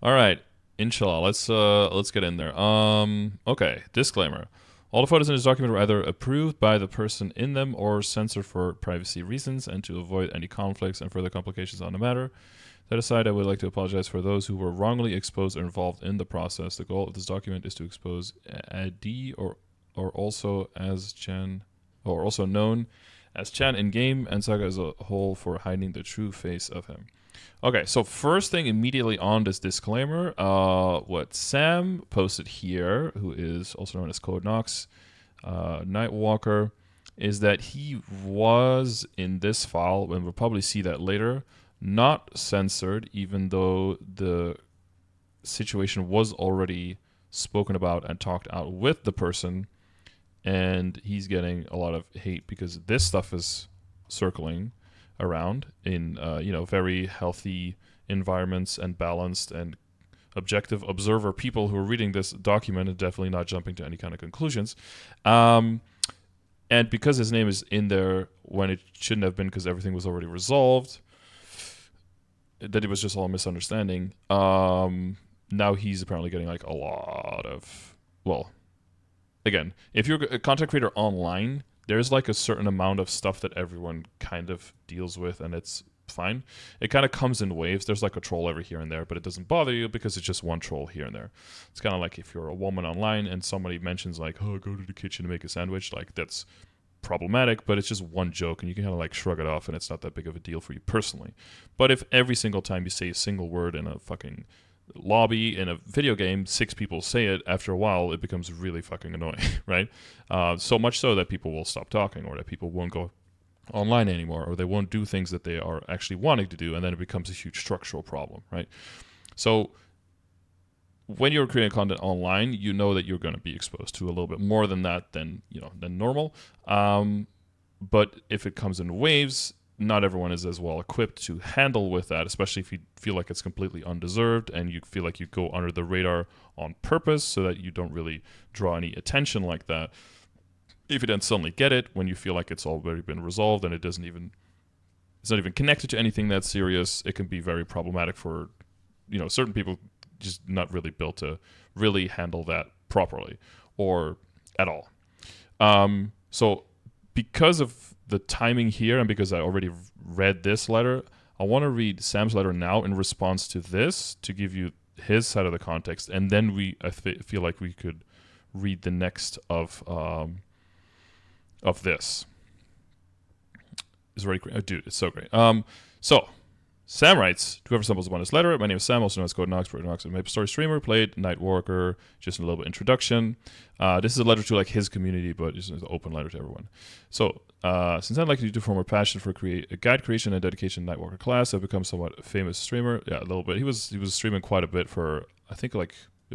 All right, inshallah. Let's get in there. Okay. Disclaimer: all the photos in this document were either approved by the person in them or censored for privacy reasons and to avoid any conflicts and further complications on the matter. That aside, I would like to apologize for those who were wrongly exposed or involved in the process. The goal of this document is to expose Adi or also as Chan or also known as Chan in game and Saga as a whole for hiding the true face of him. Okay, so first thing immediately on this disclaimer, what Sam posted here, who is also known as Code Knox, Nightwalker, is that he was in this file, and we'll probably see that later, not censored, even though the situation was already spoken about and talked out with the person, and he's getting a lot of hate because this stuff is circling around in very healthy environments and balanced and objective observer people who are reading this document and definitely not jumping to any kind of conclusions. Um, and because his name is in there when it shouldn't have been because everything was already resolved, that it was just all a misunderstanding. Now he's apparently getting like a lot of, well, again, if you're a content creator online, there's like a certain amount of stuff that everyone kind of deals with, and it's fine. It kind of comes in waves. There's like a troll every here and there, but it doesn't bother you because it's just one troll here and there. It's kind of like if you're a woman online and somebody mentions like, "Oh, go to the kitchen to make a sandwich," like that's problematic, but it's just one joke and you can kind of like shrug it off and it's not that big of a deal for you personally. But if every single time you say a single word in a fucking lobby in a video game, six people say it, after a while it becomes really fucking annoying, right? So much so that people will stop talking or that people won't go online anymore or they won't do things that they are actually wanting to do, and then it becomes a huge structural problem, right? So when you're creating content online, you know that you're going to be exposed to a little bit more than that than normal. But if it comes in waves, not everyone is as well equipped to handle with that, especially if you feel like it's completely undeserved and you feel like you go under the radar on purpose so that you don't really draw any attention like that. If you then suddenly get it when you feel like it's already been resolved and it's not even connected to anything that's serious, it can be very problematic for certain people just not really built to really handle that properly or at all. So because of the timing here and because I already read this letter, I want to read Sam's letter now in response to this to give you his side of the context, and then I feel like we could read the next of this. It's very great. Oh, dude, it's so great. So Sam writes, to whoever stumbles upon this letter, my name is Sam, also known as Code Knox, Knox, and MapleStory streamer, played Nightwalker, just a little bit introduction. This is a letter to like his community, but it's an open letter to everyone. So, since I'd like to do for more passion for a guide creation and dedication to Nightwalker class, I've become somewhat a famous streamer. Yeah, a little bit. He was streaming quite a bit for, I think, like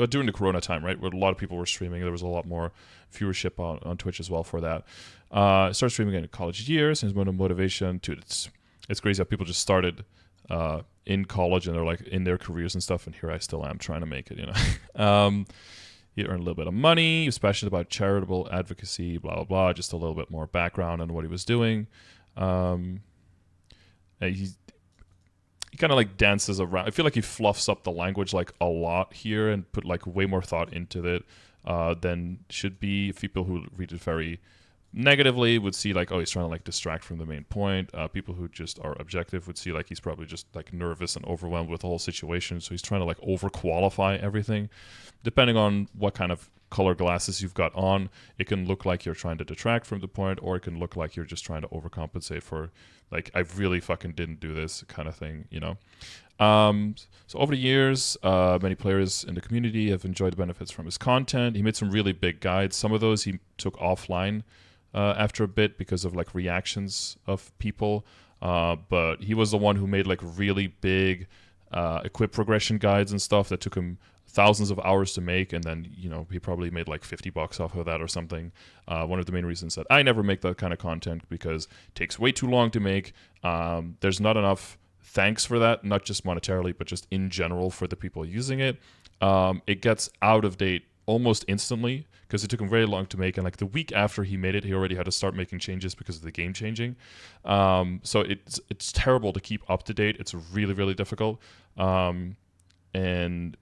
during the Corona time, right, where a lot of people were streaming. There was a lot more viewership on Twitch as well for that. I started streaming in college years, and his motivation to it's crazy how people just started in college and they're like in their careers and stuff, and here I still am trying to make it, he earned a little bit of money, he was passionate about charitable advocacy, blah blah blah, just a little bit more background on what he was doing. He kind of like dances around. I feel like he fluffs up the language like a lot here and put like way more thought into it than should be. People who read it very negatively would see like, oh, he's trying to like distract from the main point. People who just are objective would see like he's probably just like nervous and overwhelmed with the whole situation, so he's trying to like overqualify everything. Depending on what kind of color glasses you've got on, it can look like you're trying to detract from the point, or it can look like you're just trying to overcompensate for like, I really fucking didn't do this kind of thing, So over the years, many players in the community have enjoyed the benefits from his content. He made some really big guides. Some of those he took offline after a bit because of like reactions of people. But he was the one who made like really big equip progression guides and stuff that took him thousands of hours to make, and then he probably made like $50 off of that or something. One of the main reasons that I never make that kind of content because it takes way too long to make. There's not enough thanks for that, not just monetarily, but just in general for the people using it. It gets out of date almost instantly because it took him very long to make, and like the week after he made it, he already had to start making changes because of the game changing. So it's terrible to keep up to date. It's really, really difficult. And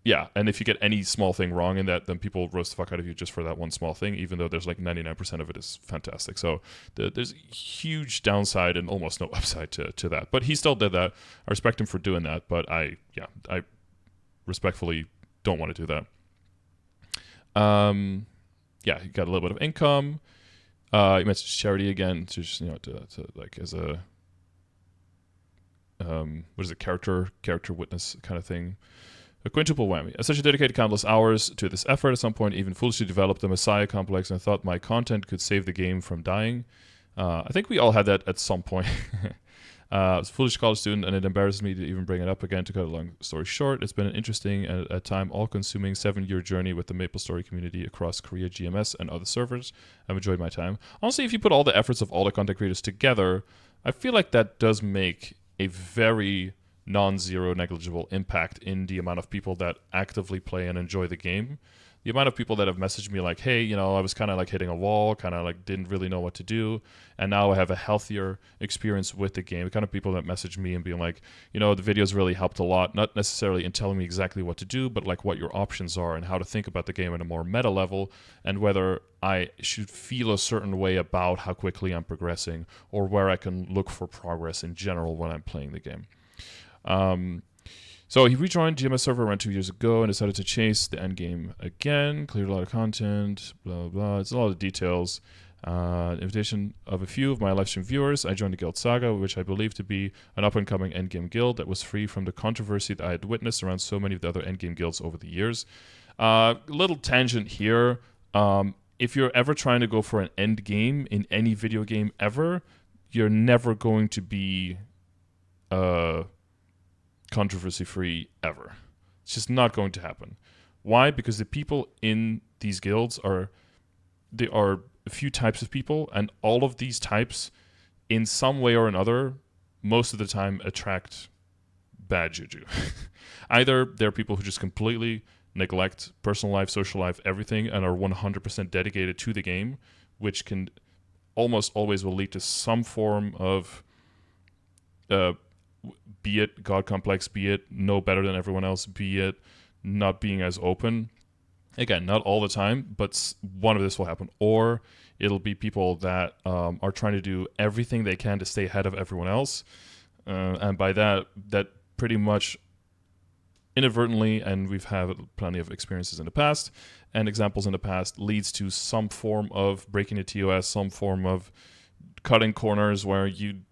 yeah, and if you get any small thing wrong in that, then people roast the fuck out of you just for that one small thing, even though there's like 99% of it is fantastic. So there's a huge downside and almost no upside to that. But he still did that. I respect him for doing that, but I respectfully don't want to do that. Yeah, he got a little bit of income. He mentioned charity again, to just, to like as a what is it, character witness kind of thing. A quintuple whammy. Essentially dedicated countless hours to this effort. At some point, even foolishly developed the Messiah complex and thought my content could save the game from dying. I think we all had that at some point. I was a foolish college student, and it embarrasses me to even bring it up again. To cut a long story short, it's been an interesting and at time all-consuming 7-year journey with the MapleStory community across Korea, GMS, and other servers. I've enjoyed my time. Honestly, if you put all the efforts of all the content creators together, I feel like that does make a very non-zero negligible impact in the amount of people that actively play and enjoy the game. The amount of people that have messaged me like, hey, I was kind of like hitting a wall, kind of like didn't really know what to do, and now I have a healthier experience with the game. The kind of people that message me and being like, the videos really helped a lot, not necessarily in telling me exactly what to do, but like what your options are and how to think about the game at a more meta level, and whether I should feel a certain way about how quickly I'm progressing or where I can look for progress in general when I'm playing the game. So he rejoined GMS server around 2 years ago and decided to chase the end game again, cleared a lot of content, blah, blah, blah. It's a lot of details. Invitation of a few of my livestream viewers, I joined the guild Saga, which I believe to be an up-and-coming endgame guild that was free from the controversy that I had witnessed around so many of the other endgame guilds over the years. Little tangent here. If you're ever trying to go for an end game in any video game ever, you're never going to be controversy-free ever. It's just not going to happen. Why? Because the people in these guilds are a few types of people, and all of these types, in some way or another, most of the time attract bad juju. Either they're people who just completely neglect personal life, social life, everything, and are 100% dedicated to the game, which can almost always will lead to some form of be it God complex, be it know better than everyone else, be it not being as open. Again, not all the time, but one of this will happen. Or it'll be people that are trying to do everything they can to stay ahead of everyone else. And by that pretty much inadvertently, and we've had plenty of experiences in the past and examples in the past, leads to some form of breaking the TOS, some form of cutting corners where you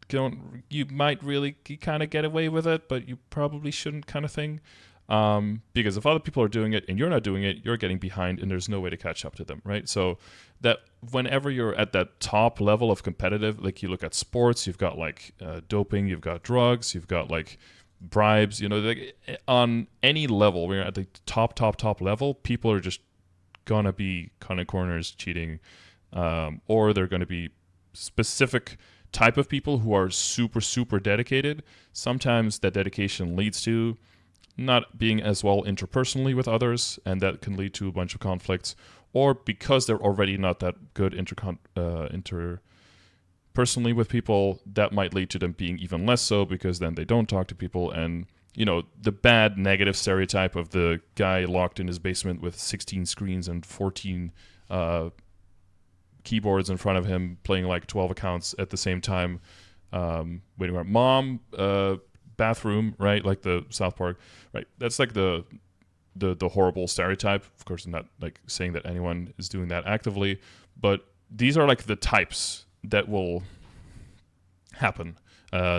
might really kind of get away with it, but you probably shouldn't, kind of thing. Because if other people are doing it and you're not doing it, you're getting behind and there's no way to catch up to them, right? So that whenever you're at that top level of competitive, like you look at sports, you've got like doping, you've got drugs, you've got like bribes, like on any level, when you're at the top level, people are just gonna be cutting corners, cheating, or they're gonna be specific type of people who are super, super dedicated. Sometimes that dedication leads to not being as well interpersonally with others, and that can lead to a bunch of conflicts, or because they're already not that good interpersonally with people, that might lead to them being even less so, because then they don't talk to people, and the bad negative stereotype of the guy locked in his basement with 16 screens and 14 keyboards in front of him, playing like 12 accounts at the same time, waiting for mom, bathroom, right? Like the South Park, right? That's like the horrible stereotype. Of course, I'm not like saying that anyone is doing that actively, but these are like the types that will happen.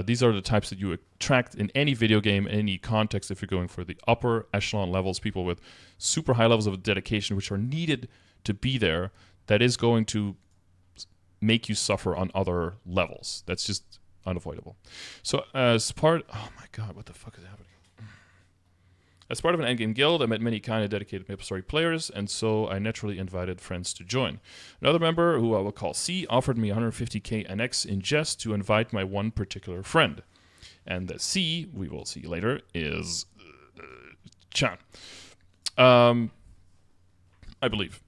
These are the types that you attract in any video game, any context. If you're going for the upper echelon levels, people with super high levels of dedication, which are needed to be there, that is going to make you suffer on other levels. That's just unavoidable. So as part... Oh my god, what the fuck is happening? As part of an endgame guild, I met many kind of dedicated MapleStory players, and so I naturally invited friends to join. Another member, who I will call C, offered me 150k NX in jest to invite my one particular friend. And the C, we will see later, is Chan. I believe.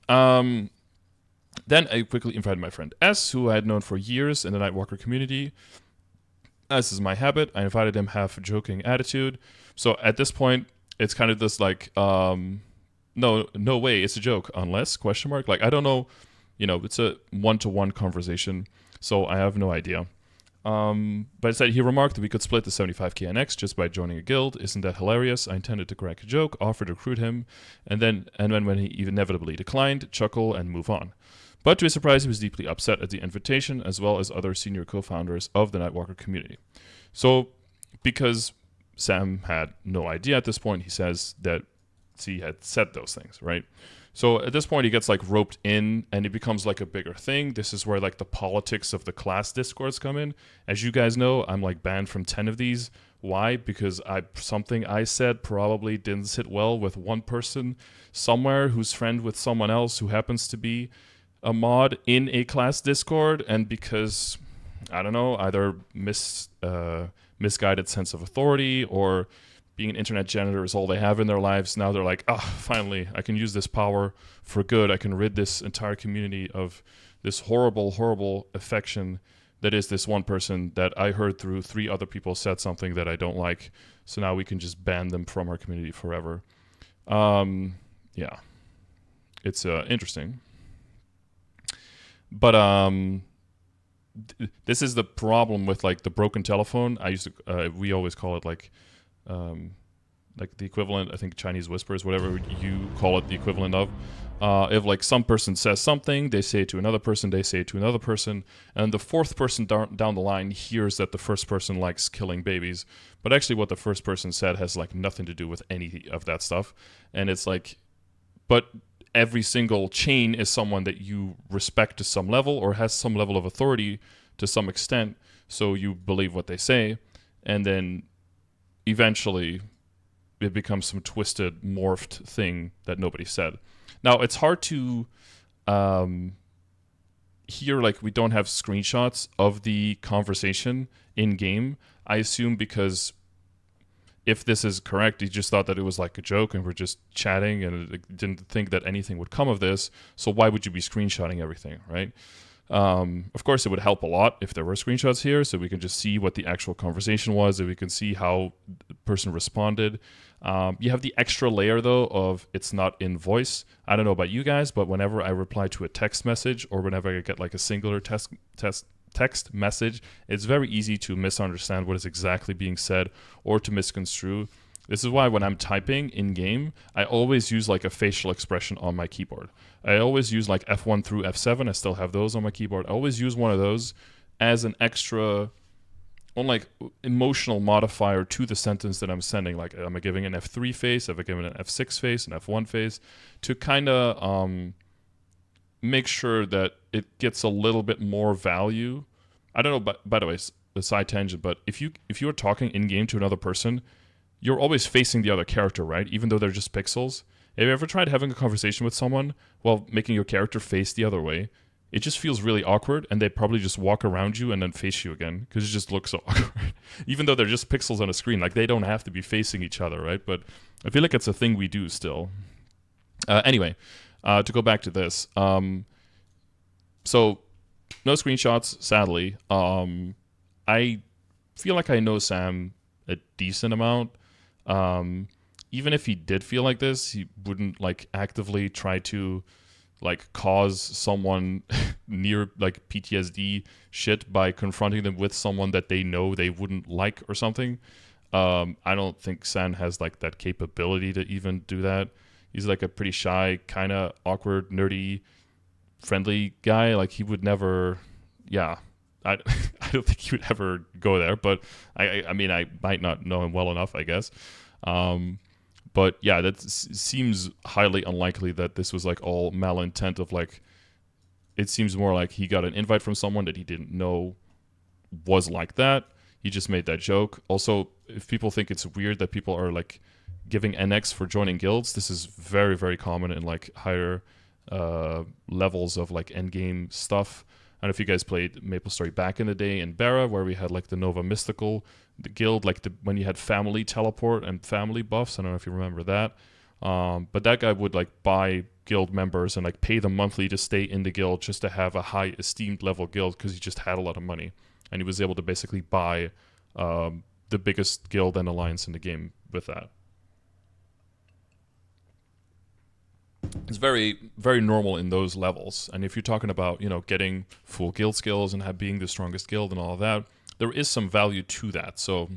Then I quickly invited my friend S, who I had known for years in the Nightwalker community. As is my habit, I invited him half joking attitude. So at this point, it's kind of this like, no way, it's a joke, unless question mark. Like I don't know, it's a one-to-one conversation, so I have no idea. But instead, he remarked that we could split the 75k NX just by joining a guild. Isn't that hilarious? I intended to crack a joke, offer to recruit him, and then when he inevitably declined, chuckle and move on. But to his surprise, he was deeply upset at the invitation, as well as other senior co-founders of the Nightwalker community. So, because Sam had no idea at this point, he says that he had said those things, right? So at this point, he gets like roped in, and it becomes like a bigger thing. This is where like the politics of the class discourse come in. As you guys know, I'm like banned from 10 of these. Why? Because something I said probably didn't sit well with one person somewhere who's friend with someone else who happens to be a mod in a class Discord, and because I don't know, either misguided sense of authority or being an internet janitor is all they have in their lives. Now they're like, finally, I can use this power for good. I can rid this entire community of this horrible, horrible affection that is this one person that I heard through 3 other people said something that I don't like. So now we can just ban them from our community forever. Yeah, it's interesting. But this is the problem with like the broken telephone. We always call it like the equivalent, I think Chinese whispers, whatever you call it, the equivalent of. If like some person says something, they say it to another person, they say it to another person, and the 4th person down the line hears that the first person likes killing babies, but actually what the first person said has like nothing to do with any of that stuff. And it's like, but every single chain is someone that you respect to some level or has some level of authority to some extent, so you believe what they say, and then eventually it becomes some twisted, morphed thing that nobody said. Now, it's hard to here, like, we don't have screenshots of the conversation in-game. I assume because if this is correct, he just thought that it was like a joke and we're just chatting and didn't think that anything would come of this. So why would you be screenshotting everything, right? Of course, it would help a lot if there were screenshots here, so we can just see what the actual conversation was, and we can see how the person responded. You have the extra layer, though, of it's not in voice. I don't know about you guys, but whenever I reply to a text message or whenever I get like a singular text message, it's very easy to misunderstand what is exactly being said or to misconstrue. This is why when I'm typing in-game, I always use like a facial expression on my keyboard. I always use like F1 through F7. I still have those on my keyboard. I always use one of those as an extra like emotional modifier to the sentence that I'm sending. Like, am I giving an F3 face? Am I giving an F6 face, an F1 face? To kind of make sure that it gets a little bit more value. I don't know, but by the way, a side tangent, but if you are talking in-game to another person, you're always facing the other character, right? Even though they're just pixels. Have you ever tried having a conversation with someone while making your character face the other way? It just feels really awkward, and they probably just walk around you and then face you again, because it just looks so awkward. Even though they're just pixels on a screen, like they don't have to be facing each other, right? But I feel like it's a thing we do still. Anyway, to go back to this. So, no screenshots, sadly. I feel like I know Sam a decent amount. Even if he did feel like this, he wouldn't like actively try to like cause someone near like PTSD shit by confronting them with someone that they know they wouldn't like or something. I don't think Sam has like that capability to even do that. He's like a pretty shy, kind of awkward, nerdy, friendly guy. Like he would never, yeah. I don't think he would ever go there, but I mean, I might not know him well enough, I guess. But yeah, that seems highly unlikely that this was like all malintent of like, it seems more like he got an invite from someone that he didn't know was like that. He just made that joke. Also, if people think it's weird that people are like giving NX for joining guilds, this is very, very common in like higher levels of like endgame stuff. I don't know if you guys played MapleStory back in the day in Barra, where we had like the Nova Mystical, the guild, like when you had family teleport and family buffs. I don't know if you remember that. But that guy would like buy guild members and like pay them monthly to stay in the guild just to have a high esteemed level guild because he just had a lot of money. And he was able to basically buy the biggest guild and alliance in the game with that. It's very, very normal in those levels. And if you're talking about, getting full guild skills and being the strongest guild and all of that, there is some value to that. So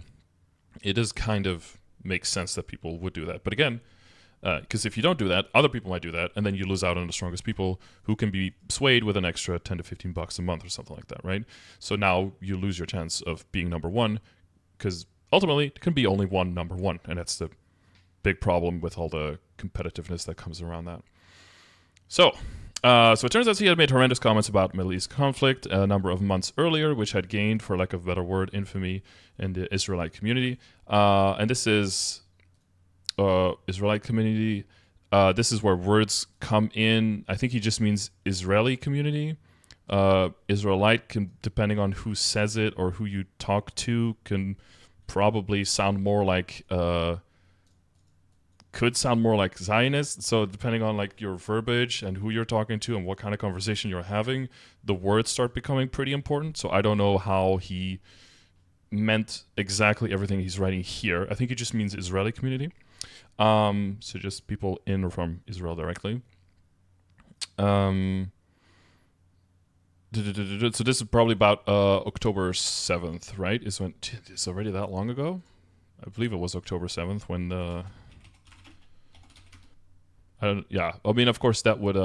it does kind of make sense that people would do that. But again, because if you don't do that, other people might do that, and then you lose out on the strongest people who can be swayed with an extra 10 to 15 bucks a month or something like that, right? So now you lose your chance of being number one, because ultimately it can be only one number one, and that's the big problem with all the competitiveness that comes around that. So it turns out he had made horrendous comments about Middle East conflict a number of months earlier, which had gained, for lack of a better word, infamy in the Israelite community. And this is Israelite community. This is where words come in. I think he just means Israeli community. Israelite can, depending on who says it or who you talk to, can probably sound more like could sound more like Zionist. So depending on like your verbiage and who you're talking to and what kind of conversation you're having, the words start becoming pretty important. So I don't know how he meant exactly everything he's writing here. I think he just means Israeli community. So just people in or from Israel directly. So this is probably about October 7th, right? It's already that long ago? I believe it was October 7th when the... yeah, I mean, of course, that would...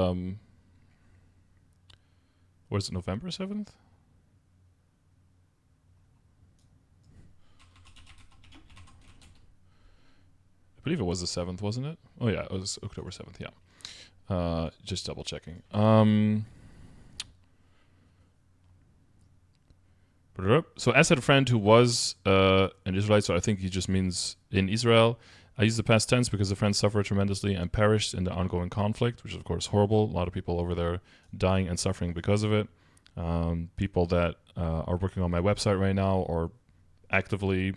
was it November 7th? I believe it was the 7th, wasn't it? Oh, yeah, it was October 7th, yeah. Just double checking. So as had a friend who was an Israelite, so I think he just means in Israel. I use the past tense because the friend suffered tremendously and perished in the ongoing conflict, which is, of course, horrible. A lot of people over there dying and suffering because of it. People that are working on my website right now or actively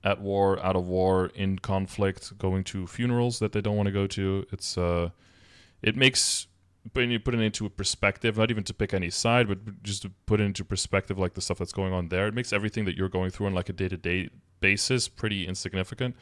at war, out of war, in conflict, going to funerals that they don't want to go to. It makes, when you put it into a perspective, not even to pick any side, but just to put it into perspective, like the stuff that's going on there, it makes everything that you're going through on like a day-to-day basis pretty insignificant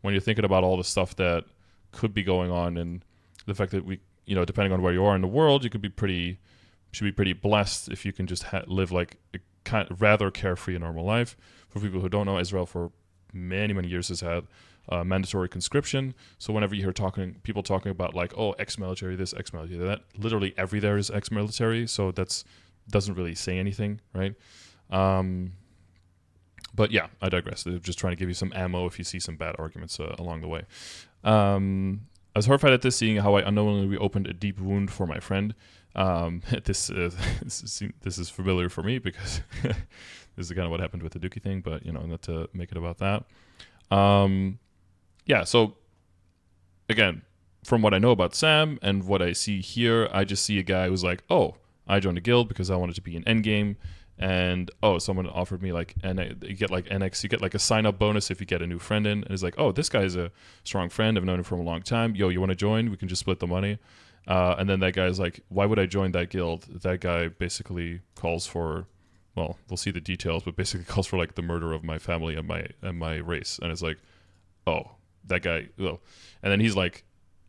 when you're thinking about all the stuff that could be going on, and the fact that we, depending on where you are in the world, should be pretty blessed if you can just live like a rather carefree and normal life. For people who don't know, Israel for many, many years has had mandatory conscription. So whenever you hear people talking about like, oh, ex-military this, ex-military that, literally every there is ex-military. So that's doesn't really say anything, right? But yeah, I digress. They're just trying to give you some ammo if you see some bad arguments along the way. I was horrified at this, seeing how I unknowingly opened a deep wound for my friend. This is familiar for me because this is kind of what happened with the Dookie thing, but not to make it about that. Yeah, so again, from what I know about Sam and what I see here, I just see a guy who's like, oh, I joined a guild because I wanted to be an endgame, and oh, someone offered me like, and you get like NX, you get like a sign up bonus if you get a new friend in, and it's like, oh, this guy's a strong friend, I've known him for a long time, yo, you want to join? We can just split the money. And then that guy's like, why would I join that guild? That guy basically calls for, well, we'll see the details, but basically calls for like the murder of my family and my race. And it's like, oh, that guy, oh. And then he's like,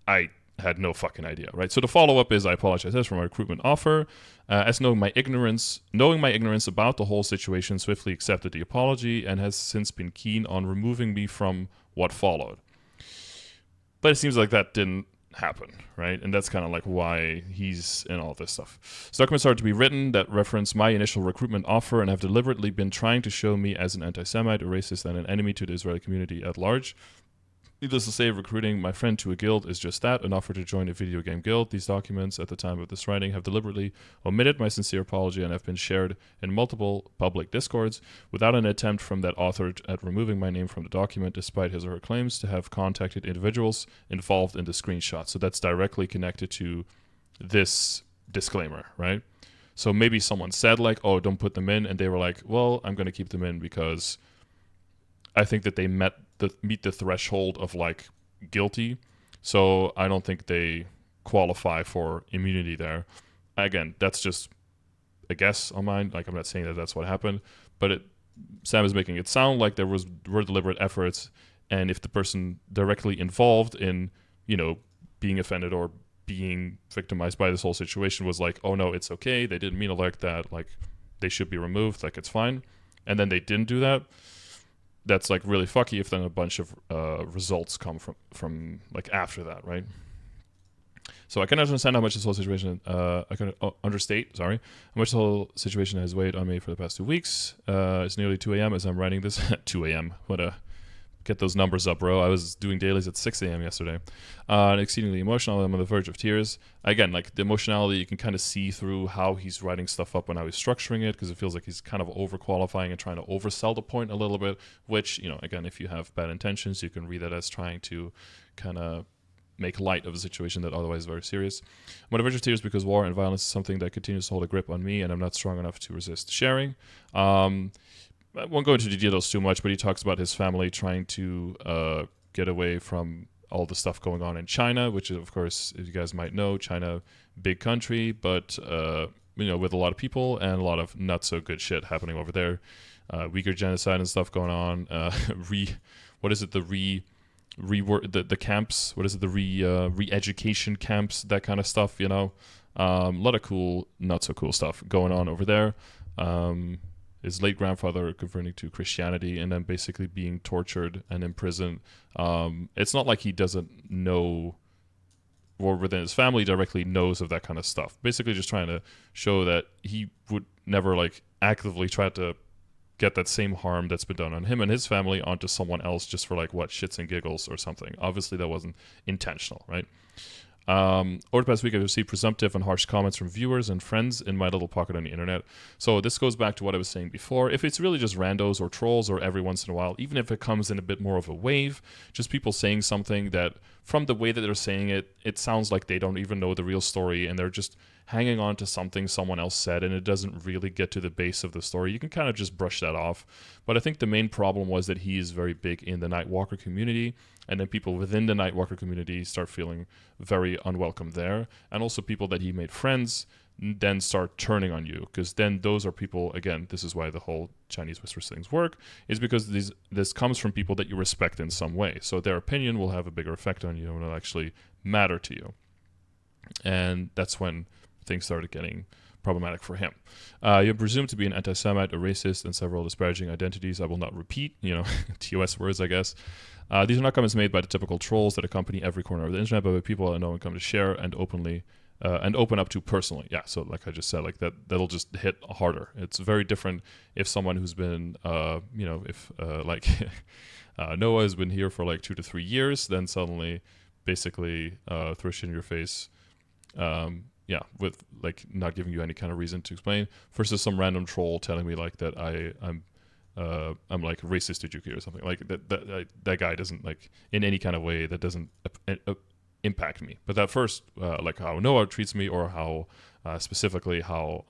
I had no fucking idea, right? So the follow-up is, I apologize for my recruitment offer. As knowing my ignorance about the whole situation, swiftly accepted the apology and has since been keen on removing me from what followed. But it seems like that didn't happen, right? And that's kind of like why he's in all this stuff. So documents are to be written that reference my initial recruitment offer and have deliberately been trying to show me as an anti-Semite, a racist, and an enemy to the Israeli community at large. Needless to say, recruiting my friend to a guild is just that, an offer to join a video game guild. These documents, at the time of this writing, have deliberately omitted my sincere apology and have been shared in multiple public discords without an attempt from that author at removing my name from the document, despite his or her claims to have contacted individuals involved in the screenshot. So that's directly connected to this disclaimer, right? So maybe someone said like, oh, don't put them in, and they were like, well, I'm going to keep them in because I think that they meet the threshold of like guilty, so I don't think they qualify for immunity there. Again, that's just a guess on mine. Like, I'm not saying that that's what happened, but Sam is making it sound like were deliberate efforts, and if the person directly involved in being offended or being victimized by this whole situation was like, oh no, it's okay, they didn't mean it like that, like they should be removed, like it's fine, and then they didn't do that. That's like really fucky if then a bunch of results come from like after that, right? So I can understand how much this whole situation, I can understate, sorry, how much the whole situation has weighed on me for the past 2 weeks. It's nearly 2 a.m. as I'm writing this. 2 a.m. Get those numbers up, bro. I was doing dailies at 6 a.m. yesterday. Exceedingly emotional. I'm on the verge of tears. Again, like the emotionality, you can kind of see through how he's writing stuff up and how he's structuring it, because it feels like he's kind of overqualifying and trying to oversell the point a little bit, which, again, if you have bad intentions, you can read that as trying to kind of make light of a situation that otherwise is very serious. I'm on the verge of tears because war and violence is something that continues to hold a grip on me, and I'm not strong enough to resist sharing. I won't go into the details too much, but he talks about his family trying to get away from all the stuff going on in China, which is, of course, as you guys might know, China, big country, but with a lot of people and a lot of not so good shit happening over there. Uyghur genocide and stuff going on. The camps, re-education camps, that kind of stuff, a lot of cool, not so cool stuff going on over there. His late grandfather converting to Christianity and then basically being tortured and imprisoned. It's not like he doesn't know, or within his family directly knows of that kind of stuff. Basically just trying to show that he would never like actively try to get that same harm that's been done on him and his family onto someone else just for like what, shits and giggles or something. Obviously that wasn't intentional, right? Over the past week, I've received presumptive and harsh comments from viewers and friends in my little pocket on the internet. So this goes back to what I was saying before. If it's really just randos or trolls or every once in a while, even if it comes in a bit more of a wave, just people saying something that from the way that they're saying it, it sounds like they don't even know the real story and they're just hanging on to something someone else said and it doesn't really get to the base of the story. You can kind of just brush that off. But I think the main problem was that he is very big in the Nightwalker community, and then people within the Nightwalker community start feeling very unwelcome there. And also people that he made friends then start turning on you, because then those are people, again, this is why the whole Chinese Whispers things work, is because this comes from people that you respect in some way. So their opinion will have a bigger effect on you and will actually matter to you. And that's when things started getting problematic for him. You're presumed to be an anti-Semite, a racist, and several disparaging identities I will not repeat, TOS words, I guess. These are not comments made by the typical trolls that accompany every corner of the internet, but by people that no one come to share and open up to personally. Yeah, so like I just said, like that'll just hit harder. It's very different if someone who's been, like Noah has been here for like 2 to 3 years, then suddenly basically throw shit in your face, with like not giving you any kind of reason to explain, versus some random troll telling me like that I'm like racist to Juki or something like that guy doesn't, like, in any kind of way, that doesn't impact me. But that first, like how Noah treats me, or how specifically how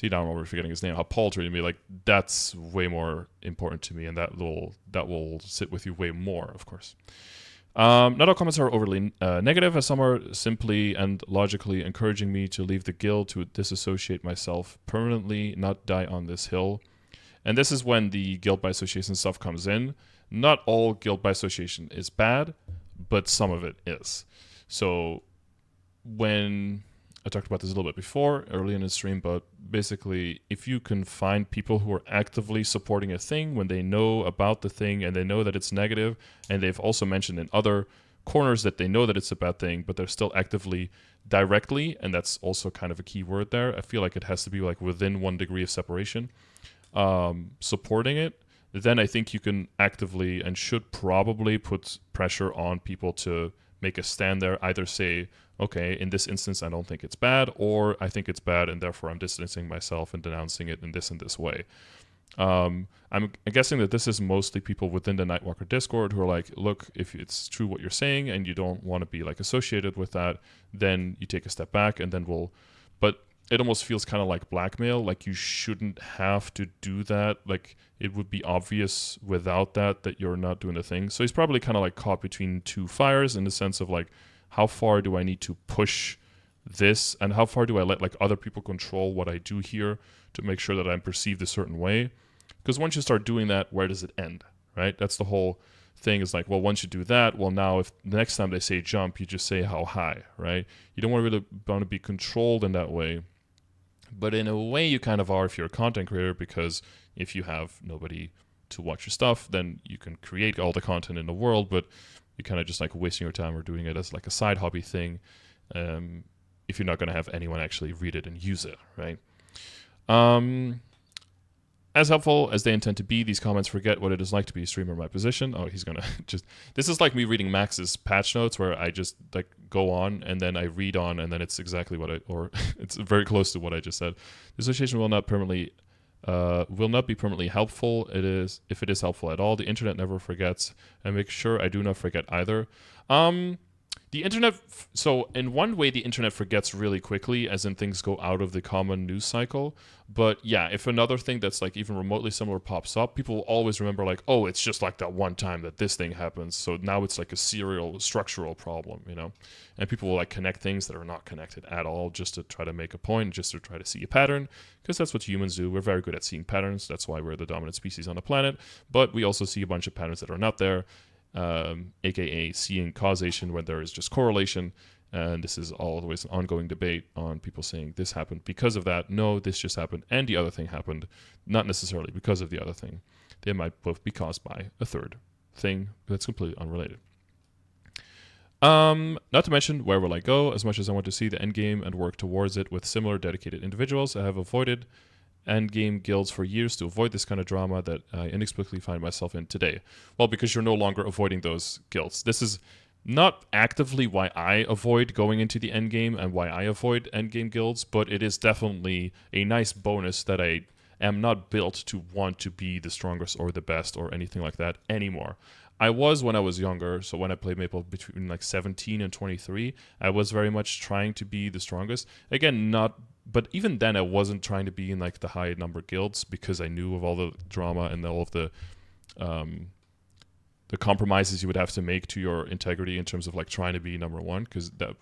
now I'm over forgetting his name, how Paul treated me, like that's way more important to me, and that will sit with you way more, of course. Not all comments are overly negative, as some are simply and logically encouraging me to leave the guild, to disassociate myself permanently, not die on this hill. And this is when the guild by association stuff comes in. Not all guild by association is bad, but some of it is. So when I talked about this a little bit before, early in the stream, but basically, if you can find people who are actively supporting a thing when they know about the thing and they know that it's negative, and they've also mentioned in other corners that they know that it's a bad thing, but they're still actively, directly, and that's also kind of a key word there. I feel like it has to be like within 1 degree of separation, supporting it. Then I think you can actively and should probably put pressure on people to make a stand there, either say, okay, in this instance, I don't think it's bad, or I think it's bad, and therefore I'm distancing myself and denouncing it in this way. I'm guessing that this is mostly people within the Nightwalker Discord who are like, look, if it's true what you're saying and you don't want to be like associated with that, then you take a step back, and then but it almost feels kind of like blackmail, like you shouldn't have to do that. Like it would be obvious without that you're not doing the thing. So he's probably kind of like caught between two fires, in the sense of like, how far do I need to push this, and how far do I let like other people control what I do here to make sure that I'm perceived a certain way? Because once you start doing that, where does it end, right? That's the whole thing is like, well, once you do that, well, now if the next time they say jump, you just say how high, right? You don't really want to be controlled in that way. But in a way, you kind of are if you're a content creator, because if you have nobody to watch your stuff, then you can create all the content in the world, but you're kind of just like wasting your time or doing it as like a side hobby thing, if you're not going to have anyone actually read it and use it, right? As helpful as they intend to be, these comments forget what it is like to be a streamer in my position. Oh, he's gonna just... This is like me reading Max's patch notes, where I just like go on and then I read on, and then it's exactly what it's very close to what I just said. The association will not be permanently helpful. If it is helpful at all. The internet never forgets, and make sure I do not forget either. The internet, so in one way, the internet forgets really quickly, as in things go out of the common news cycle. But yeah, if another thing that's like even remotely similar pops up, people will always remember like, oh, it's just like that one time that this thing happens. So now it's like a serial structural problem, you know? And people will like connect things that are not connected at all, just to try to make a point, just to try to see a pattern, because that's what humans do. We're very good at seeing patterns. That's why we're the dominant species on the planet. But we also see a bunch of patterns that are not there. AKA seeing causation when there is just correlation. And this is always an ongoing debate on people saying this happened because of that. No, this just happened and the other thing happened, not necessarily because of the other thing. They might both be caused by a third thing that's completely unrelated. Not to mention, where will I go? As much as I want to see the end game and work towards it with similar dedicated individuals, I have avoided endgame guilds for years to avoid this kind of drama that I inexplicably find myself in today. Well, because you're no longer avoiding those guilds. This is not actively why I avoid going into the endgame and why I avoid endgame guilds, but it is definitely a nice bonus that I am not built to want to be the strongest or the best or anything like that anymore. I was when I was younger, so when I played Maple between like 17 and 23, I was very much trying to be the strongest. Again, but even then I wasn't trying to be in like the high number guilds, because I knew of all the drama and all of the compromises you would have to make to your integrity in terms of like trying to be number one, because I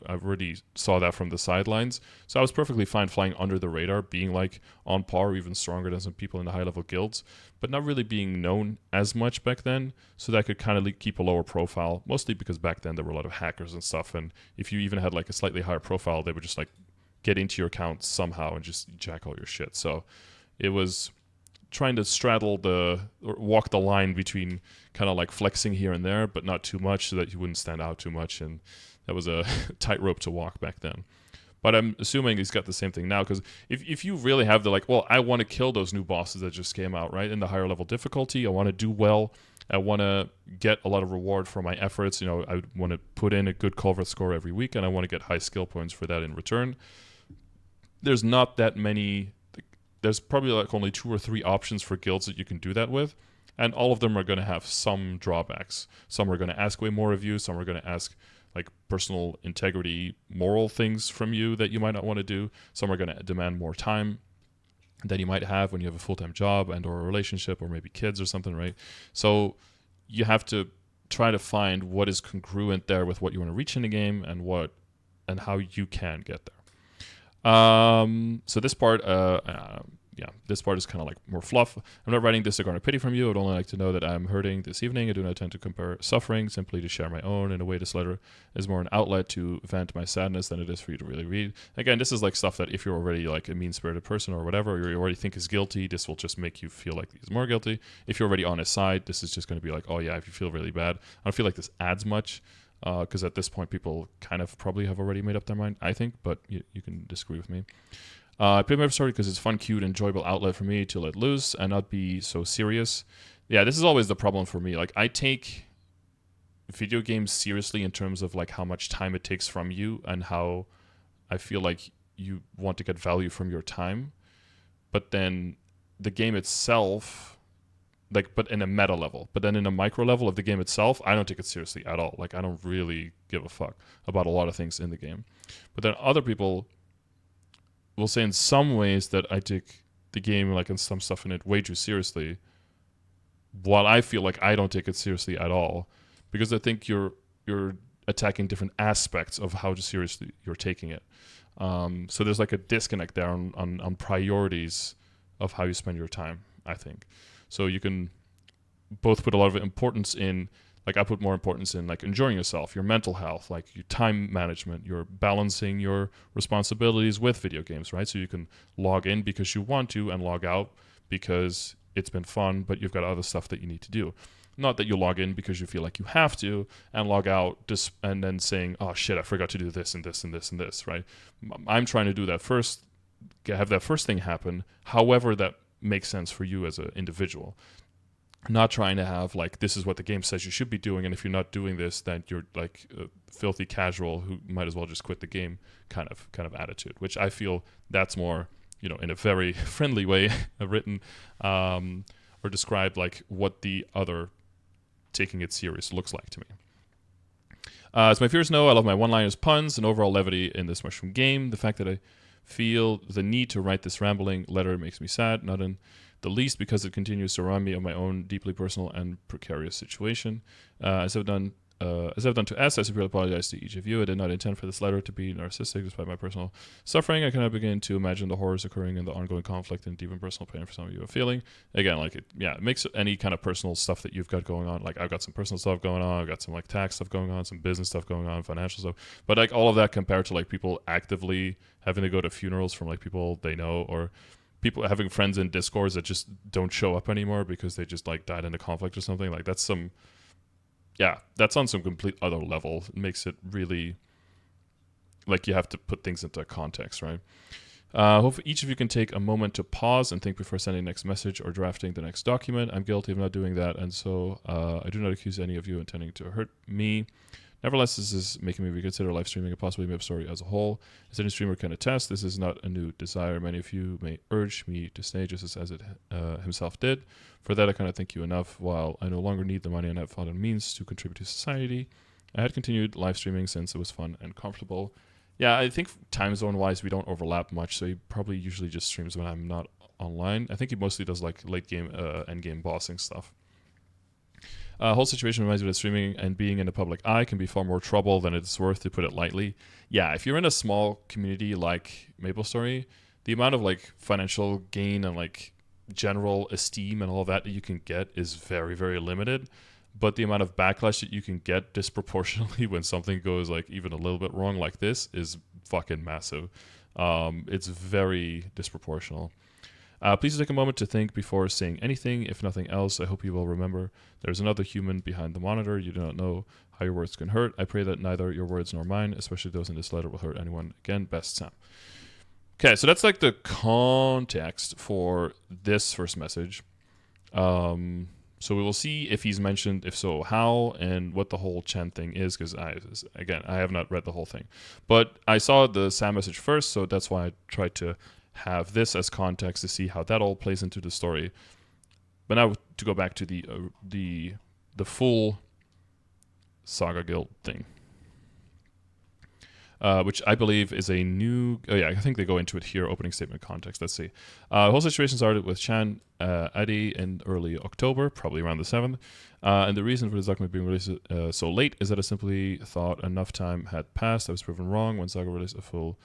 already saw that from the sidelines. So I was perfectly fine flying under the radar, being like on par or even stronger than some people in the high level guilds, but not really being known as much back then, so that I could kind of keep a lower profile, mostly because back then there were a lot of hackers and stuff, and if you even had like a slightly higher profile, they would just like get into your account somehow and just jack all your shit. So it was trying to walk the line between kind of like flexing here and there, but not too much so that you wouldn't stand out too much. And that was a tightrope to walk back then. But I'm assuming he's got the same thing now, because if you really have the like, well, I want to kill those new bosses that just came out, right? In the higher level difficulty, I want to do well. I want to get a lot of reward for my efforts. You know, I want to put in a good culvert score every week, and I want to get high skill points for that in return. There's not that many. There's probably like only 2 or 3 options for guilds that you can do that with, and all of them are going to have some drawbacks. Some are going to ask way more of you. Some are going to ask like personal integrity, moral things from you that you might not want to do. Some are going to demand more time than you might have when you have a full-time job and or a relationship or maybe kids or something, right? So you have to try to find what is congruent there with what you want to reach in the game and how you can get there. So this part, this part is kind of like more fluff. I'm not writing this to garner pity from you. I'd only like to know that I'm hurting this evening. I do not tend to compare suffering, simply to share my own. In a way, this letter is more an outlet to vent my sadness than it is for you to really read. Again, this is like stuff that if you're already like a mean-spirited person or whatever, or you already think is guilty, this will just make you feel like he's more guilty. If you're already on his side, this is just going to be like, oh yeah, if you feel really bad. I don't feel like this adds much. Because at this point, people kind of probably have already made up their mind, I think, but you can disagree with me. I play MapleStory because it's a fun, cute, enjoyable outlet for me to let loose and not be so serious. Yeah, this is always the problem for me. Like, I take video games seriously in terms of like how much time it takes from you and how I feel like you want to get value from your time. But then the game itself... but in a meta level. But then in a micro level of the game itself, I don't take it seriously at all. Like, I don't really give a fuck about a lot of things in the game. But then other people will say in some ways that I take the game, like, and some stuff in it way too seriously, while I feel like I don't take it seriously at all, because I think you're attacking different aspects of how seriously you're taking it. So there's like a disconnect there on priorities of how you spend your time, I think. So you can both put a lot of importance in, like I put more importance in like enjoying yourself, your mental health, like your time management, you're balancing your responsibilities with video games, right? So you can log in because you want to and log out because it's been fun, but you've got other stuff that you need to do. Not that you log in because you feel like you have to and log out and then saying, oh shit, I forgot to do this and this and this and this, right? I'm trying to do that first, have that first thing happen, however that makes sense for you as an individual. Not trying to have like, this is what the game says you should be doing, and if you're not doing this, then you're like a filthy casual who might as well just quit the game kind of attitude, which I feel that's more, in a very friendly way written or described like what the other taking it serious looks like to me. As my viewers know, I love my one-liners, puns, and overall levity in this mushroom game. The fact that I feel the need to write this rambling letter makes me sad, not in the least because it continues to remind me of my own deeply personal and precarious situation. As I've done to S, I severely apologize to each of you. I did not intend for this letter to be narcissistic despite my personal suffering. I cannot begin to imagine the horrors occurring and the ongoing conflict and deep and personal pain for some of you are feeling. Again, like it makes any kind of personal stuff that you've got going on. Like I've got some personal stuff going on. I've got some like tax stuff going on, some business stuff going on, financial stuff. But like all of that compared to like people actively having to go to funerals from like people they know, or people having friends in Discords that just don't show up anymore because they just like died in a conflict or something. Like that's on some complete other level. It makes it really like you have to put things into context, right? Hopefully each of you can take a moment to pause and think before sending the next message or drafting the next document. I'm guilty of not doing that, and so I do not accuse any of you intending to hurt me. Nevertheless, this is making me reconsider live streaming and possibly MapleStory as a whole. As any streamer can attest, this is not a new desire. Many of you may urge me to stay just as it himself did. For that, I cannot thank you enough. While I no longer need the money and have found a means to contribute to society, I had continued live streaming since it was fun and comfortable. Yeah, I think time zone-wise, we don't overlap much, so he probably usually just streams when I'm not online. I think he mostly does like late game, end game bossing stuff. Whole situation reminds me that streaming and being in the public eye can be far more trouble than it's worth, to put it lightly. Yeah, if you're in a small community like MapleStory, the amount of like financial gain and like general esteem and all that you can get is very, very limited. But the amount of backlash that you can get disproportionately when something goes like even a little bit wrong like this is fucking massive. It's very disproportional. Please take a moment to think before saying anything. If nothing else, I hope you will remember there's another human behind the monitor. You do not know how your words can hurt. I pray that neither your words nor mine, especially those in this letter, will hurt anyone. Again, best Sam. Okay, so that's like the context for this first message. So we will see if he's mentioned, if so, how, and what the whole Chen thing is, because I have not read the whole thing. But I saw the Sam message first, so that's why I tried to have this as context to see how that all plays into the story. But now to go back to the full Saga Guild thing, which I believe is a new. Oh yeah, I think they go into it here. Opening statement context. Let's see. The whole situation started with Chan Adi in early October, probably around the 7th. And the reason for this document being released so late is that I simply thought enough time had passed. I was proven wrong when Saga released a full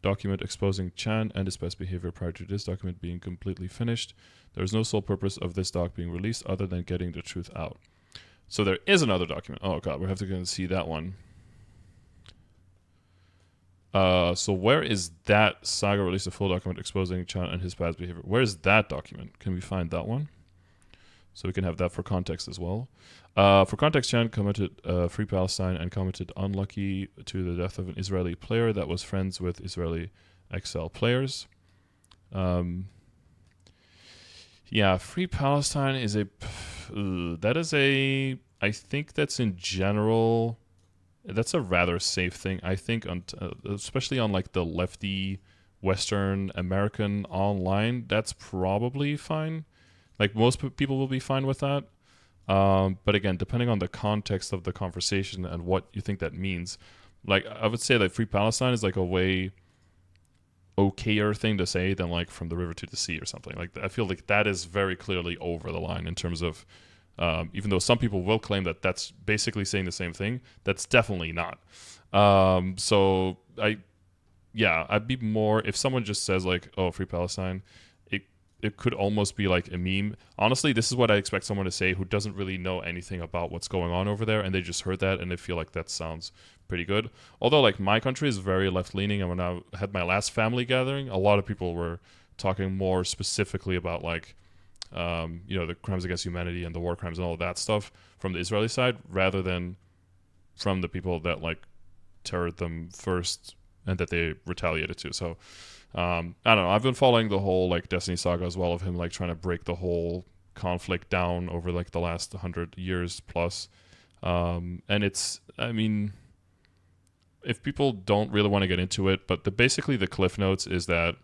document exposing Chan and his past behavior prior to this document being completely finished. There is no sole purpose of this doc being released other than getting the truth out. So there is another document. Oh god, we have to go and see that one. So where is that? Saga released a full document exposing Chan and his past behavior. Where is that document? Can we find that one? So we can have that for context as well. For context, Chan commented Free Palestine and commented unlucky to the death of an Israeli player that was friends with Israeli XL players. Yeah, Free Palestine is I think that's in general, that's a rather safe thing. I think, especially on like the lefty Western American online, that's probably fine. Like most people will be fine with that. But again, depending on the context of the conversation and what you think that means, like I would say that Free Palestine is like a way okayer thing to say than like from the river to the sea or something. Like I feel like that is very clearly over the line in terms of, even though some people will claim that that's basically saying the same thing, that's definitely not. I'd be more, if someone just says like, oh, Free Palestine, it could almost be like a meme. Honestly, this is what I expect someone to say who doesn't really know anything about what's going on over there, and they just heard that and they feel like that sounds pretty good. Although, like, my country is very left-leaning, and when I had my last family gathering, a lot of people were talking more specifically about, like, the crimes against humanity and the war crimes and all of that stuff from the Israeli side, rather than from the people that, like, terrored them first and that they retaliated to. So I don't know. I've been following the whole like Destiny saga as well, of him like trying to break the whole conflict down over like the last 100 years plus. And it's, I mean, if people don't really want to get into it, but basically the cliff notes is that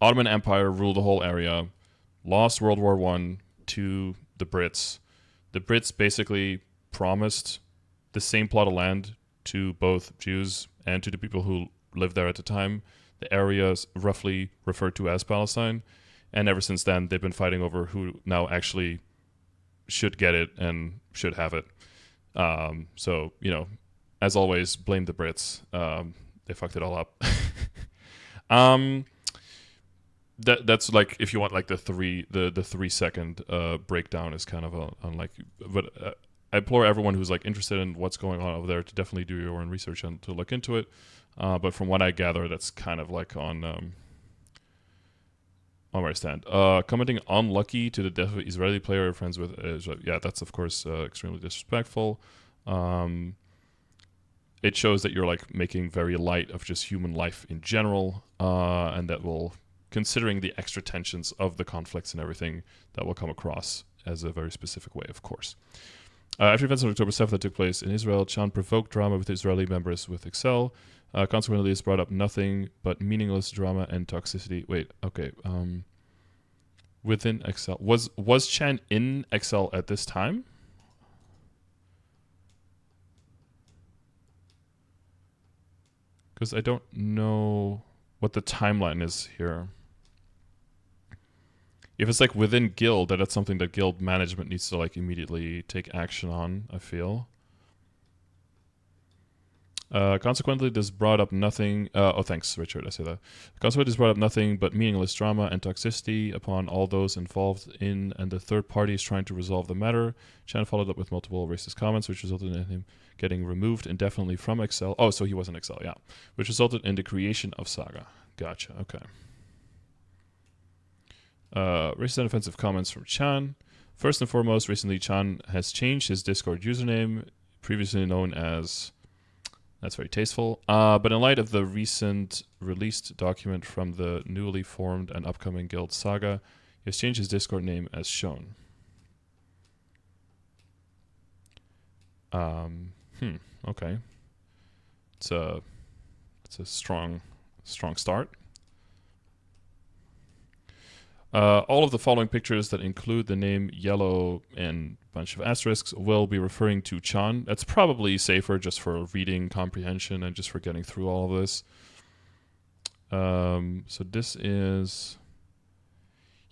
Ottoman Empire ruled the whole area, lost World War I to the Brits. The Brits basically promised the same plot of land to both Jews and to the people who lived there at the time. The area is roughly referred to as Palestine, and ever since then they've been fighting over who now actually should get it and should have it. So, as always, blame the Brits. They fucked it all up. That's like, if you want like the 3 second breakdown is kind of on like, but I implore everyone who's like interested in what's going on over there to definitely do your own research and to look into it. But from what I gather, that's kind of like on where I stand. Commenting unlucky to the death of an Israeli player friends with Israel. Yeah, that's of course extremely disrespectful. It shows that you're like making very light of just human life in general, and that will, considering the extra tensions of the conflicts and everything, that will come across as a very specific way, of course. After events on October 7th that took place in Israel, Chan provoked drama with Israeli members with Excel. Consequently, this brought up nothing but meaningless drama and toxicity. Wait, okay. Within Excel. Was Chan in Excel at this time? Because I don't know what the timeline is here. If it's like within guild, that's something that guild management needs to like immediately take action on, I feel. Consequently, this brought up nothing. Thanks, Richard. I say that. Consequently, this brought up nothing but meaningless drama and toxicity upon all those involved in, and the third parties trying to resolve the matter. Chan followed up with multiple racist comments, which resulted in him getting removed indefinitely from Excel. Oh, so he was in Excel, yeah. Which resulted in the creation of Saga. Gotcha. Okay. Racist and offensive comments from Chan. First and foremost, recently Chan has changed his Discord username, previously known as... That's very tasteful. But in light of the recent released document from the newly formed and upcoming guild Saga, he has changed his Discord name as shown. Okay. It's a strong start. All of the following pictures that include the name Yellow and a bunch of asterisks will be referring to Chan. That's probably safer just for reading comprehension and just for getting through all of this. So this is...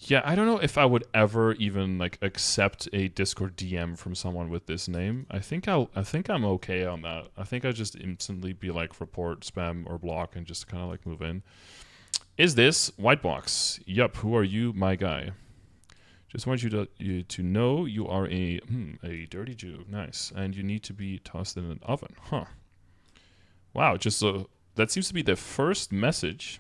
Yeah, I don't know if I would ever even like accept a Discord DM from someone with this name. I think I'm okay on that. I think I'd just instantly be like report, spam, or block and just kind of like move in. Is this white box? Yup. Who are you, my guy? Just want you to know you are a dirty Jew. Nice, and you need to be tossed in an oven. Huh? Wow. That seems to be the first message.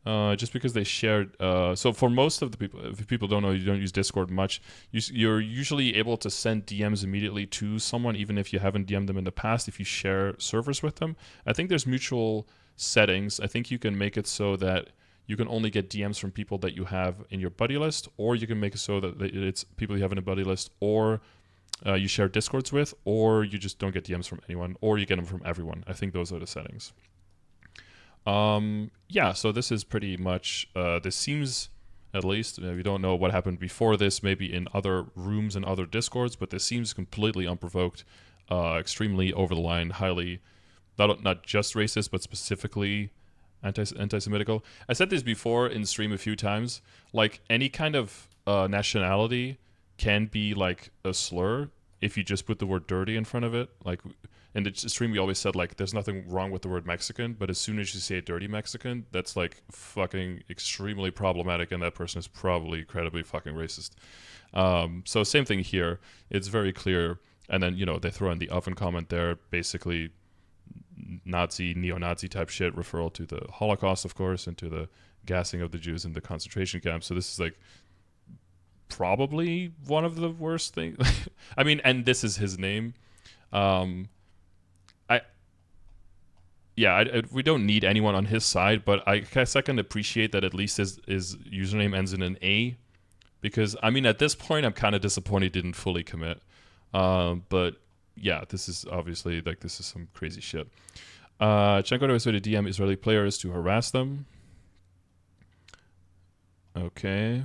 Just because they shared. So for most of the people, if people don't know, you don't use Discord much. You're usually able to send DMs immediately to someone, even if you haven't DM'd them in the past. If you share servers with them, I think there's mutual settings. I think you can make it so that you can only get DMs from people that you have in your buddy list, or you can make it so that it's people you have in a buddy list, or you share Discords with, or you just don't get DMs from anyone, or you get them from everyone. I think those are the settings. Yeah, so this is pretty much, this seems, at least, we don't know what happened before this, maybe in other rooms and other Discords, but this seems completely unprovoked, extremely over the line, highly, not just racist, but specifically anti-Semitical. I said this before in stream a few times, like any kind of nationality can be like a slur if you just put the word dirty in front of it. Like in the stream, we always said like there's nothing wrong with the word Mexican, but as soon as you say dirty Mexican, that's like fucking extremely problematic, and that person is probably incredibly fucking racist. So same thing here. It's very clear. And then, they throw in the oven comment there, basically Nazi, neo-Nazi type shit, referral to the Holocaust, of course, and to the gassing of the Jews in the concentration camps. So this is like probably one of the worst things. I mean, and this is his name. We don't need anyone on his side, but I guess I can appreciate that at least his username ends in an A, because I mean at this point I'm kind of disappointed he didn't fully commit. But yeah, this is obviously like this is some crazy shit. Chenko is to DM Israeli players to harass them. Okay,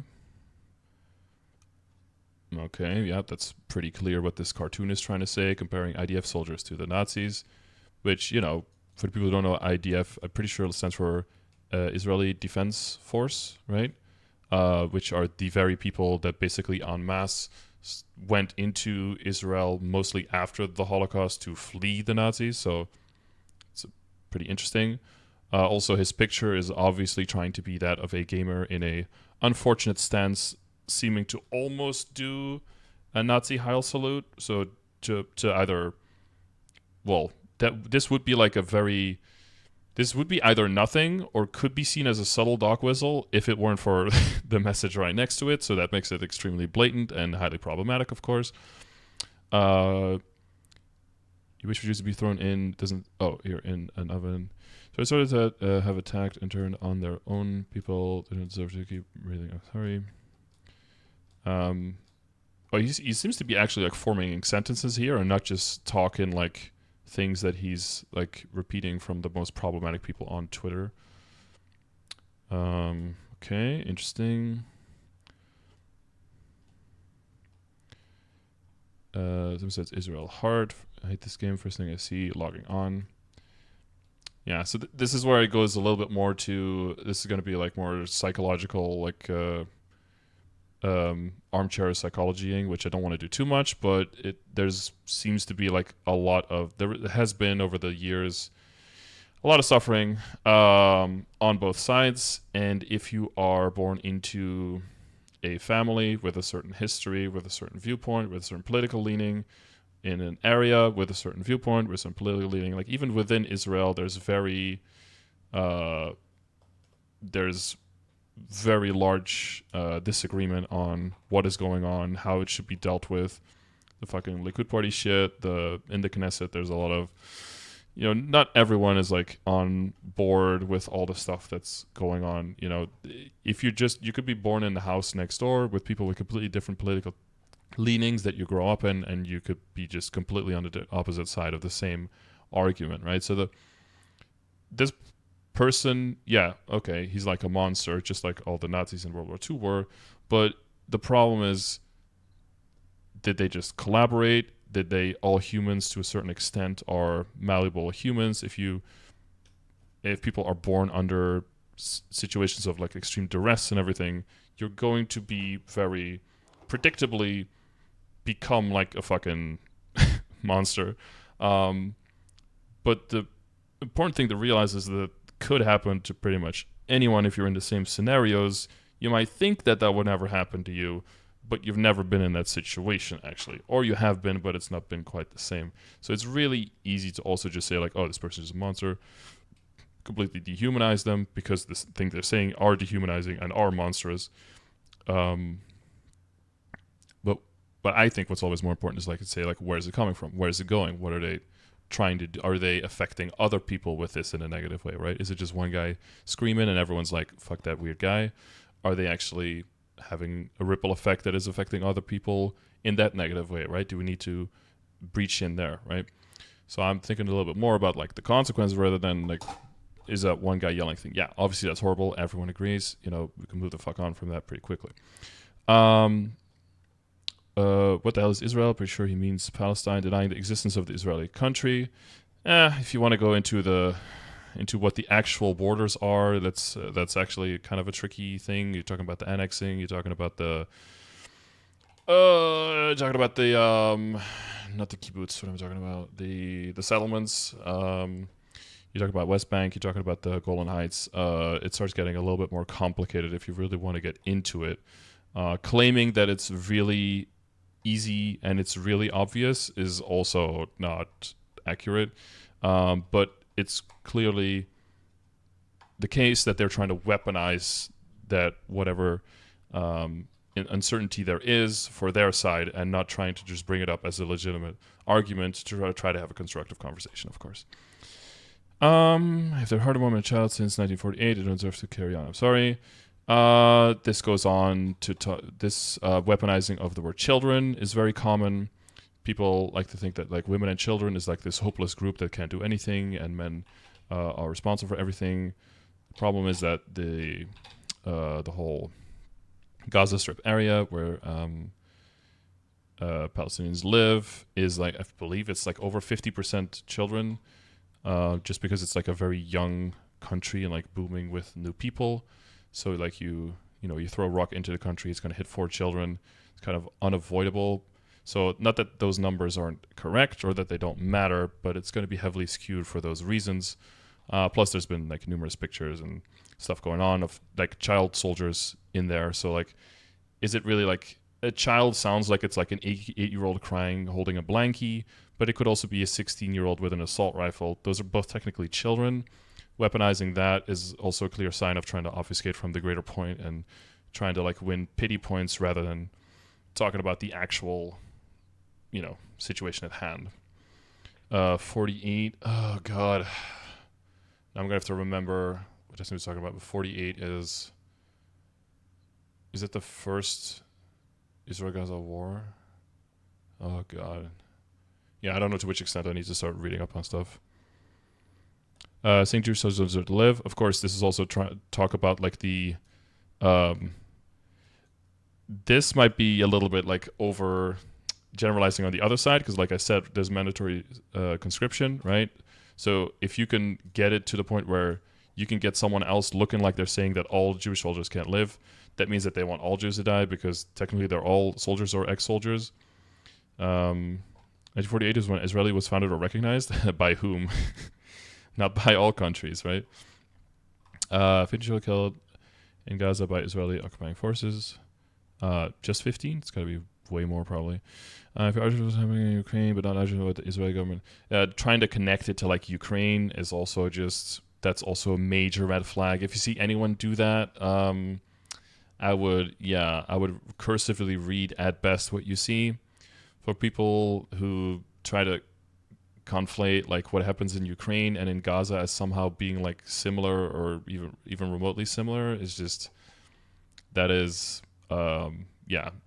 yeah, that's pretty clear what this cartoon is trying to say, comparing IDF soldiers to the Nazis, which, for the people who don't know, IDF, I'm pretty sure it stands for Israeli Defense Force, right? Which are the very people that basically en masse went into Israel mostly after the Holocaust to flee the Nazis. So it's pretty interesting. Also, his picture is obviously trying to be that of a gamer in a unfortunate stance, seeming to almost do a Nazi Heil salute. So to either, well, that this would be like this would be either nothing or could be seen as a subtle dog whistle if it weren't for the message right next to it. So that makes it extremely blatant and highly problematic, of course. You wish for Jews to be thrown in, here in an oven. So soldiers that have attacked and turned on their own people didn't deserve to keep breathing. I'm sorry. He seems to be actually like forming sentences here and not just talking like things that he's like repeating from the most problematic people on Twitter. Okay, interesting. Someone says Israel hard. I hate this game. First thing I see, logging on. Yeah, so this is where it goes a little bit more to. This is going to be like more psychological, like armchair psychologying, which I don't want to do too much, but seems to be like there has been over the years a lot of suffering on both sides. And if you are born into a family with a certain history, with a certain viewpoint, with a certain political leaning, in an area with a certain viewpoint, with some political leaning, like even within Israel, there's very large disagreement on what is going on, how it should be dealt with. The fucking Likud party shit, in the Knesset, there's a lot of, not everyone is like on board with all the stuff that's going on. If you could be born in the house next door with people with completely different political leanings that you grow up in, and you could be just completely on the opposite side of the same argument, right? So this person, yeah, okay, he's like a monster, just like all the Nazis in World War II were. But the problem is, did they just collaborate? Did they, all humans to a certain extent are malleable humans? If people are born under situations of like extreme duress and everything, you're going to be very predictably become like a fucking monster. But the important thing to realize is that could happen to pretty much anyone if you're in the same scenarios. You might think that would never happen to you, but you've never been in that situation, actually. Or you have been, but it's not been quite the same. So it's really easy to also just say, like, oh, this person is a monster, completely dehumanize them, because this thing they're saying are dehumanizing and are monstrous. But I think what's always more important is, like, to say, like, where is it coming from? Where is it going? What are they trying to do? Are they affecting other people with this in a negative way, right? Is it just one guy screaming and everyone's like, fuck that weird guy? Are they actually having a ripple effect that is affecting other people in that negative way, right? Do we need to breach in there, right? So I'm thinking a little bit more about like the consequences rather than like, is that one guy yelling thing? Yeah, obviously that's horrible. Everyone agrees. We can move the fuck on from that pretty quickly. What the hell is Israel? Pretty sure he means Palestine, denying the existence of the Israeli country. If you want to go into what the actual borders are, that's actually kind of a tricky thing. You're talking about the annexing. You're talking about the Talking about the not the kibbutz. What am I talking about? The settlements. You talk about West Bank. You're talking about the Golan Heights. It starts getting a little bit more complicated if you really want to get into it. Claiming that it's really easy and it's really obvious is also not accurate. But it's clearly the case that they're trying to weaponize that whatever uncertainty there is for their side, and not trying to just bring it up as a legitimate argument to try to have a constructive conversation, of course. If they're hard a woman and child since 1948, it deserves to carry on. I'm sorry. This goes on to this weaponizing of the word children is very common. People like to think that like women and children is like this hopeless group that can't do anything, and men are responsible for everything. The problem is that the whole Gaza Strip area where Palestinians live is like, I believe it's like over 50% children, just because it's like a very young country and like booming with new people. So like you throw a rock into the country, it's going to hit 4 children. It's kind of unavoidable. So not that those numbers aren't correct or that they don't matter, but it's going to be heavily skewed for those reasons. Plus, there's been like numerous pictures and stuff going on of like child soldiers in there. So like, is it really like a child? Sounds like it's like an 8-year-old crying holding a blankie, but it could also be a 16-year-old with an assault rifle. Those are both technically children. Weaponizing that is also a clear sign of trying to obfuscate from the greater point and trying to like win pity points rather than talking about the actual, situation at hand. 48. Oh God. Now I'm gonna have to remember what I was talking about. But 48 is it the first Israel-Gaza war? Oh God. Yeah, I don't know to which extent I need to start reading up on stuff. St. Jewish Soldiers to Live. Of course, this is also talk about like the. This might be a little bit like over generalizing on the other side, because like I said, there's mandatory conscription, right? So if you can get it to the point where you can get someone else looking like they're saying that all Jewish soldiers can't live, that means that they want all Jews to die, because technically they're all soldiers or ex-soldiers. 1948 is when Israeli was founded or recognized. By whom? Not by all countries, right? 50 children killed in Gaza by Israeli occupying forces. Just 15? It's got to be way more, probably. If Argentina was happening in Ukraine, but not Argentina with the Israeli government. Trying to connect it to like Ukraine is also that's also a major red flag. If you see anyone do that, I would cursively read at best what you see. For people who try to conflate like what happens in Ukraine and in Gaza as somehow being like similar or even remotely similar, is just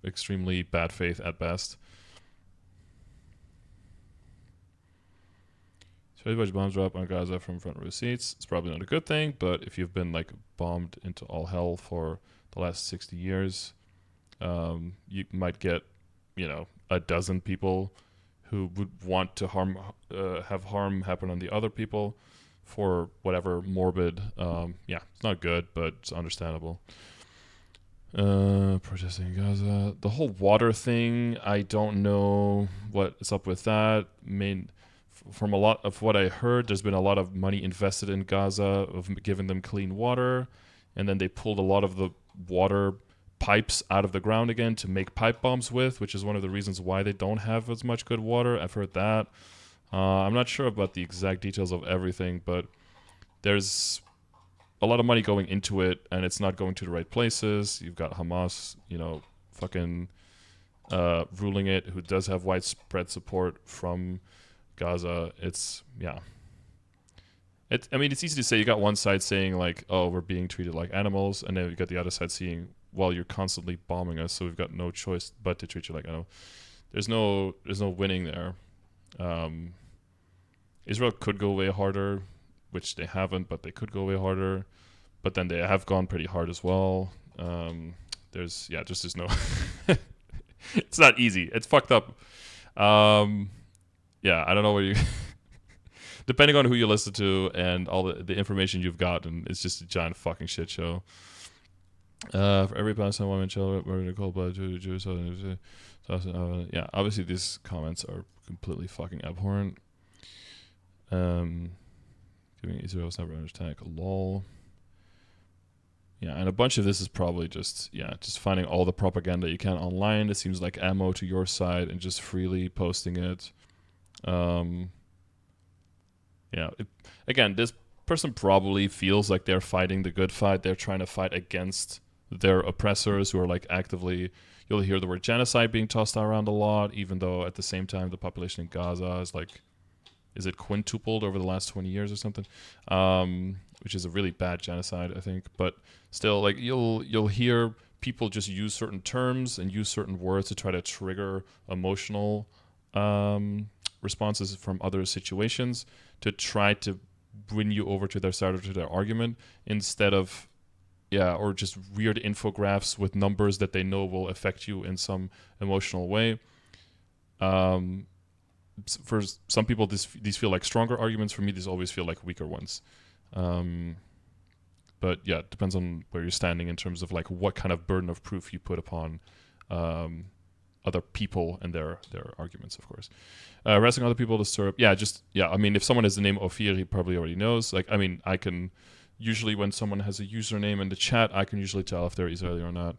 extremely bad faith at best. So much bombs drop on Gaza from front row seats. It's probably not a good thing, but if you've been like bombed into all hell for the last 60 years, you might get a dozen people who would want to have harm happen on the other people for whatever morbid. It's not good, but it's understandable. Protesting in Gaza. The whole water thing, I don't know what's up with that. From a lot of what I heard, there's been a lot of money invested in Gaza of giving them clean water, and then they pulled a lot of the water pipes out of the ground again to make pipe bombs with, which is one of the reasons why they don't have as much good water. I've heard that. I'm not sure about the exact details of everything, but there's a lot of money going into it, and it's not going to the right places. You've got Hamas, fucking ruling it, who does have widespread support from Gaza. It's easy to say. You got one side saying like, oh, we're being treated like animals, and then you got the other side saying, well, you're constantly bombing us, so we've got no choice but to treat you like animals. There's no winning there. Israel could go way harder, which they haven't, but they could go way harder. But then they have gone pretty hard as well. There's no. It's not easy. It's fucked up. I don't know where you. Depending on who you listen to and all the information you've gotten, it's just a giant fucking shit show. For every Palestinian woman, child, murdered, cold blood, Jews, yeah. Obviously, these comments are completely fucking abhorrent. Giving Israel's never under attack. Lol. Yeah, and a bunch of this is probably just finding all the propaganda you can online. It seems like ammo to your side and just freely posting it. Again, this person probably feels like they're fighting the good fight. They're trying to fight against their oppressors who are like actively. You'll hear the word genocide being tossed around a lot, even though at the same time the population in Gaza is it quintupled over the last 20 years or something, which is a really bad genocide, I think. But still, like you'll hear people just use certain terms and use certain words to try to trigger emotional responses from other situations to try to win you over to their side or to their argument instead of or just weird infographics with numbers that they know will affect you in some emotional way. For some people, these feel like stronger arguments. For me, these always feel like weaker ones. But yeah, it depends on where you're standing in terms of like what kind of burden of proof you put upon other people and their arguments, of course. Harassing other people to stir up. I mean, if someone has the name Ophir, he probably already knows. Like, I mean, I can usually when someone has a username in the chat, I can usually tell if they're Israeli or not.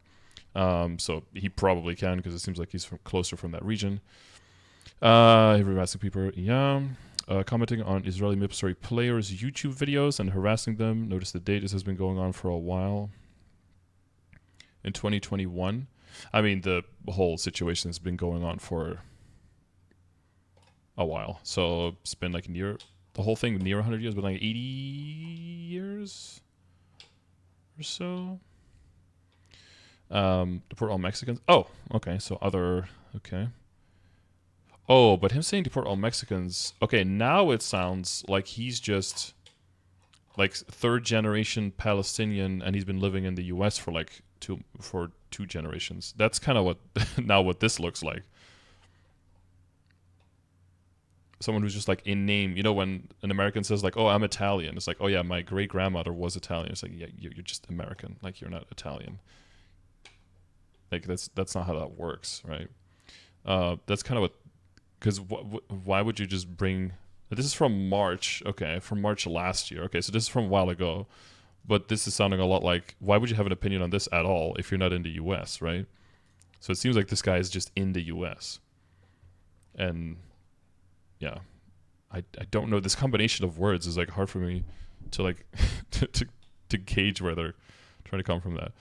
So he probably can because it seems like he's closer from that region. Harassing people, commenting on Israeli MapleStory players' YouTube videos and harassing them. Notice the date. This has been going on for a while. In 2021. I mean, the whole situation has been going on for a while. So it's been like the whole thing near 100 years, but like 80 years or so. Deport all Mexicans. Oh, okay. So okay. Oh, but him saying deport all Mexicans. Okay, now it sounds like he's just like third generation Palestinian and he's been living in the US for like two generations. That's kind of what this looks like. Someone who's just like in name, when an American says like, "Oh, I'm Italian," it's like, "Oh yeah, my great grandmother was Italian." It's like, yeah, you're just American. Like you're not Italian. Like that's not how that works, right? That's kind of what. Because why would you just bring? This is from March. Okay, from March last year. Okay, so this is from a while ago. But this is sounding a lot like, why would you have an opinion on this at all if you're not in the US, right? So it seems like this guy is just in the US. And yeah, I don't know. This combination of words is like hard for me to like to gauge where they're trying to come from that.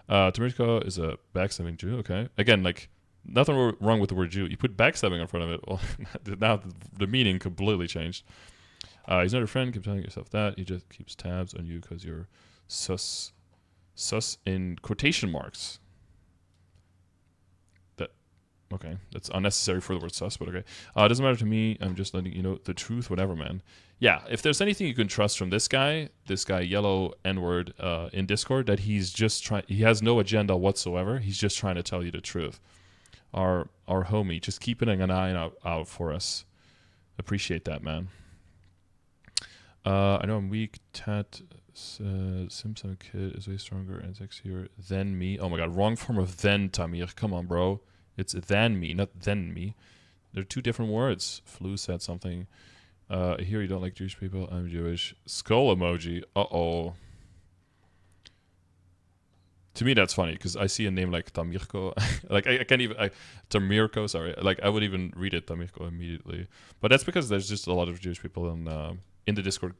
Tamirko is a backstabbing Jew. Okay, again, like nothing wrong with the word Jew. You put backstabbing in front of it. Well, now the meaning completely changed. He's not your friend. Keep telling yourself that. He just keeps tabs on you because you're sus in quotation marks. Okay, that's unnecessary for the word sus, but okay. It doesn't matter to me. I'm just letting you know the truth, whatever, man. Yeah, if there's anything you can trust from this guy yellow N-word in Discord, that he's just he has no agenda whatsoever. He's just trying to tell you the truth. Our homie, just keeping an eye out for us. Appreciate that, man. I know I'm weak. Tat Simpson kid is way stronger and sexier than me. Oh my god, wrong form of then, Tamir. Come on, bro. It's than me, not then me. They're two different words. Flu said something. I hear you don't like Jewish people. I'm Jewish. Skull emoji. Uh-oh. To me, that's funny because I see a name like Tamirko. Like, I can't even... Tamirko, sorry. Like, I would even read it, Tamirko, immediately. But that's because there's just a lot of Jewish people in the Discord...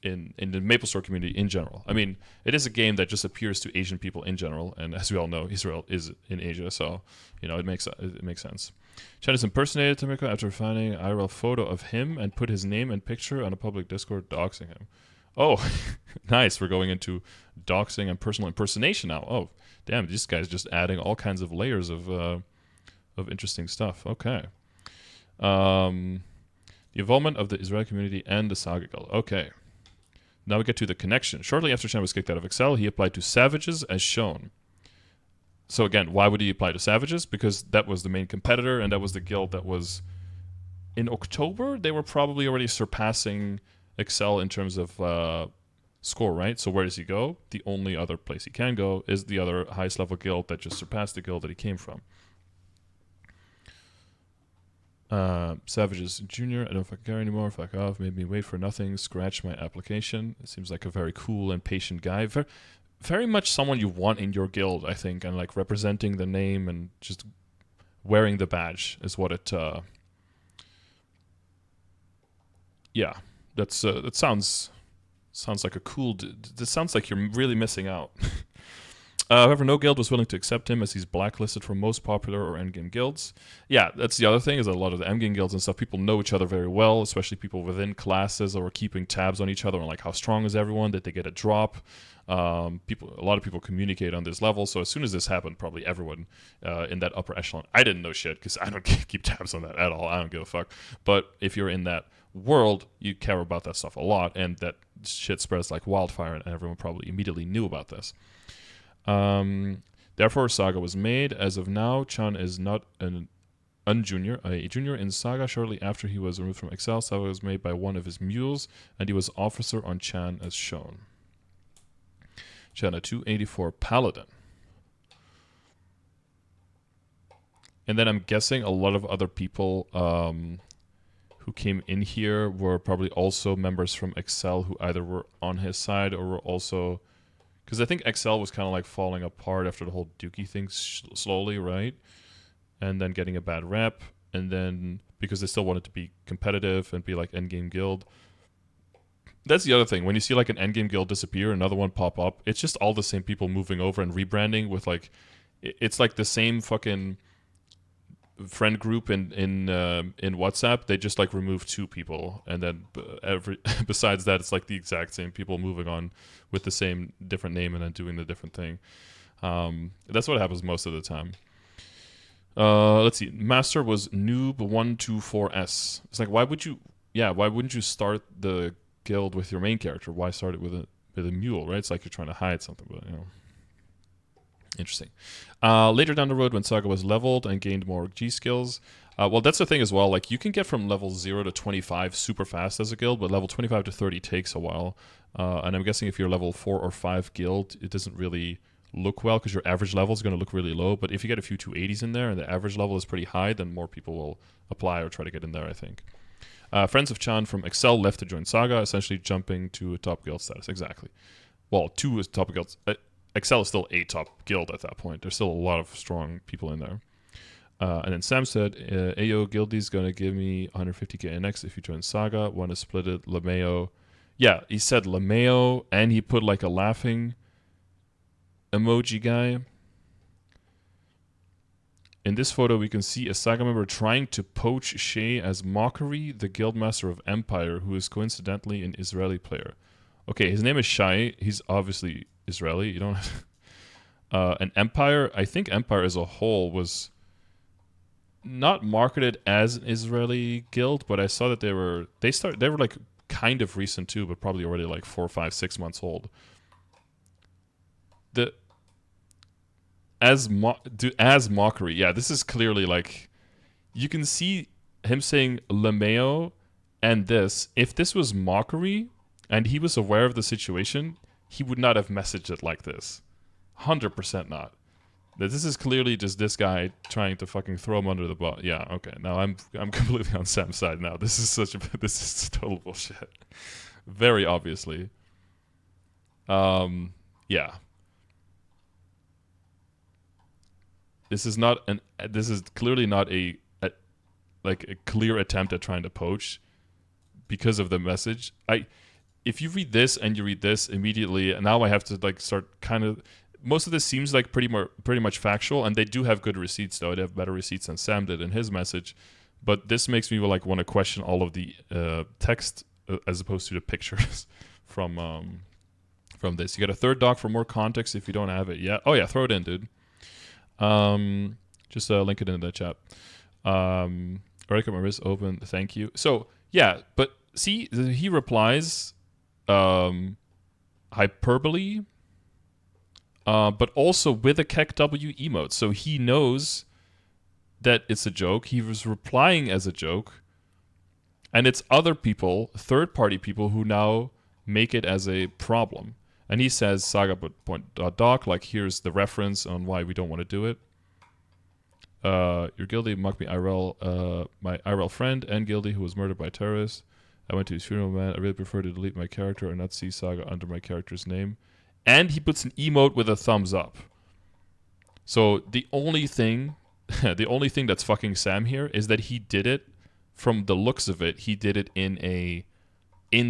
in the MapleStory community in general. I mean, it is a game that just appeals to Asian people in general, and as we all know, Israel is in Asia, so it makes sense. China's impersonated Tamiko after finding an IRL photo of him and put his name and picture on a public Discord doxing him. Oh, nice. We're going into doxing and personal impersonation now. Oh, damn, this guy's just adding all kinds of layers of interesting stuff. Okay. The involvement of the Israeli community and the Saga Guild. Okay. Now we get to the connection. Shortly after Shen was kicked out of Excel, he applied to Savages as shown. So again, why would he apply to Savages? Because that was the main competitor, and that was the guild that was... In October, they were probably already surpassing Excel in terms of score, right? So where does he go? The only other place he can go is the other highest level guild that just surpassed the guild that he came from. Savages Junior, I don't fucking care anymore, fuck off, made me wait for nothing, scratch my application. It seems like a very cool and patient guy. Very much someone you want in your guild, I think, and like representing the name and just wearing the badge is what it yeah, that sounds like a cool this sounds like you're really missing out. However, no guild was willing to accept him as he's blacklisted from most popular or endgame guilds. Yeah, that's the other thing, is that a lot of the endgame guilds and stuff, people know each other very well, especially people within classes, or keeping tabs on each other and like how strong is everyone, did they get a drop. A lot of people communicate on this level, so as soon as this happened, probably everyone in that upper echelon, I didn't know shit because I don't keep tabs on that at all, I don't give a fuck, but if you're in that world, you care about that stuff a lot, and that shit spreads like wildfire, and everyone probably immediately knew about this. Therefore, Saga was made. As of now, Chan is not a junior in Saga. Shortly after he was removed from Excel, Saga was made by one of his mules, and he was officer on Chan as shown. Chan, a 284 Paladin. And then I'm guessing a lot of other people who came in here were probably also members from Excel who either were on his side or were also... Because I think Excel was kind of like falling apart after the whole Dookie thing slowly, right? And then getting a bad rep. And then because they still wanted to be competitive and be like endgame guild. That's the other thing. When you see like an endgame guild disappear, another one pop up, it's just all the same people moving over and rebranding with like... It's like the same fucking friend group in WhatsApp. They just like remove 2 people, and then besides that, it's like the exact same people moving on with the same different name and then doing the different thing. That's what happens most of the time. Let's see. Master was Noob124S. It's like, why wouldn't you start the guild with your main character? Why start it with a mule, right? It's like you're trying to hide something, but you know. Interesting. Later down the road, when Saga was leveled and gained more G skills, well, that's the thing as well. Like, you can get from level 0 to 25 super fast as a guild, but level 25 to 30 takes a while. And I'm guessing if you're level 4 or 5 guild, it doesn't really look well because your average level is going to look really low. But if you get a few 280s in there and the average level is pretty high, then more people will apply or try to get in there, I think. Friends of Chan from Excel left to join Saga, essentially jumping to a top guild status. Exactly. Well, 2 is top guild. Excel is still a top guild at that point. There's still a lot of strong people in there. And then Sam said, Ayo, Guildy's going to give me 150k NX if you join Saga. Want to split it, Lameo. Yeah, he said Lameo, and he put like a laughing emoji guy. In this photo, we can see a Saga member trying to poach Shay as Mockery, the guildmaster of Empire, who is coincidentally an Israeli player. Okay, his name is Shai. He's obviously Israeli. You don't. And Empire. I think Empire as a whole was not marketed as an Israeli guild, but I saw that they were like kind of recent too, but probably already like 4, 5, 6 months old. As Mockery. Yeah, this is clearly like you can see him saying Lameo and this. If this was Mockery and he was aware of the situation, he would not have messaged it like this. 100% not. This is clearly just this guy trying to fucking throw him under the bus. Yeah, okay. Now I'm completely on Sam's side now. This is total bullshit. Very obviously. Yeah. This is clearly not a clear attempt at trying to poach because of the message. If you read this and you read this immediately, and now I have to like start kind of. Most of this seems like pretty much factual, and they do have good receipts though. They have better receipts than Sam did in his message, but this makes me like want to question all of the text as opposed to the pictures from this. You got a third doc for more context if you don't have it yet. Oh yeah, throw it in, dude. Just link it in the chat. Article my wrist open. Thank you. So yeah, but see, he replies. Hyperbole, but also with a KEKW emote. So he knows that it's a joke. He was replying as a joke. And it's other people, third-party people, who now make it as a problem. And he says saga.doc, like, here's the reference on why we don't want to do it. You're guilty, mock me IRL, my IRL friend, and guilty, who was murdered by terrorists. I went to his funeral, man. I really prefer to delete my character and not see Saga under my character's name. And he puts an emote with a thumbs up. So the only thing that's fucking Sam here is that he did it, from the looks of it, he did it in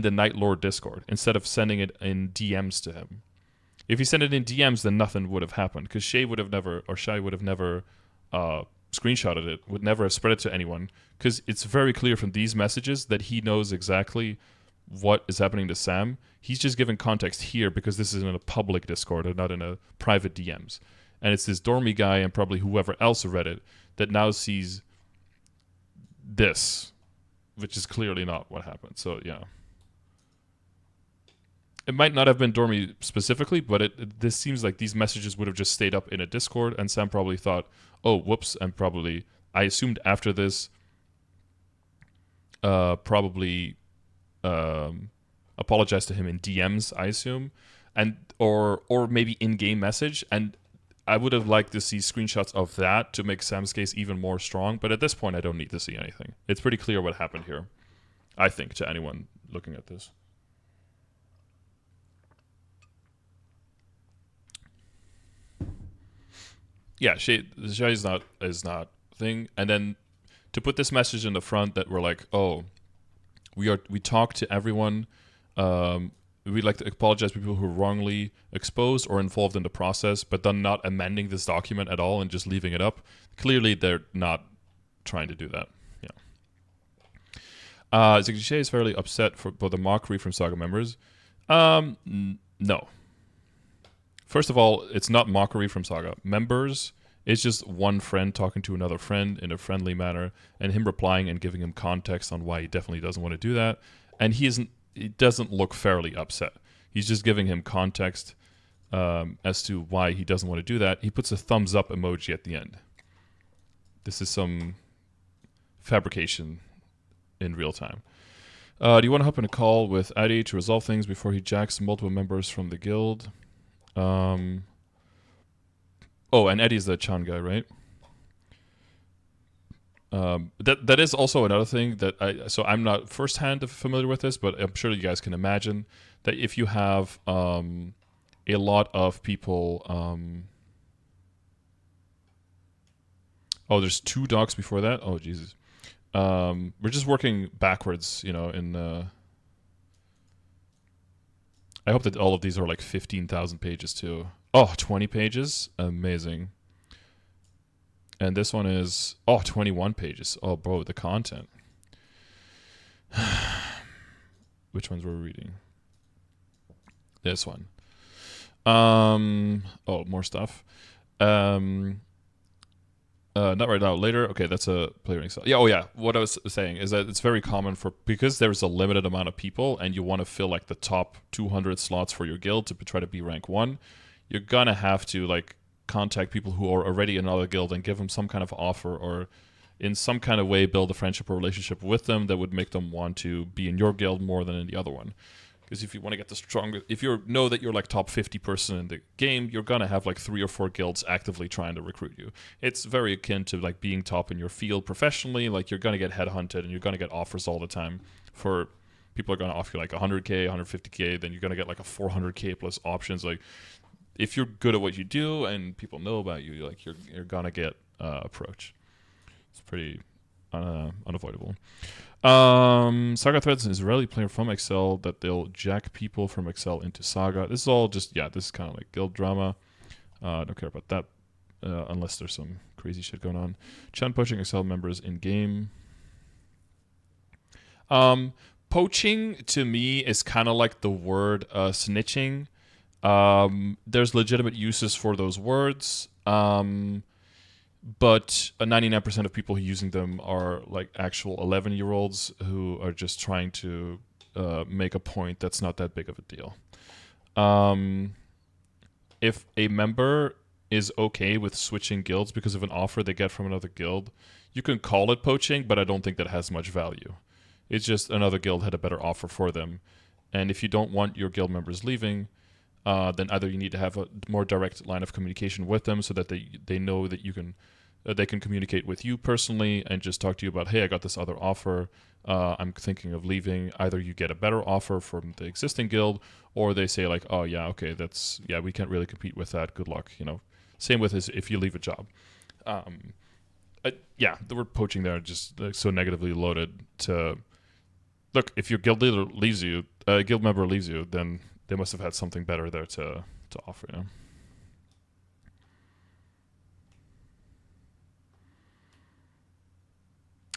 the Night Lord Discord instead of sending it in DMs to him. If he sent it in DMs, then nothing would have happened, because Shai would have never screenshotted it, would never have spread it to anyone, because it's very clear from these messages that he knows exactly what is happening to Sam. He's just giving context here because this is in a public Discord and not in a private DMs. And it's this Dormy guy and probably whoever else read it that now sees this, which is clearly not what happened. So, yeah. It might not have been Dormy specifically, but this seems like these messages would have just stayed up in a Discord, and Sam probably thought, oh, whoops, and probably, I assumed after this, probably apologized to him in DMs, I assume, and or maybe in-game message, and I would have liked to see screenshots of that to make Sam's case even more strong, but at this point I don't need to see anything. It's pretty clear what happened here, I think, to anyone looking at this. Yeah, Shai is not thing. And then to put this message in the front that we're like, oh, we talk to everyone. We'd like to apologize to people who were wrongly exposed or involved in the process, but then not amending this document at all and just leaving it up. Clearly, they're not trying to do that. Yeah. Shai is fairly upset for the mockery from Saga members. No. First of all, it's not mockery from Saga members. It's just one friend talking to another friend in a friendly manner, and him replying and giving him context on why he definitely doesn't want to do that. And he doesn't look fairly upset. He's just giving him context as to why he doesn't want to do that. He puts a thumbs up emoji at the end. This is some fabrication in real time. Do you want to hop in a call with Addy to resolve things before he jacks multiple members from the guild? And Eddie's the Chan guy, right? That is also another thing that I'm not firsthand familiar with this, but I'm sure you guys can imagine that if you have a lot of people. There's 2 docs before that. Oh Jesus, we're just working backwards, in. I hope that all of these are like 15,000 pages too. Oh, 20 pages? Amazing. And this one is, 21 pages. Oh, bro, the content. Which ones were we reading? This one. More stuff. Not right now, later. Okay, that's a player style. Yeah, what I was saying is that it's very common because there's a limited amount of people and you want to fill like the top 200 slots for your guild to try to be rank 1, you're gonna have to like contact people who are already in another guild and give them some kind of offer or in some kind of way build a friendship or relationship with them that would make them want to be in your guild more than in the other one. Because if you want to get the strongest, if you know that you're like top 50 person in the game, you're gonna have like 3 or 4 guilds actively trying to recruit you. It's very akin to like being top in your field professionally. Like you're gonna get headhunted and you're gonna get offers all the time. For people are gonna offer you like 100k, 150k, then you're gonna get like a 400k plus options. Like if you're good at what you do and people know about you, like you're gonna get approached. It's pretty unavoidable. Saga threads an Israeli player from Excel that they'll jack people from Excel into Saga. This is all just, this is kind of like guild drama. Don't care about that unless there's some crazy shit going on. Chan poaching Excel members in game. Poaching to me is kind of like the word snitching. There's legitimate uses for those words. But 99% of people using them are like actual 11-year-olds who are just trying to make a point that's not that big of a deal. If a member is okay with switching guilds because of an offer they get from another guild, you can call it poaching, but I don't think that has much value. It's just another guild had a better offer for them, And if you don't want your guild members leaving, then either you need to have a more direct line of communication with them so that they know that you can they can communicate with you personally and just talk to you about, hey, I got this other offer. I'm thinking of leaving. Either you get a better offer from the existing guild, or they say like, oh yeah, okay, we can't really compete with that. Good luck. Same with if you leave a job. The word poaching there just so negatively loaded to look. If your guild leader leaves you, guild member leaves you, then they must have had something better there to offer.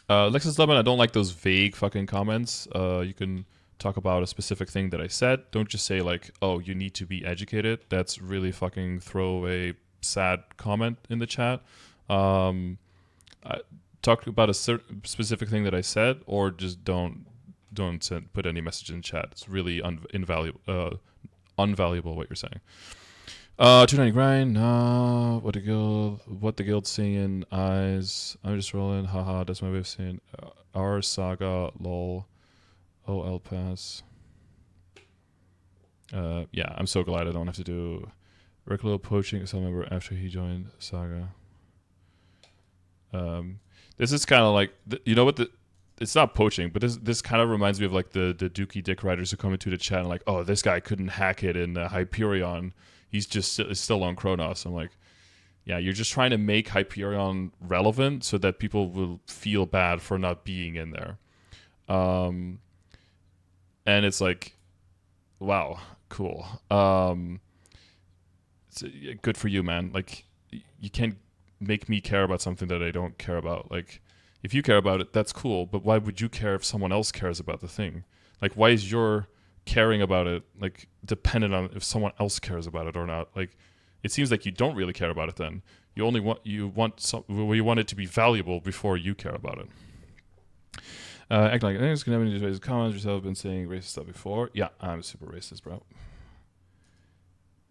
Lexus Lemon, I don't like those vague fucking comments. You can talk about a specific thing that I said. Don't just say like, oh, you need to be educated. That's really fucking throw a sad comment in the chat. Talk about a certain specific thing that I said, or just don't put any message in chat. It's really unvaluable what you're saying. 290 grind. What the guild's saying. Eyes. I'm just rolling. Haha. That's my way of saying. Our Saga. Lol. OL pass. Yeah. I'm so glad I don't have to do regular poaching as I remember after he joined Saga. This is kind of like it's not poaching, but this kind of reminds me of like the Dookie Dick Riders who come into the chat and like, oh, this guy couldn't hack it in Hyperion. He's just still on Kronos. I'm like, yeah, you're just trying to make Hyperion relevant so that people will feel bad for not being in there. And it's like, wow, cool. Good for you, man. Like, you can't make me care about something that I don't care about. Like, if you care about it, that's cool. But why would you care if someone else cares about the thing? Like, why is your caring about it like dependent on if someone else cares about it or not? Like, it seems like you don't really care about it. Then you want it to be valuable before you care about it. Act like it's gonna have any racist comments. Yourself have been saying racist stuff before. Yeah, I'm super racist, bro.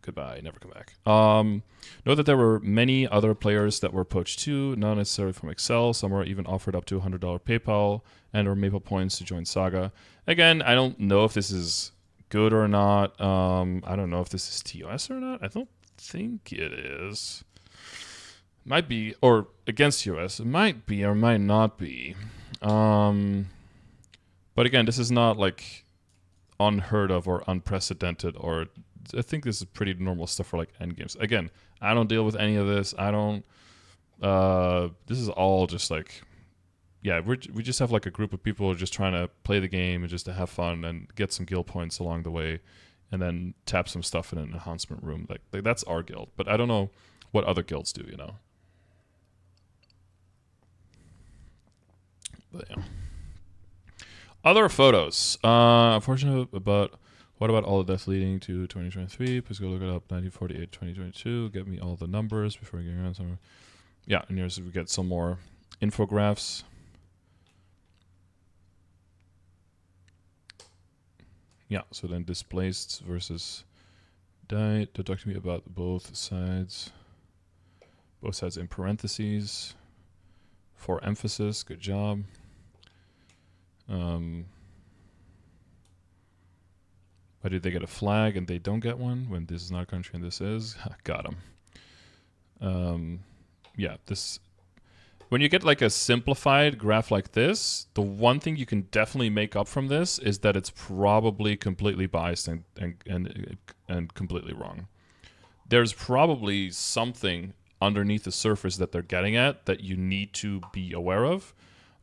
Goodbye, never come back. Know that there were many other players that were poached too, not necessarily from Excel. Some were even offered up to $100 PayPal and or Maple points to join Saga. Again, I don't know if this is good or not. I don't know if this is TOS or not. I don't think it is. Might be, or against TOS. It might be or might not be. But again, this is not like unheard of or unprecedented, or I think this is pretty normal stuff for like endgames. Again, I don't deal with any of this. I don't. This is all just like, yeah, we just have like a group of people who are just trying to play the game and just to have fun and get some guild points along the way, and then tap some stuff in an enhancement room. Like that's our guild, but I don't know what other guilds do. But yeah. Other photos. Unfortunate, but what about all of this leading to 2023? Please go look it up. 1948, 2022. Get me all the numbers before getting around somewhere. Yeah, and here's we get some more infographs. Yeah, so then displaced versus died. Talk to me about both sides. Both sides in parentheses. For emphasis. Good job. Why did they get a flag and they don't get one when this is not a country and this is? Got them. Yeah, this. When you get like a simplified graph like this, the one thing you can definitely make up from this is that it's probably completely biased and completely wrong. There's probably something underneath the surface that they're getting at that you need to be aware of,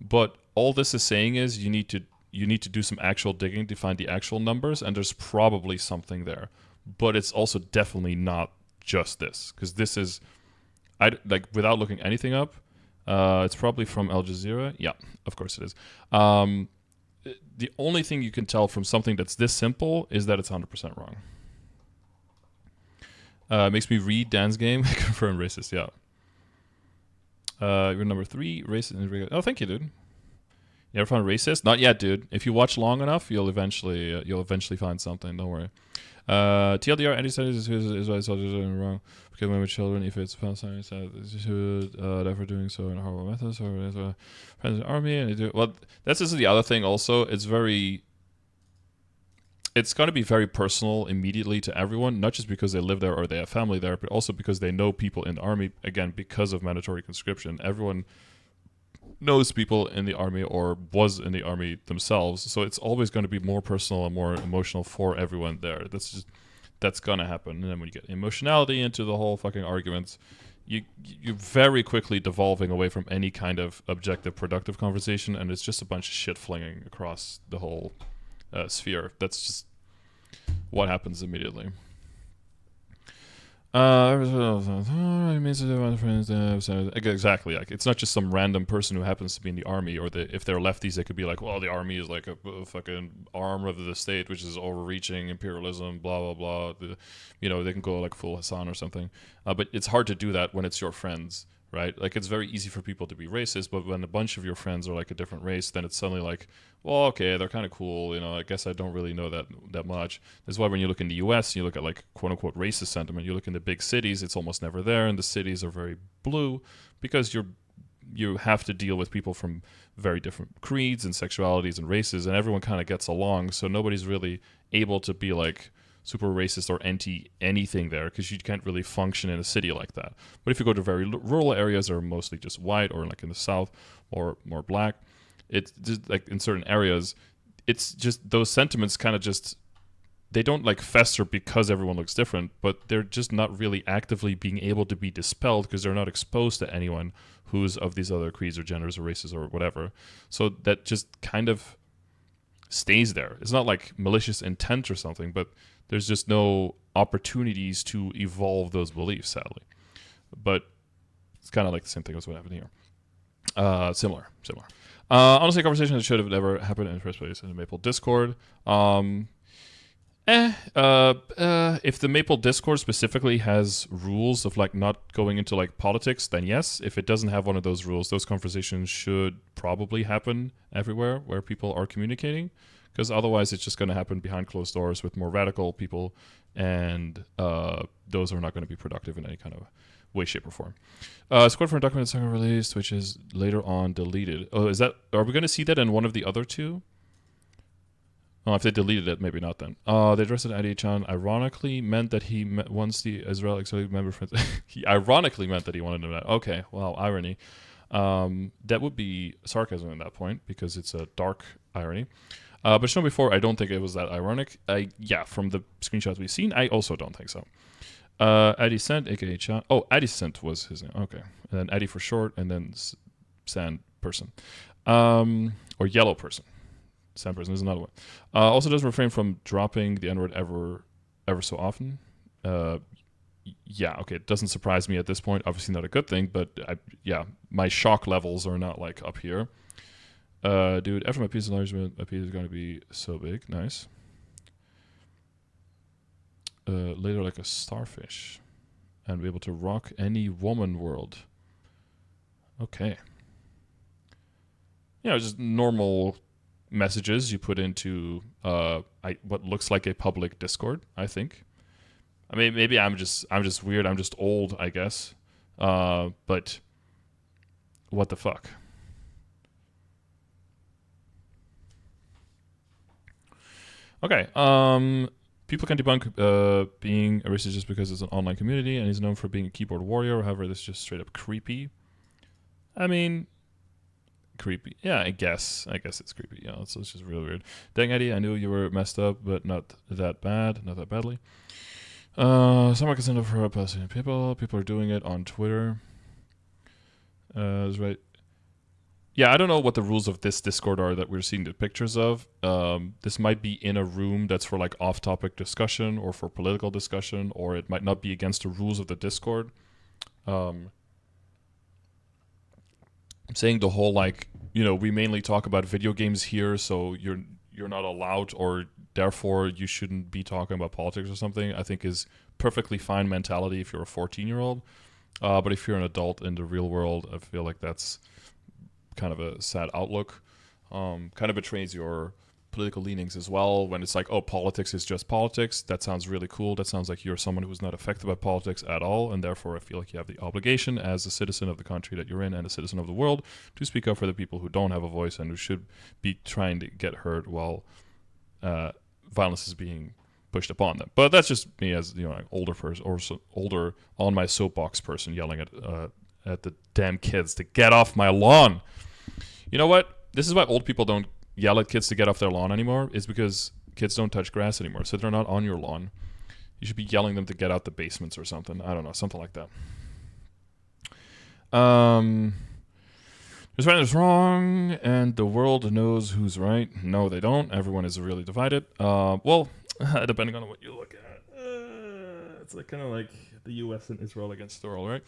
but all this is saying is you need to do some actual digging to find the actual numbers, and there's probably something there. But it's also definitely not just this, because this is, without looking anything up, it's probably from Al Jazeera. Yeah, of course it is. The only thing you can tell from something that's this simple is that it's 100% wrong. Makes me read Dan's game. Confirm racist, yeah. You're number 3, racist. Oh, thank you, dude. You ever found racist? Not yet, dude. If you watch long enough, you'll eventually find something. Don't worry. TLDR, anti-studies is why soldiers are wrong. Because women, children, if it's Palestine, therefore doing so in horrible methods, or friends of the army, and they do. Well, this is the other thing. Also, it's very. it's going to be very personal immediately to everyone, not just because they live there or they have family there, but also because they know people in the army. Again, because of mandatory conscription, everyone knows people in the army or was in the army themselves. So it's always going to be more personal and more emotional for everyone there. That's going to happen. And then when you get emotionality into the whole fucking arguments, you're very quickly devolving away from any kind of objective, productive conversation, and it's just a bunch of shit flinging across the whole sphere. That's just what happens immediately. Exactly. Like, it's not just some random person who happens to be in the army, or if they're lefties, they could be like, well, the army is like a fucking arm of the state, which is overreaching imperialism, blah blah blah. They can go like full Hassan or something. But it's hard to do that when it's your friends, right? Like, it's very easy for people to be racist, but when a bunch of your friends are like a different race, then it's suddenly like, well, okay, they're kind of cool. I guess I don't really know that much. That's why when you look in the U.S., you look at like quote unquote racist sentiment. You look in the big cities, it's almost never there, and the cities are very blue because you have to deal with people from very different creeds and sexualities and races, and everyone kind of gets along. So nobody's really able to be like super racist or anti anything there, because you can't really function in a city like that. But if you go to very rural areas that are mostly just white, or like in the South or more black, it's just like in certain areas, it's just those sentiments kind of just, they don't like fester because everyone looks different, but they're just not really actively being able to be dispelled because they're not exposed to anyone who's of these other creeds or genders or races or whatever. So that just kind of stays there. It's not like malicious intent or something, but there's just no opportunities to evolve those beliefs, sadly. But it's kind of like the same thing as what happened here. Similar. Honestly, a conversation that should have never happened in the first place in the Maple Discord. If the Maple Discord specifically has rules of like not going into like politics, then yes. If it doesn't have one of those rules, those conversations should probably happen everywhere where people are communicating, because otherwise it's just going to happen behind closed doors with more radical people, and those are not going to be productive in any kind of way, shape, or form. Scored for a document Saga released, which is later on deleted. Oh, are we going to see that in one of the other two? Oh, if they deleted it, maybe not then. They addressed it at Adi-chan. Ironically meant that he once the Israel executive member friends. He ironically meant that he wanted to know that. Okay, well, irony. That would be sarcasm at that point, because it's a dark irony. But shown before, I don't think it was that ironic. From the screenshots we've seen, I also don't think so. Addy-Cent, aka Chan. Oh, Addy-Cent was his name. Okay. And then Addy for short, and then Sand person. Or yellow person. Sand person is another one. Also doesn't refrain from dropping the N-word ever so often. Okay. It doesn't surprise me at this point. Obviously not a good thing, but my shock levels are not like up here. Dude, after my piece of enlargement, my piece is going to be so big. Nice. Later like a starfish, and be able to rock any woman world. Okay. Just normal messages you put into what looks like a public Discord, I think. I mean, maybe I'm just weird. I'm just old, I guess. But what the fuck? Okay. People can debunk being a racist just because it's an online community and he's known for being a keyboard warrior. However, this is just straight up creepy. I mean, creepy. Yeah, I guess it's creepy. Yeah, it's just really weird. Dang, Eddie, I knew you were messed up, but not that badly. Someone can send up for opposing people. People are doing it on Twitter. That's right. Yeah, I don't know what the rules of this Discord are that we're seeing the pictures of. This might be in a room that's for like off-topic discussion or for political discussion, or it might not be against the rules of the Discord. I'm saying the whole like, we mainly talk about video games here, so you're not allowed, or therefore you shouldn't be talking about politics or something, I think is perfectly fine mentality if you're a 14-year-old. But if you're an adult in the real world, I feel like that's kind of a sad outlook. Kind of betrays your political leanings as well, when it's like, oh, politics is just politics. That sounds really cool. That sounds like you're someone who's not affected by politics at all, and therefore I feel like you have the obligation as a citizen of the country that you're in and a citizen of the world to speak up for the people who don't have a voice and who should be trying to get heard while violence is being pushed upon them. But that's just me as like older person or older on my soapbox person yelling at the damn kids to get off my lawn. You know what? This is why old people don't yell at kids to get off their lawn anymore. Is because kids don't touch grass anymore, so they're not on your lawn. You should be yelling them to get out the basements or something. I don't know, something like that. Who's right is wrong, and the world knows who's right. No, they don't. Everyone is really divided. Well, depending on what you look at. It's like kind of like the U.S. and Israel against the world, right?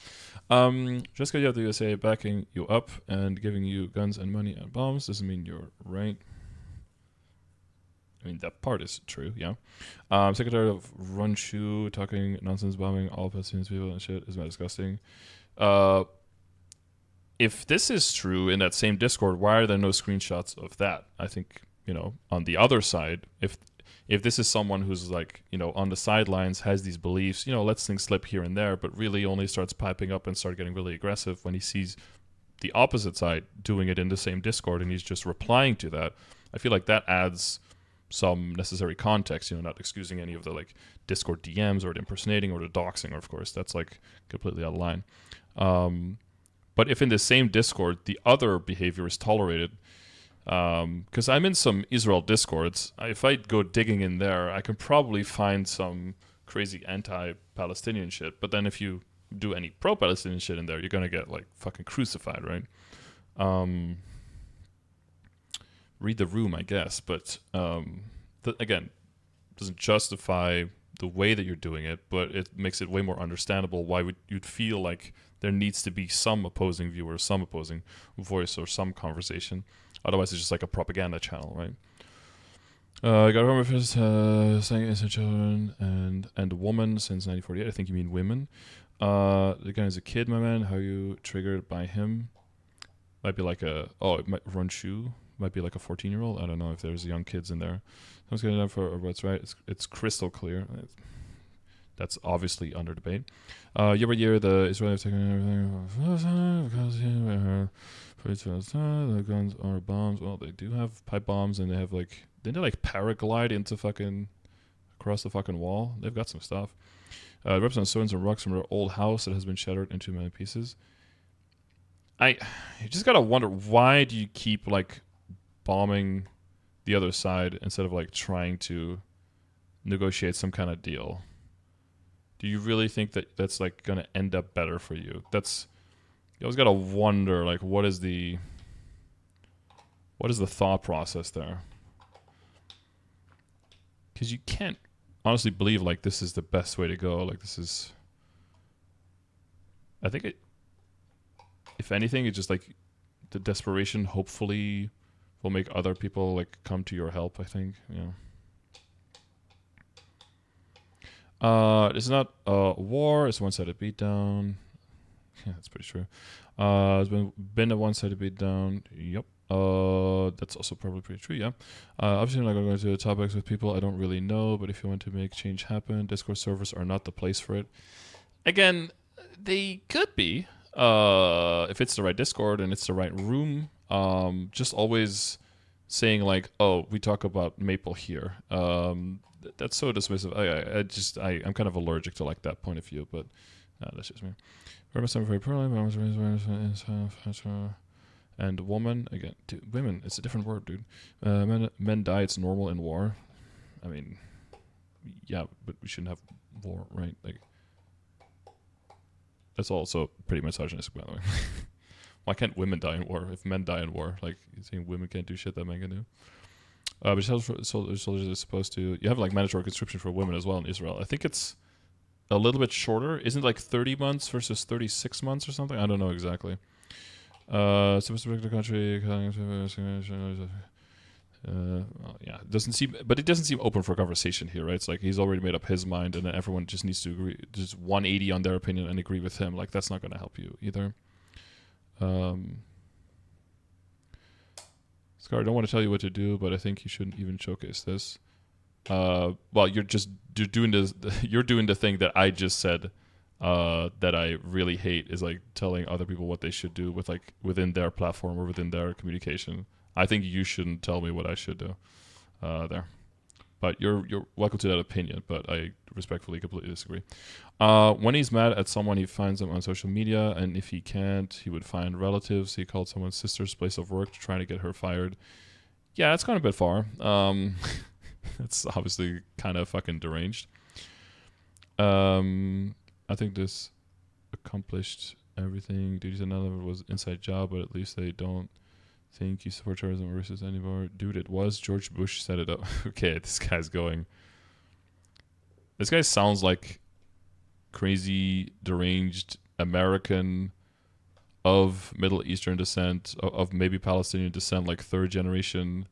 Just because you have the USA backing you up and giving you guns and money and bombs doesn't mean you're right. I mean, that part is true, yeah. Secretary of Runshu talking nonsense, bombing all Palestinian people and shit is not disgusting. If this is true in that same Discord, why are there no screenshots of that? I think, on the other side, if this is someone who's like, on the sidelines, has these beliefs, lets things slip here and there, but really only starts piping up and start getting really aggressive when he sees the opposite side doing it in the same Discord and he's just replying to that, I feel like that adds some necessary context, not excusing any of the like Discord DMs or the impersonating or the doxing, of course, that's like completely out of line. But if in the same Discord, the other behavior is tolerated, because I'm in some Israel Discords, if I go digging in there, I can probably find some crazy anti-Palestinian shit. But then if you do any pro-Palestinian shit in there, you're going to get like fucking crucified, right? Read the room, I guess. But again, doesn't justify the way that you're doing it, but it makes it way more understandable why you'd feel like there needs to be some opposing viewer, some opposing voice, or some conversation. Otherwise, it's just like a propaganda channel, right? I got home first saying innocent children and a woman since 1948. I think you mean women. The guy is a kid, my man. How you triggered by him? Might be like it might run shoe. Might be like a 14-year-old. I don't know if there's young kids in there. I was getting up for what's right. It's crystal clear. That's obviously under debate. Year by year, the Israelis taking everything because the guns are bombs. Well, they do have pipe bombs, and they have didn't they paraglide into fucking across the fucking wall? They've got some stuff. Represent stones and rocks from their old house that has been shattered into many pieces. You just gotta wonder, why do you keep bombing the other side instead of trying to negotiate some kind of deal? Do you really think that that's going to end up better for you? You always got to wonder what is the thought process there? Because you can't honestly believe this is the best way to go. I think if anything, it's just the desperation hopefully will make other people come to your help, I think. Yeah. It's not a war, it's a one-sided beatdown. Yeah, that's pretty true. It's been a one-sided beatdown. Yep. That's also probably pretty true, yeah. Obviously, I'm not going to go into the topics with people I don't really know, but if you want to make change happen, Discord servers are not the place for it. Again, they could be, if it's the right Discord and it's the right room. Just always saying we talk about Maple here. That's so dismissive. I'm kind of allergic to that point of view, but that's just me. And woman, again, dude, women, it's a different word, dude. Men die, it's normal in war. I mean, yeah, but we shouldn't have war, right? That's also pretty misogynistic, by the way. Why can't women die in war if men die in war? You saying women can't do shit that men can do? But soldiers are supposed to. You have mandatory conscription for women as well in Israel. I think it's a little bit shorter. Isn't it 30 months versus 36 months or something? I don't know exactly. Supposed to protect the country. Yeah, it doesn't seem open for conversation here, right? It's he's already made up his mind, and then everyone just needs to agree, just 180 on their opinion and agree with him. That's not going to help you either. Scar, I don't want to tell you what to do, but I think you shouldn't even showcase this. Well, you're doing this. You're doing the thing that I just said that I really hate, is telling other people what they should do with within their platform or within their communication. I think you shouldn't tell me what I should do. There. But you're welcome to that opinion, but I respectfully completely disagree. When he's mad at someone, he finds them on social media, and if he can't, he would find relatives. He called someone's sister's place of work trying to get her fired. Yeah, that's gone a bit far. It's obviously kind of fucking deranged. I think this accomplished everything. Dude, another was inside job, but at least they don't think you support terrorism or racist anymore. Dude, it was George Bush set it up. Okay, this guy's going. This guy sounds like crazy, deranged American of Middle Eastern descent, of maybe Palestinian descent, like third generation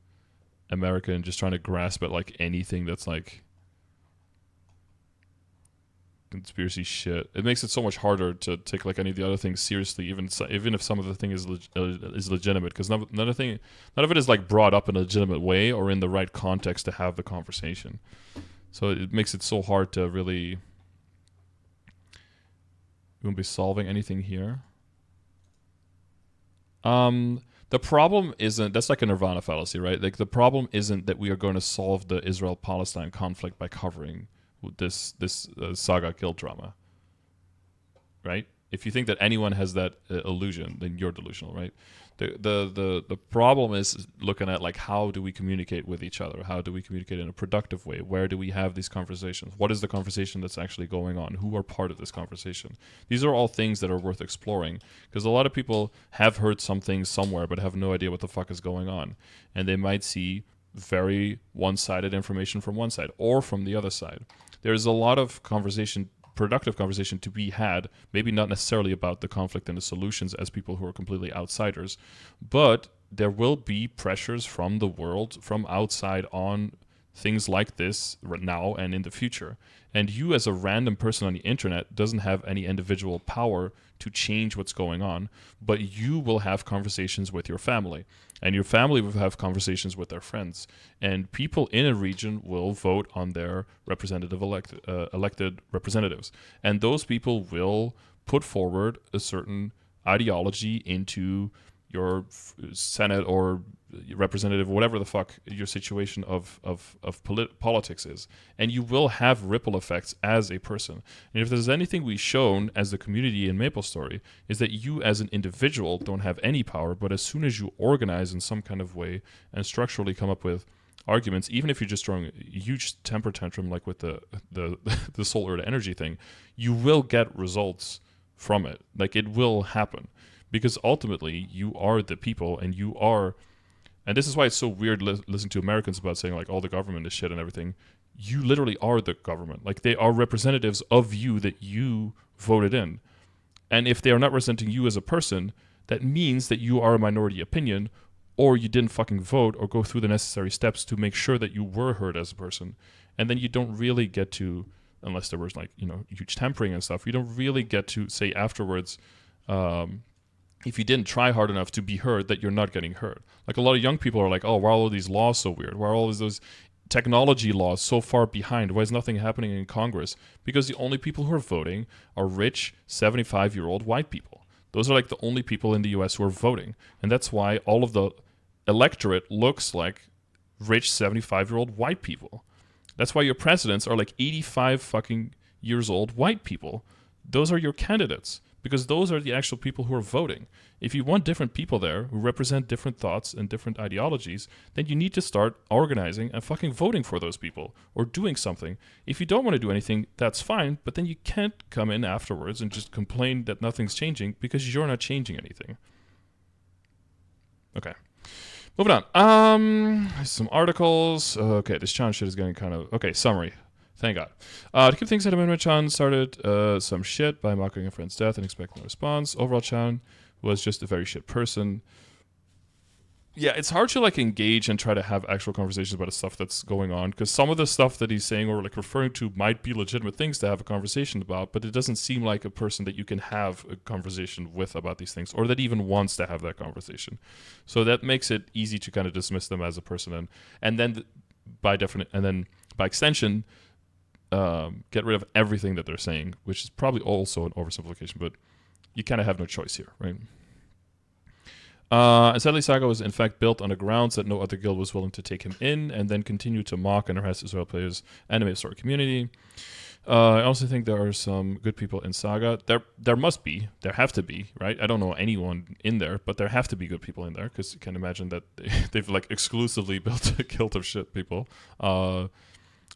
American, just trying to grasp at like anything that's like conspiracy shit. It makes it so much harder to take like any of the other things seriously, even if some of the thing is legitimate, because none of it is like brought up in a legitimate way or in the right context to have the conversation. So it makes it so hard to really. We won't be solving anything here. The problem isn't, that's like a Nirvana fallacy, right? Like the problem isn't that we are going to solve the Israel-Palestine conflict by covering this Saga kill drama, right? If you think that anyone has that illusion, then you're delusional, right? The problem is looking at like, how do we communicate with each other? How do we communicate in a productive way? Where do we have these conversations? What is the conversation that's actually going on? Who are part of this conversation? These are all things that are worth exploring, because a lot of people have heard some things somewhere but have no idea what the fuck is going on, and they might see very one-sided information from one side or from the other side. There's a lot of productive conversation to be had, maybe not necessarily about the conflict and the solutions as people who are completely outsiders, but there will be pressures from the world, from outside, on things like this now and in the future. And you as a random person on the internet doesn't have any individual power to change what's going on, but you will have conversations with your family, and your family will have conversations with their friends, and people in a region will vote on their elected representatives, and those people will put forward a certain ideology into your Senate or representative, whatever the fuck your situation of politics is. And you will have ripple effects as a person. And if there's anything we've shown as the community in MapleStory, is that you as an individual don't have any power, but as soon as you organize in some kind of way and structurally come up with arguments, even if you're just throwing a huge temper tantrum like with the solar energy thing, you will get results from it. Like, it will happen. Because ultimately, you are the people, and you are, and this is why it's so weird listening to Americans about saying like all the government is shit and everything. You literally are the government. Like, they are representatives of you that you voted in. And if they are not representing you as a person, that means that you are a minority opinion, or you didn't fucking vote or go through the necessary steps to make sure that you were heard as a person. And then you don't really get to, unless there was like, huge tampering and stuff, you don't really get to say afterwards, if you didn't try hard enough to be heard, that you're not getting heard. Like, a lot of young people are like, oh, why are all these laws so weird? Why are all those technology laws so far behind? Why is nothing happening in Congress? Because the only people who are voting are rich 75-year-old white people. Those are like the only people in the US who are voting. And that's why all of the electorate looks like rich 75-year-old white people. That's why your presidents are like 85 fucking years old white people. Those are your candidates, because those are the actual people who are voting. If you want different people there who represent different thoughts and different ideologies, then you need to start organizing and fucking voting for those people or doing something. If you don't want to do anything, that's fine, but then you can't come in afterwards and just complain that nothing's changing, because you're not changing anything. Okay. Moving on. Some articles. Okay, this challenge shit is getting kind of... Okay, summary. Thank God. To keep things at a minimum, Chan started some shit by mocking a friend's death and expecting a response. Overall, Chan was just a very shit person. Yeah, it's hard to like engage and try to have actual conversations about the stuff that's going on, because some of the stuff that he's saying or like referring to might be legitimate things to have a conversation about, but it doesn't seem like a person that you can have a conversation with about these things, or that even wants to have that conversation. So that makes it easy to kind of dismiss them as a person, and then by extension, get rid of everything that they're saying, which is probably also an oversimplification, but you kind of have no choice here, right? And sadly, Saga was in fact built on the grounds that no other guild was willing to take him in, and then continued to mock and harass Israel players and the MapleStory community. I also think there are some good people in Saga. There must be. There have to be, right? I don't know anyone in there, but there have to be good people in there, because you can imagine that they've like exclusively built a guild of shit people. I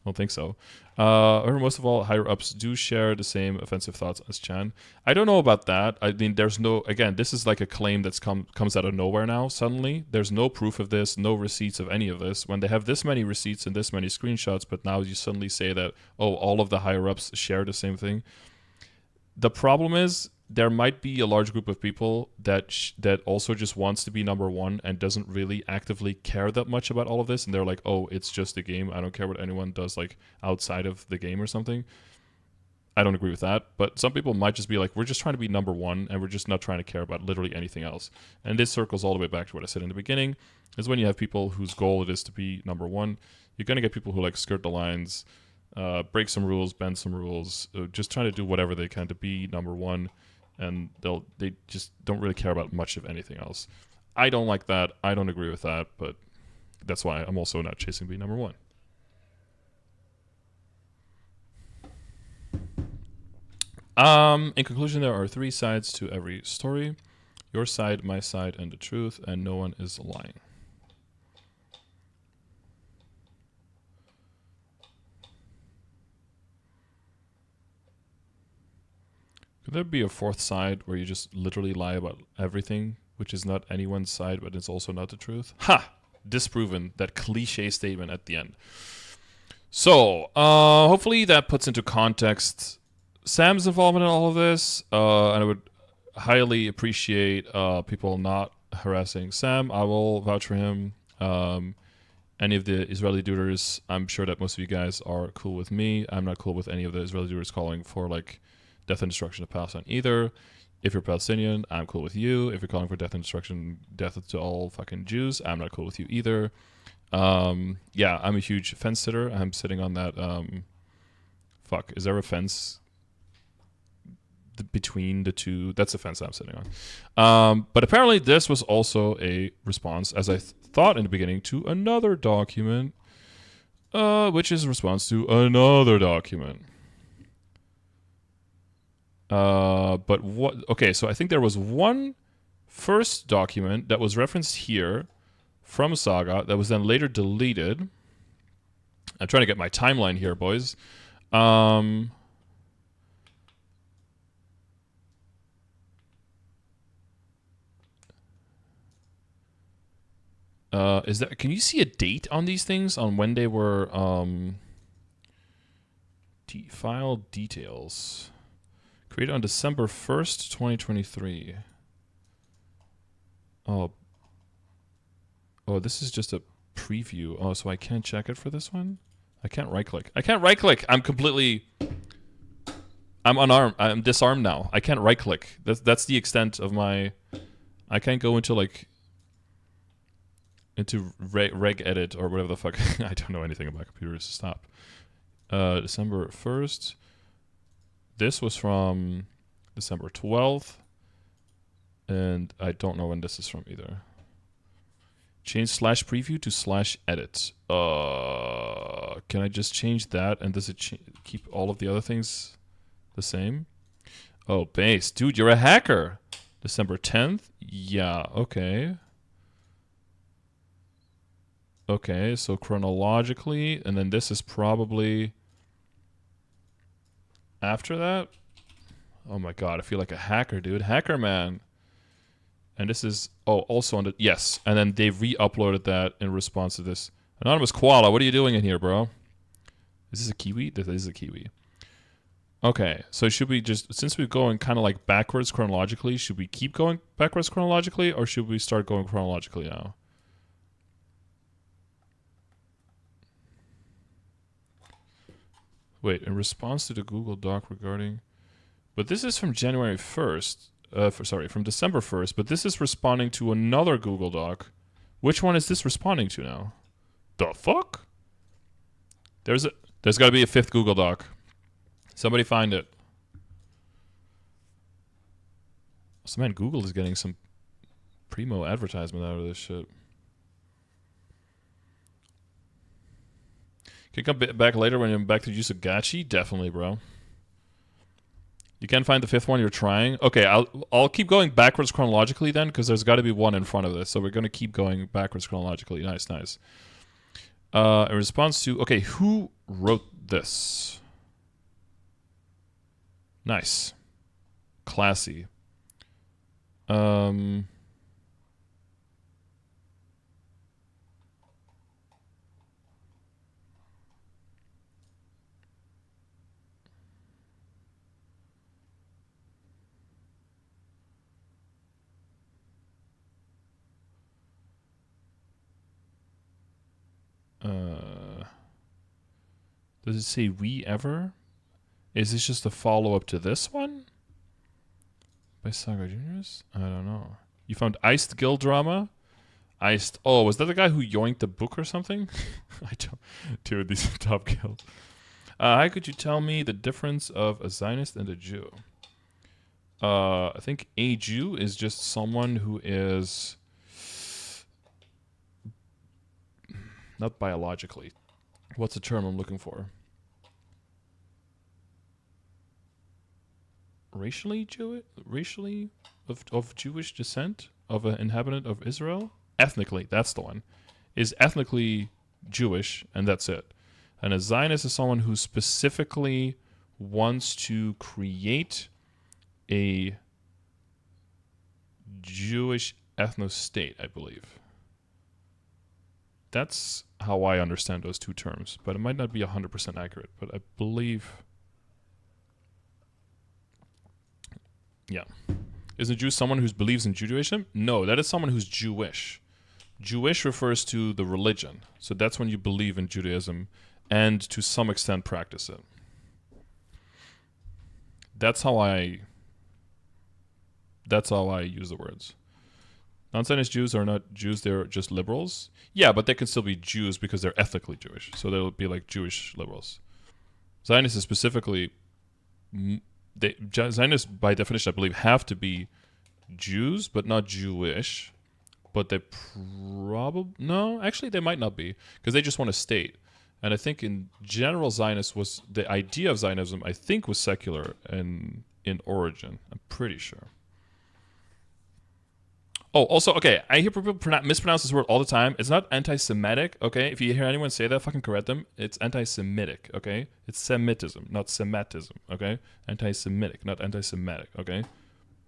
don't think so. Or most of all, higher-ups do share the same offensive thoughts as Chan. I don't know about that. I mean, there's no... Again, this is like a claim that's comes out of nowhere now, suddenly. There's no proof of this, no receipts of any of this. When they have this many receipts and this many screenshots, but now you suddenly say that, oh, all of the higher-ups share the same thing. The problem is, there might be a large group of people that also just wants to be number one and doesn't really actively care that much about all of this, and they're like, oh, it's just a game, I don't care what anyone does like outside of the game or something. I don't agree with that, but some people might just be like, we're just trying to be number one and we're just not trying to care about literally anything else. And this circles all the way back to what I said in the beginning, is when you have people whose goal it is to be number one, you're going to get people who like skirt the lines, break some rules, bend some rules, just trying to do whatever they can to be number one, and they just don't really care about much of anything else. I don't like that. I don't agree with that, but that's why I'm also not chasing being number one. In conclusion, there are 3 sides to every story. Your side, my side, and the truth, and no one is lying. Could there be a 4th side where you just literally lie about everything, which is not anyone's side, but it's also not the truth? Ha! Disproven. That cliche statement at the end. So, hopefully that puts into context Sam's involvement in all of this, and I would highly appreciate people not harassing Sam. I will vouch for him. Any of the Israeli duders, I'm sure that most of you guys are cool with me. I'm not cool with any of the Israeli duders calling for like death and destruction of Palestine either. If you're Palestinian, I'm cool with you. If you're calling for death and destruction, death to all fucking Jews, I'm not cool with you either. Yeah, I'm a huge fence sitter. I'm sitting on that. Fuck, is there a fence between the two? That's the fence I'm sitting on. But apparently, this was also a response, as I thought in the beginning, to another document, which is a response to another document. But what? Okay, so I think there was one first document that was referenced here from Saga that was then later deleted. I'm trying to get my timeline here, boys. Is that? Can you see a date on these things on when they were file details? Created on December 1st, 2023. Oh, this is just a preview. Oh, so I can't check it for this one? I can't right-click. I'm unarmed. I'm disarmed now. I can't right-click. That's the extent of my... I can't go into, like... into reg edit or whatever the fuck. I don't know anything about computers. Stop. December 1st. This was from December 12th. And I don't know when this is from either. Change /preview to /edit. Can I just change that? And does it keep all of the other things the same? Oh, base. Dude, you're a hacker. December 10th? Yeah, okay. Okay, so chronologically, and then this is probably after that. Oh my god, I feel like a hacker, dude. Hacker man. And this is, oh, also on the, yes. And then they've re-uploaded that in response to this. Anonymous Koala, what are you doing in here, bro? Is this a Kiwi? This is a Kiwi. Okay, so should we just, since we're going kind of like backwards chronologically, should we keep going backwards chronologically, or should we start going chronologically now? Wait, in response to the Google Doc regarding... But this is from January 1st. From December 1st. But this is responding to another Google Doc. Which one is this responding to now? The fuck? There's got to be a 5th Google Doc. Somebody find it. So man, Google is getting some primo advertisement out of this shit. Can you come back later when you're back to Yusagachi? Definitely, bro. You can't find the fifth one you're trying? Okay, I'll keep going backwards chronologically then, because there's got to be one in front of this. So we're going to keep going backwards chronologically. Nice, nice. In response to... Okay, who wrote this? Nice. Classy. Does it say We Ever? Is this just a follow-up to this one? By Saga Juniors? I don't know. You found Iced Guild Drama? Iced... Oh, was that the guy who yoinked the book or something? I don't... Dude, these are top guilds. How could you tell me the difference of a Zionist and a Jew? I think a Jew is just someone who is... Not biologically. What's the term I'm looking for? Racially Jewish? Racially of Jewish descent? Of an inhabitant of Israel? Ethnically, that's the one. Is ethnically Jewish, and that's it. And a Zionist is someone who specifically wants to create a Jewish ethno-state, I believe. That's how I understand those two terms, but it might not be 100% accurate, but I believe... Yeah. Is a Jew someone who believes in Judaism? No, that is someone who's Jewish. Jewish refers to the religion, so that's when you believe in Judaism and to some extent practice it. That's how I use the words. Non-Zionist Jews are not Jews, they're just liberals. Yeah, but they can still be Jews because they're ethnically Jewish. So they'll be like Jewish liberals. Zionists is specifically... Zionists, by definition, I believe, have to be Jews, but not Jewish. But they probably... No, actually, they might not be. Because they just want a state. And I think in general, Zionist was... The idea of Zionism, I think, was secular in origin. I'm pretty sure. Oh, also, okay, I hear people mispronounce this word all the time. It's not anti-Semitic, okay? If you hear anyone say that, fucking correct them. It's anti-Semitic, okay? It's Semitism, not Semitism, okay? Anti-Semitic, not anti-Semitic, okay? At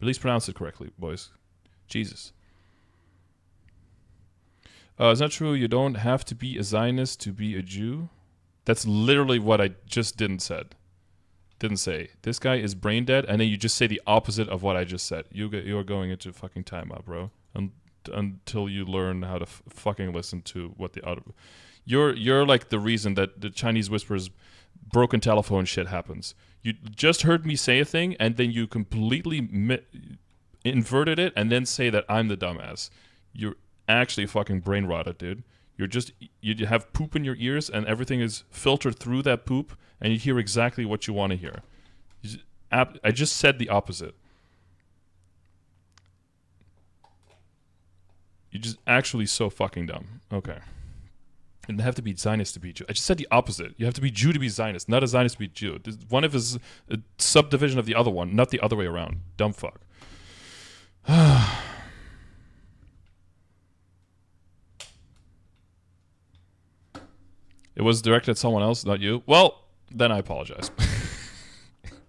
least pronounce it correctly, boys. Jesus. It's not true, you don't have to be a Zionist to be a Jew. That's literally what I just didn't say. This guy is brain dead, and then you just say the opposite of what I just said. You're going into fucking timeout, bro. Until you learn how to fucking listen to what the other... You're like the reason that the Chinese Whisper's broken telephone shit happens. You just heard me say a thing, and then you completely inverted it, and then say that I'm the dumbass. You're actually fucking brain rotted, dude. You have poop in your ears, and everything is filtered through that poop, and you hear exactly what you want to hear. I just said the opposite. You're just actually so fucking dumb. Okay. And they have to be Zionist to be Jew. I just said the opposite. You have to be Jew to be Zionist, not a Zionist to be Jew. One of is a subdivision of the other one, not the other way around. Dumb fuck. It was directed at someone else, not you. Well, then I apologize.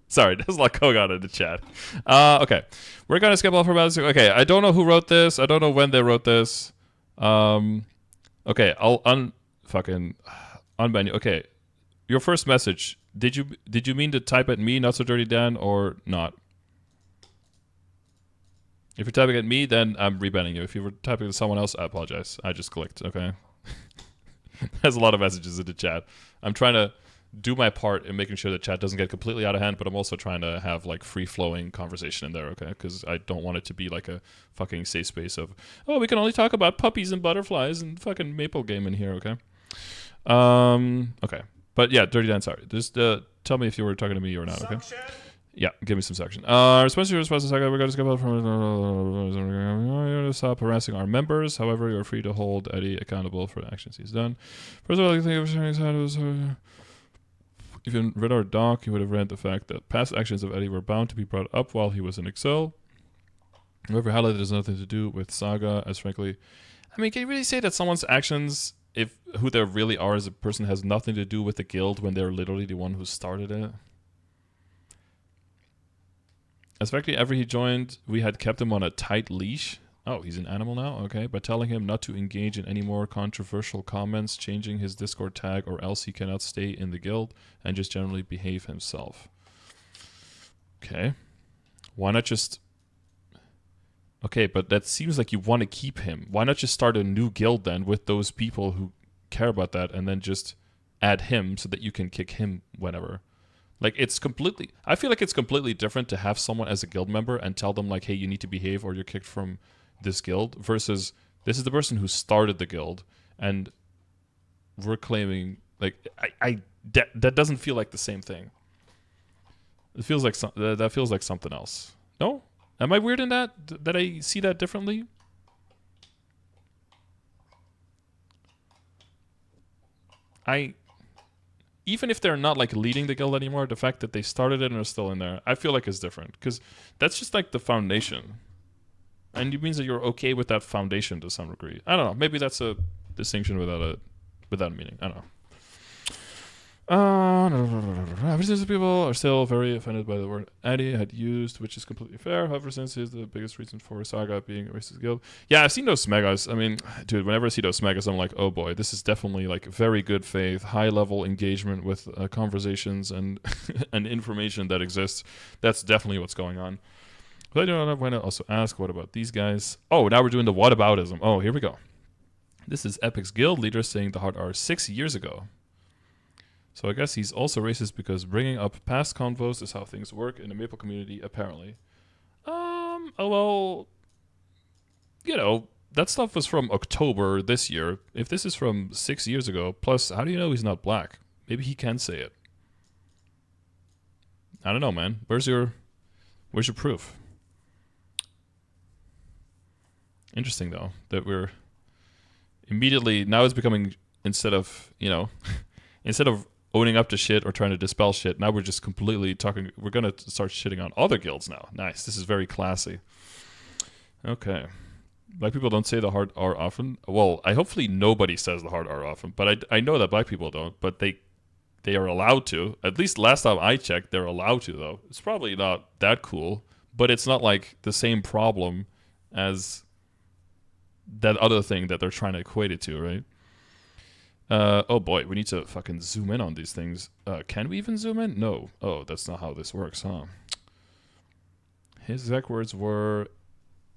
Sorry, there's a lot going on in the chat. Okay, we're gonna skip off for about. Okay, I don't know who wrote this. I don't know when they wrote this. Okay, I'll unban you. Okay, your first message. Did you mean to type at me, Not So Dirty Dan, or not? If you're typing at me, then I'm rebanning you. If you were typing to someone else, I apologize. I just clicked. Okay. There's a lot of messages in the chat. I'm trying to do my part in making sure that chat doesn't get completely out of hand, but I'm also trying to have like free-flowing conversation in there, okay? Because I don't want it to be like a fucking safe space of, oh, we can only talk about puppies and butterflies and fucking Maple game in here, okay? Okay. But yeah, Dirty Dan, sorry. Just tell me if you were talking to me or not, okay? Yeah, give me some section. Response to Saga, we're going to skip from stop harassing our members. However, you're free to hold Eddie accountable for the actions he's done. First of all, I think if you read our doc, you would have read the fact that past actions of Eddie were bound to be brought up while he was in Excel. However, highlighted has nothing to do with Saga, as frankly, I mean, can you really say that someone's actions, if who they really are as a person, has nothing to do with the guild when they're literally the one who started it? As frankly, ever he joined, we had kept him on a tight leash. Oh, he's an animal now? Okay. By telling him not to engage in any more controversial comments, changing his Discord tag, or else he cannot stay in the guild and just generally behave himself. Okay. Why not just... Okay, but that seems like you want to keep him. Why not just start a new guild then with those people who care about that and then just add him so that you can kick him whenever? Like, it's completely... I feel like it's completely different to have someone as a guild member and tell them, like, hey, you need to behave or you're kicked from this guild, versus this is the person who started the guild and we're claiming... Like, that doesn't feel like the same thing. It feels like... that feels like something else. No? Am I weird in that? That I see that differently? Even if they're not like leading the guild anymore, the fact that they started it and are still in there, I feel like is different, because that's just like the foundation, and it means that you're okay with that foundation to some degree. I don't know. Maybe that's a distinction without a meaning. I don't know. Since people are still very offended by the word Eddie had used, which is completely fair. However, since he's the biggest reason for Saga being a racist guild. Yeah, I've seen those smegas. I mean, dude, whenever I see those smegas, I'm like, oh boy, this is definitely like very good faith, high level engagement with conversations and and information that exists. That's definitely what's going on. But I do not want to also ask, what about these guys? Oh, now we're doing the whataboutism. Oh, here we go. This is Epic's guild leader saying the hard R 6 years ago. So I guess he's also racist because bringing up past convos is how things work in the Maple community, apparently. Oh, well, you know, that stuff was from October this year. If this is from 6 years ago, plus, how do you know he's not black? Maybe he can say it. I don't know, man. Where's your proof? Interesting, though, that we're immediately, now it's becoming, instead of owning up to shit or trying to dispel shit, now we're just completely talking, we're going to start shitting on other guilds now. Nice. This is very classy. Okay. Black people don't say the hard R often. Well, hopefully nobody says the hard R often, but I know that black people don't, but they are allowed to. At least last time I checked, they're allowed to, though. It's probably not that cool, but it's not like the same problem as that other thing that they're trying to equate it to, right? Oh boy, we need to fucking zoom in on these things. Can we even zoom in? No. Oh, that's not how this works, huh? His exact words were,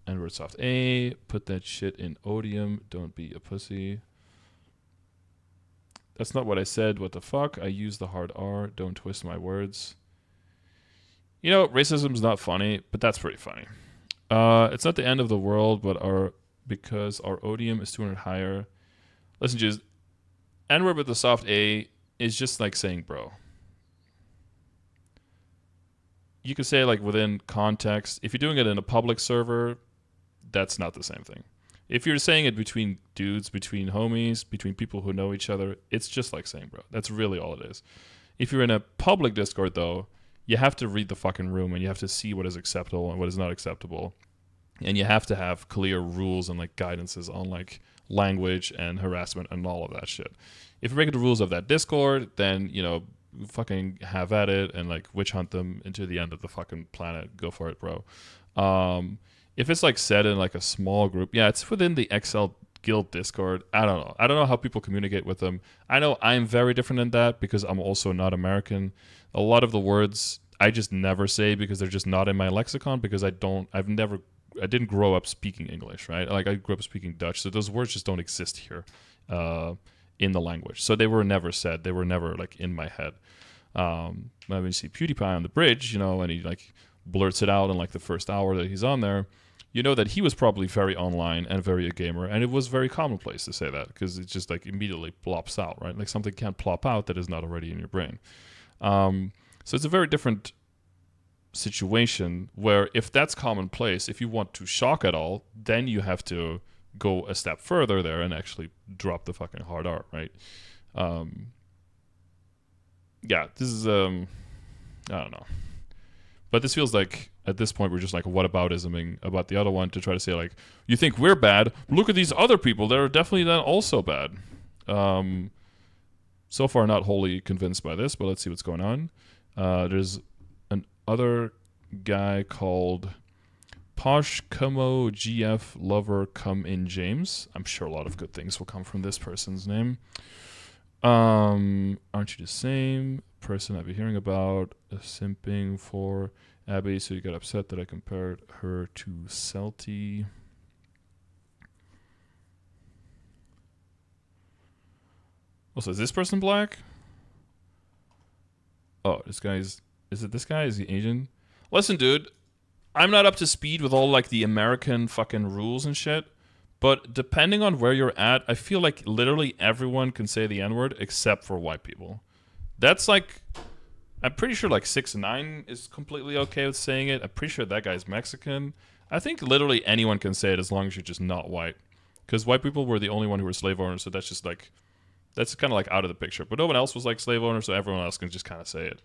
N-word soft A, put that shit in odium, don't be a pussy. That's not what I said, what the fuck? I used the hard R, don't twist my words. You know, racism's not funny, but that's pretty funny. It's not the end of the world, but because our odium is 200 higher. Listen, just N-word with the soft A is just like saying bro. You could say like within context. If you're doing it in a public server, that's not the same thing. If you're saying it between dudes, between homies, between people who know each other, it's just like saying bro. That's really all it is. If you're in a public Discord, though, you have to read the fucking room and you have to see what is acceptable and what is not acceptable. And you have to have clear rules and like guidances on like language and harassment and all of that shit. If you're breaking the rules of that Discord, then, you know, fucking have at it and like witch hunt them into the end of the fucking planet. Go for it, bro. If it's like said in like a small group, yeah, it's within the XL Guild Discord. I don't know. I don't know how people communicate with them. I know I'm very different in that because I'm also not American. A lot of the words I just never say because they're just not in my lexicon because I didn't grow up speaking English, right? Like I grew up speaking Dutch, so those words just don't exist here in the language. So they were never said. They were never like in my head. When you see PewDiePie on the bridge, you know, and he like blurts it out in like the first hour that he's on there, you know that he was probably very online and very a gamer, and it was very commonplace to say that because it just like immediately plops out, right? Like something can't plop out that is not already in your brain. So it's a very different situation where if that's commonplace, if you want to shock at all, then you have to go a step further there and actually drop the fucking hard R, right? Yeah, this is I don't know. But this feels like at this point we're just like whataboutisming about the other one to try to say like, you think we're bad? Look at these other people. They're definitely then also bad. So far not wholly convinced by this, but let's see what's going on. There's an other guy called Posh Como GF Lover Come In James. I'm sure a lot of good things will come from this person's name. Aren't you the same person I've been hearing about simping for Abby? So you got upset that I compared her to Celty. Also, is this person black? Oh, this guy's... Is it this guy? Is he Asian? Listen, dude. I'm not up to speed with all, like, the American fucking rules and shit. But depending on where you're at, I feel like literally everyone can say the N-word except for white people. That's like... I'm pretty sure, like, 6ix9ine is completely okay with saying it. I'm pretty sure that guy's Mexican. I think literally anyone can say it as long as you're just not white. Because white people were the only one who were slave owners, so that's just, like... That's kind of like out of the picture. But no one else was like slave owner, so everyone else can just kind of say it.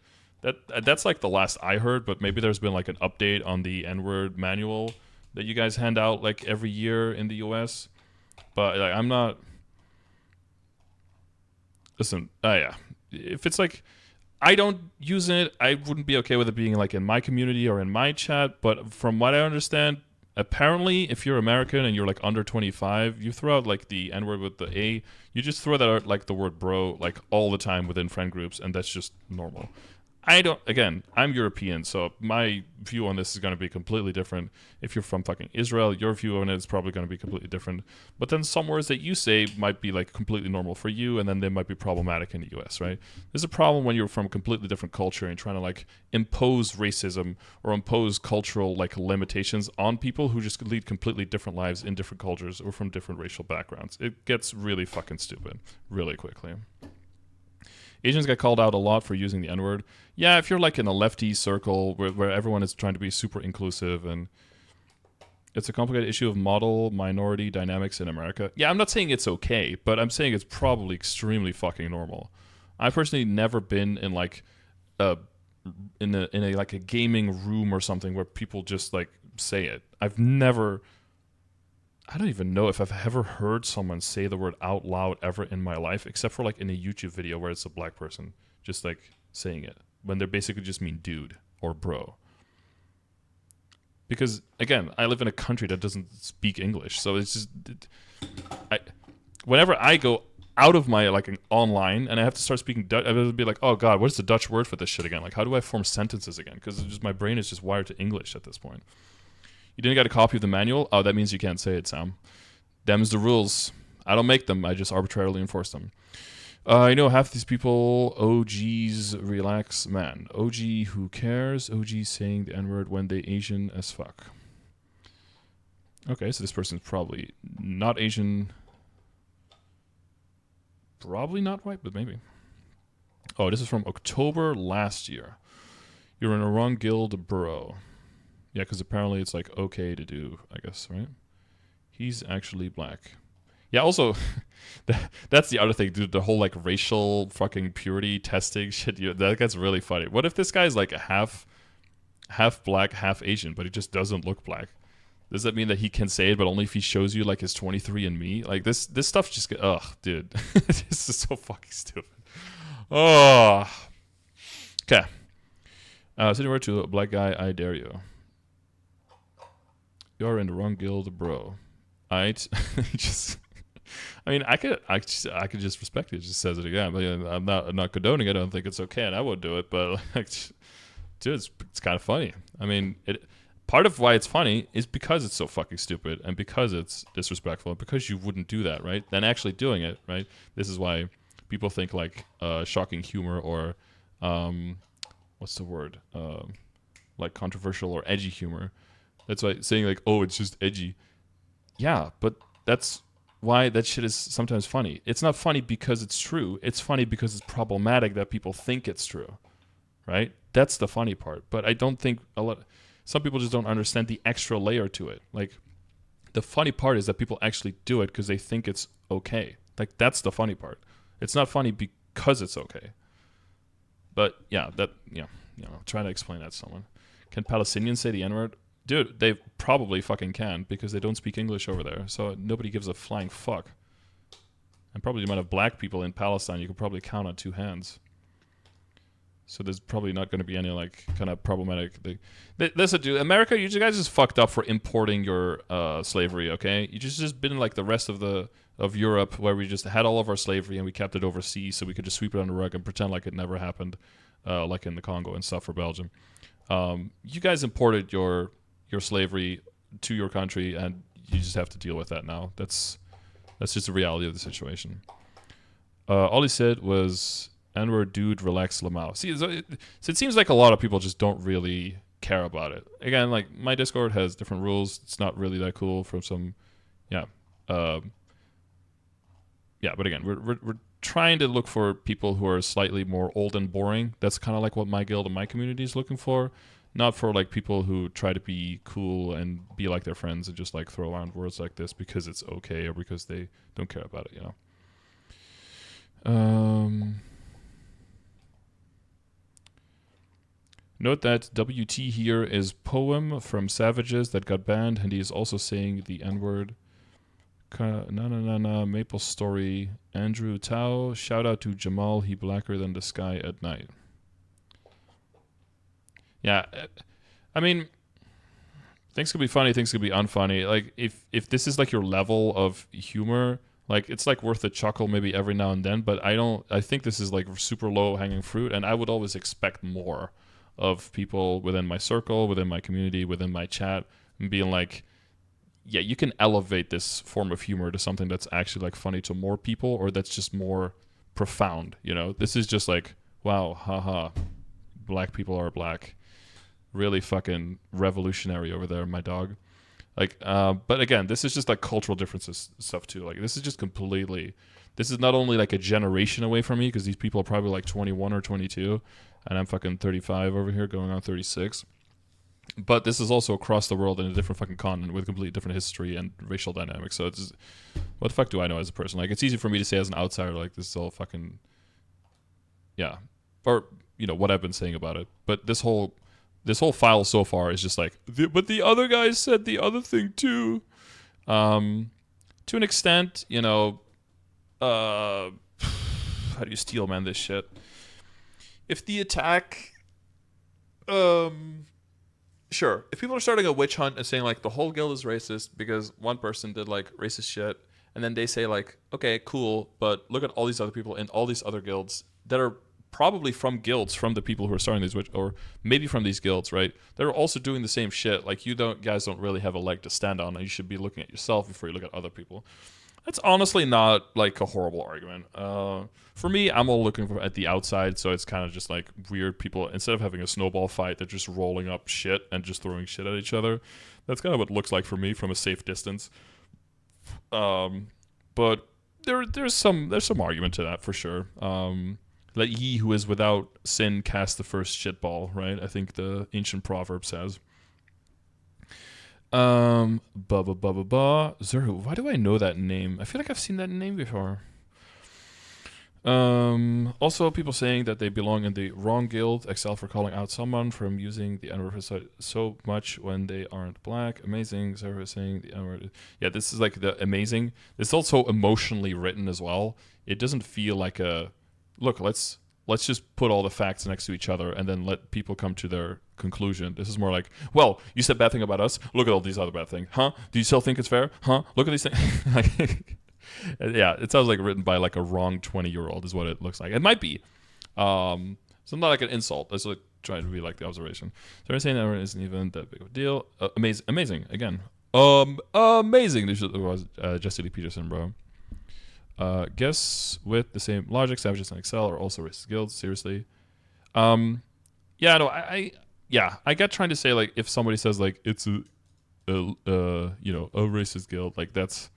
That's like the last I heard, but maybe there's been like an update on the N-word manual that you guys hand out like every year in the US. But like, I'm not... Listen, yeah. If it's like... I don't use it, I wouldn't be okay with it being like in my community or in my chat, but from what I understand... Apparently, if you're American and you're like under 25, you throw out like the N-word with the A. You just throw that out like the word bro like all the time within friend groups, and that's just normal. Again, I'm European, so my view on this is going to be completely different. If you're from fucking Israel, your view on it is probably going to be completely different. But then some words that you say might be like completely normal for you, and then they might be problematic in the US, right? There's a problem when you're from a completely different culture and trying to like impose racism or impose cultural like limitations on people who just lead completely different lives in different cultures or from different racial backgrounds. It gets really fucking stupid really quickly. Asians get called out a lot for using the N-word. Yeah, if you're like in a lefty circle where everyone is trying to be super inclusive, and it's a complicated issue of model minority dynamics in America. Yeah, I'm not saying it's okay, but I'm saying it's probably extremely fucking normal. I've personally never been in like in a like a gaming room or something where people just like say it. I don't even know if I've ever heard someone say the word out loud ever in my life, except for like in a YouTube video where it's a black person just like saying it when they basically just mean dude or bro. Because again, I live in a country that doesn't speak English, so it's just whenever I go out of my like online and I have to start speaking Dutch, I would be like, oh god, what is the Dutch word for this shit again? Like, how do I form sentences again? Because just my brain is just wired to English at this point. You didn't get a copy of the manual? Oh, that means you can't say it, Sam. Them's the rules. I don't make them. I just arbitrarily enforce them. I know half these people, OGs, relax, man. OG, who cares? OG saying the N-word when they Asian as fuck. Okay, so this person's probably not Asian. Probably not white, but maybe. Oh, this is from October last year. You're in a wrong guild, bro. Yeah, because apparently it's like okay to do, I guess, right? He's actually black. Yeah, also, that's the other thing, dude. The whole like racial fucking purity testing shit. That gets really funny. What if this guy's like half black, half Asian, but he just doesn't look black? Does that mean that he can say it, but only if he shows you like his 23andMe? Like this stuff just get dude. This is so fucking stupid. Oh, okay. Sitting word to a black guy, I dare you. You're in the wrong guild, bro. I mean, I could just respect it. It just says it again. But I'm not condoning it. I don't think it's okay, and I would do it. But like, dude, it's kind of funny. I mean, part of why it's funny is because it's so fucking stupid, and because it's disrespectful, and because you wouldn't do that, right? Then actually doing it, right? This is why people think like shocking humor or what's the word? Like controversial or edgy humor. That's why saying like, oh, it's just edgy. Yeah, but that's why that shit is sometimes funny. It's not funny because it's true. It's funny because it's problematic that people think it's true, right? That's the funny part. But I don't think some people just don't understand the extra layer to it. Like, the funny part is that people actually do it because they think it's okay. Like, that's the funny part. It's not funny because it's okay. But yeah, trying to explain that to someone. Can Palestinians say the N-word? Dude, they probably fucking can because they don't speak English over there. So nobody gives a flying fuck. And probably the amount of black people in Palestine, you could probably count on 2 hands. So there's probably not going to be any like kind of problematic thing. Listen, dude, America, you guys just fucked up for importing your slavery. Okay, you just been like the rest of Europe, where we just had all of our slavery and we kept it overseas, so we could just sweep it under the rug and pretend like it never happened, like in the Congo and stuff for Belgium. You guys imported your slavery to your country, and you just have to deal with that now. That's just the reality of the situation. All he said was, N-word dude, relax Lamau. See, so it seems like a lot of people just don't really care about it. Again, like, my Discord has different rules. It's not really that cool from some, yeah. But again, we're trying to look for people who are slightly more old and boring. That's kind of like what my guild and my community is looking for. Not for like people who try to be cool and be like their friends and just like throw around words like this because it's okay or because they don't care about it, you know. Note that WT here is poem from Savages that got banned, and he is also saying the N-word. MapleStory, Andrew Tao. Shout out to Jamal, he blacker than the sky at night. Yeah, I mean, things could be funny, things could be unfunny. Like, if this is like your level of humor, like, it's like worth a chuckle maybe every now and then, but I think this is like super low hanging fruit, and I would always expect more of people within my circle, within my community, within my chat, and being like, yeah, you can elevate this form of humor to something that's actually like funny to more people, or that's just more profound, you know? This is just like, wow, haha, black people are black. Really fucking revolutionary over there, my dog. Like, but again, this is just like cultural differences stuff too. Like, this is just completely, this is not only like a generation away from me, because these people are probably like 21 or 22, and I'm fucking 35 over here going on 36. But this is also across the world in a different fucking continent with completely different history and racial dynamics. So it's just, what the fuck do I know as a person? Like, it's easy for me to say as an outsider, like, this is all fucking, yeah. Or, you know, what I've been saying about it. But this whole file so far is just like, but the other guys said the other thing too. To an extent, you know, how do you steel man this shit? If the attack, sure, if people are starting a witch hunt and saying like the whole guild is racist because one person did like racist shit, and then they say like, okay, cool, but look at all these other people in all these other guilds that are probably from guilds from the people who are starting these, or maybe from these guilds, right? They're also doing the same shit. Like, guys don't really have a leg to stand on, and you should be looking at yourself before you look at other people. That's honestly not like a horrible argument. For me, I'm all looking at the outside, so it's kind of just like weird people. Instead of having a snowball fight, they're just rolling up shit and just throwing shit at each other. That's kind of what it looks like for me from a safe distance. But there's some argument to that for sure. Let ye who is without sin cast the first shitball, right? I think the ancient proverb says. Zuru, why do I know that name? I feel like I've seen that name before. Also, people saying that they belong in the wrong guild. Excel for calling out someone from using the N-word so much when they aren't black. Amazing. Zuru saying the N-word. Yeah, this is like the amazing. It's also emotionally written as well. It doesn't feel like a look. Let's just put all the facts next to each other and then let people come to their conclusion. This is more like, well, you said bad thing about us. Look at all these other bad things. Huh? Do you still think it's fair? Huh? Look at these things. Yeah, it sounds like written by like a wrong 20-year-old is what it looks like. It might be. So not like an insult. It's like trying to be like the observation. So I'm saying that isn't even that big of a deal. Amazing. Again. Amazing. This was Jesse Lee Peterson, bro. Guess with the same logic, Savages and Excel are also racist guilds. Seriously. Yeah, no, I get trying to say like if somebody says like it's a racist guild, like that's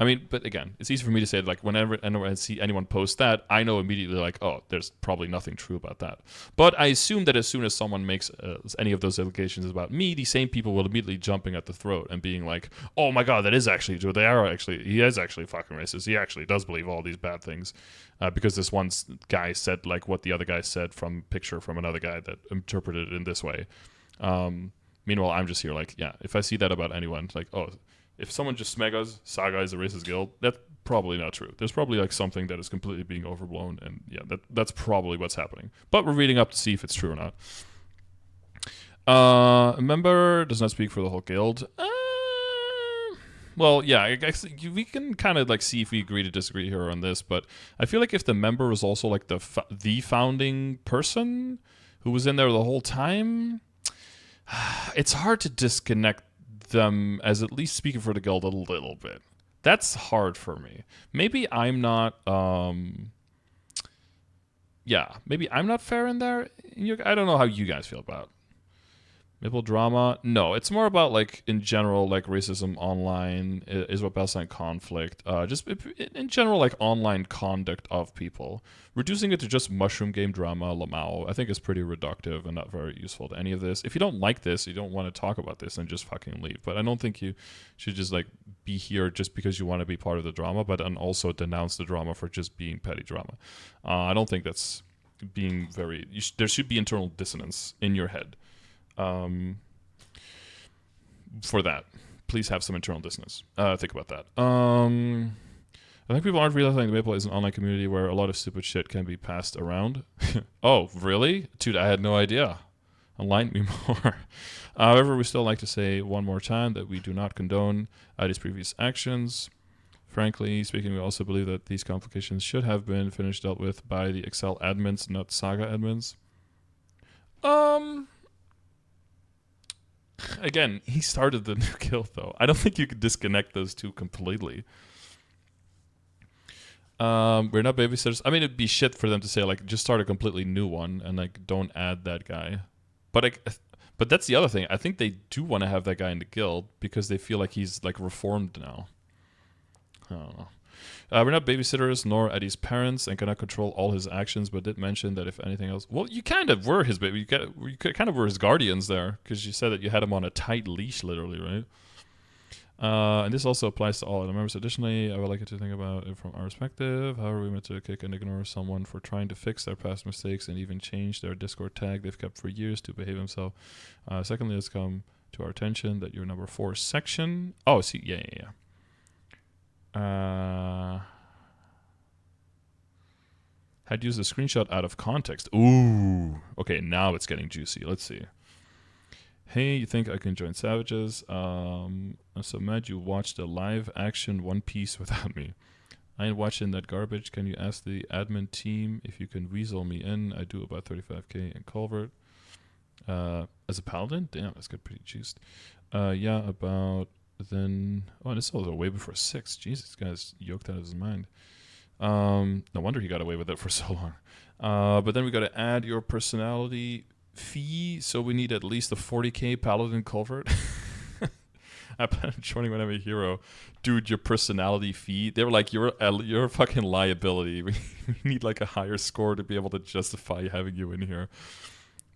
I mean, but again, it's easy for me to say, like, whenever I see anyone post that, I know immediately, like, oh, there's probably nothing true about that. But I assume that as soon as someone makes any of those allegations about me, the same people will immediately jumping at the throat and being like, oh my god, that is actually true. He is actually fucking racist. He actually does believe all these bad things. Because this one guy said, like, what the other guy said from picture from another guy that interpreted it in this way. Meanwhile, I'm just here, like, yeah, if I see that about anyone, like, oh, if someone just smegas Saga is a racist guild, that's probably not true. There's probably like something that is completely being overblown, and yeah, that's probably what's happening. But we're reading up to see if it's true or not. A member does not speak for the whole guild. Well, yeah, I guess we can kind of like see if we agree to disagree here on this, but I feel like if the member is also like the founding person who was in there the whole time, it's hard to disconnect them as at least speaking for the guild a little bit. That's hard for me. Maybe I'm not maybe I'm not fair in there. I don't know how you guys feel about it. Maple drama? No, it's more about like in general, like racism online, Israel-Palestine conflict, just in general, like online conduct of people. Reducing it to just mushroom game drama, Lamau, I think is pretty reductive and not very useful to any of this. If you don't like this, you don't want to talk about this, then just fucking leave. But I don't think you should just like be here just because you want to be part of the drama, but then also denounce the drama for just being petty drama. I don't think that's being very. There should be internal dissonance in your head. For that, please have some internal dissonance. Think about that. I think people aren't realizing that Maple is an online community where a lot of stupid shit can be passed around. Oh, really? Dude, I had no idea. Enlighten me more. However, we still like to say one more time that we do not condone these previous actions. Frankly speaking, we also believe that these complications should have been dealt with by the Excel admins, not Saga admins. Again, he started the new guild, though. I don't think you could disconnect those two completely. We're not babysitters. I mean, it'd be shit for them to say, like, just start a completely new one and, like, don't add that guy. But that's the other thing. I think they do want to have that guy in the guild because they feel like he's, like, reformed now. I don't know. We're not babysitters nor Eddie's parents and cannot control all his actions, but did mention that if anything else... Well, you kind of were his baby. You kind of were his guardians there because you said that you had him on a tight leash, literally, right? And this also applies to all other members. Additionally, I would like you to think about it from our perspective. How are we meant to kick and ignore someone for trying to fix their past mistakes and even change their Discord tag they've kept for years to behave himself? Secondly, it's come to our attention that your number 4 section... Oh, see, yeah. Had used a screenshot out of context. Ooh. Okay, now it's getting juicy. Let's see. Hey, you think I can join Savages? I'm so mad you watched a live action One Piece without me. I ain't watching that garbage. Can you ask the admin team if you can weasel me in? I do about 35k in Culvert. As a paladin? Damn, that's good, pretty juiced. Yeah, about... Then, oh, this was way before 6. Jesus, this guy's yoked out of his mind. No wonder he got away with it for so long. But then we got to add your personality fee, so we need at least a 40k paladin culvert. I plan on joining when I'm a hero. Dude, your personality fee. They were like, you're a fucking liability. We need like a higher score to be able to justify having you in here.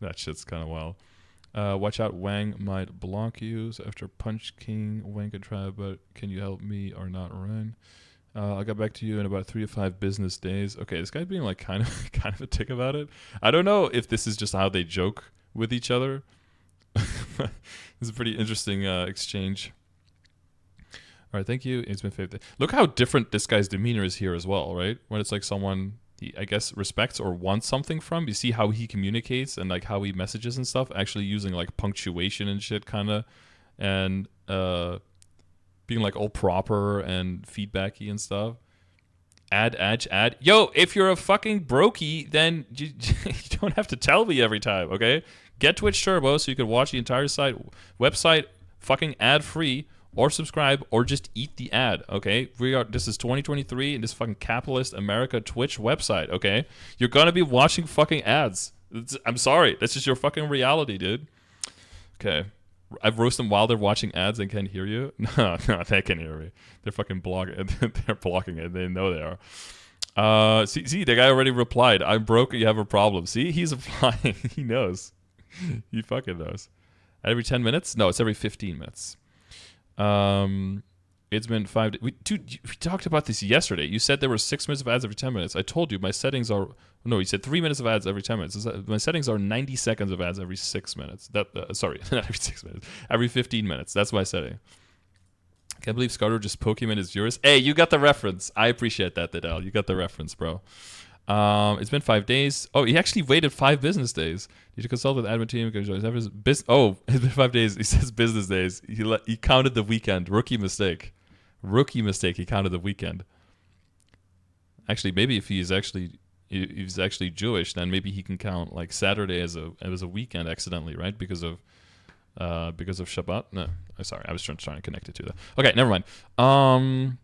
That shit's kind of wild. Watch out, Wang might block you. So after Punch King, Wang could try, but can you help me or not, Ryan? I'll get back to you in about 3 to 5 business days. Okay, this guy's being like kind of a tick about it. I don't know if this is just how they joke with each other. It's a pretty interesting exchange. All right, thank you. It's been favorite. Look how different this guy's demeanor is here as well, right? When it's like someone he, I guess, respects or wants something from. You see how he communicates and like how he messages and stuff, actually using like punctuation and shit kind of, and being like all proper and feedbacky and stuff. Add. Yo, if you're a fucking brokey, then you don't have to tell me every time, okay? Get Twitch Turbo so you can watch the entire website fucking ad-free, or subscribe, or just eat the ad, okay? This is 2023 in this fucking capitalist America Twitch website, okay? You're gonna be watching fucking ads. I'm sorry. That's just your fucking reality, dude. Okay. I've roasted them while they're watching ads and can't hear you. No, they can hear me. They're fucking blocking. They're blocking it. They know they are. See, the guy already replied. I'm broke. You have a problem. See, he's applying. He knows. He fucking knows. Every 10 minutes? No, it's every 15 minutes. It's been 5 days. Dude, we talked about this yesterday. You said there were 6 minutes of ads every 10 minutes. I told you my settings are... No, you said 3 minutes of ads every 10 minutes. My settings are 90 seconds of ads every 6 minutes. Sorry, not every 6 minutes. Every 15 minutes. That's my setting. Can't believe Scardor just Pokemon is yours. Hey, you got the reference. I appreciate that, Didal. You got the reference, bro. It's been 5 days. Oh, he actually waited 5 business days. Need to consult with the admin team. It's been 5 days. He says business days. He counted the weekend. Rookie mistake. He counted the weekend. Actually, maybe if he's actually Jewish, then maybe he can count like Saturday as a weekend accidentally, right? Because of Shabbat. No, sorry, I was trying to connect it to that. Okay, never mind.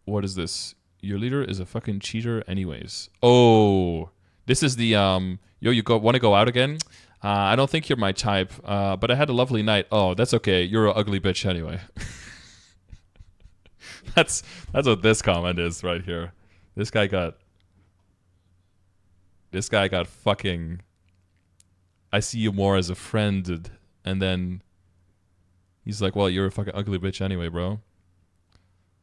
What is this? Your leader is a fucking cheater, anyways. Oh, this is the you want to go out again? I don't think you're my type, but I had a lovely night. Oh, that's okay. You're an ugly bitch anyway. That's what this comment is right here. This guy got fucking... I see you more as a friend, and then he's like, well, you're a fucking ugly bitch anyway, bro.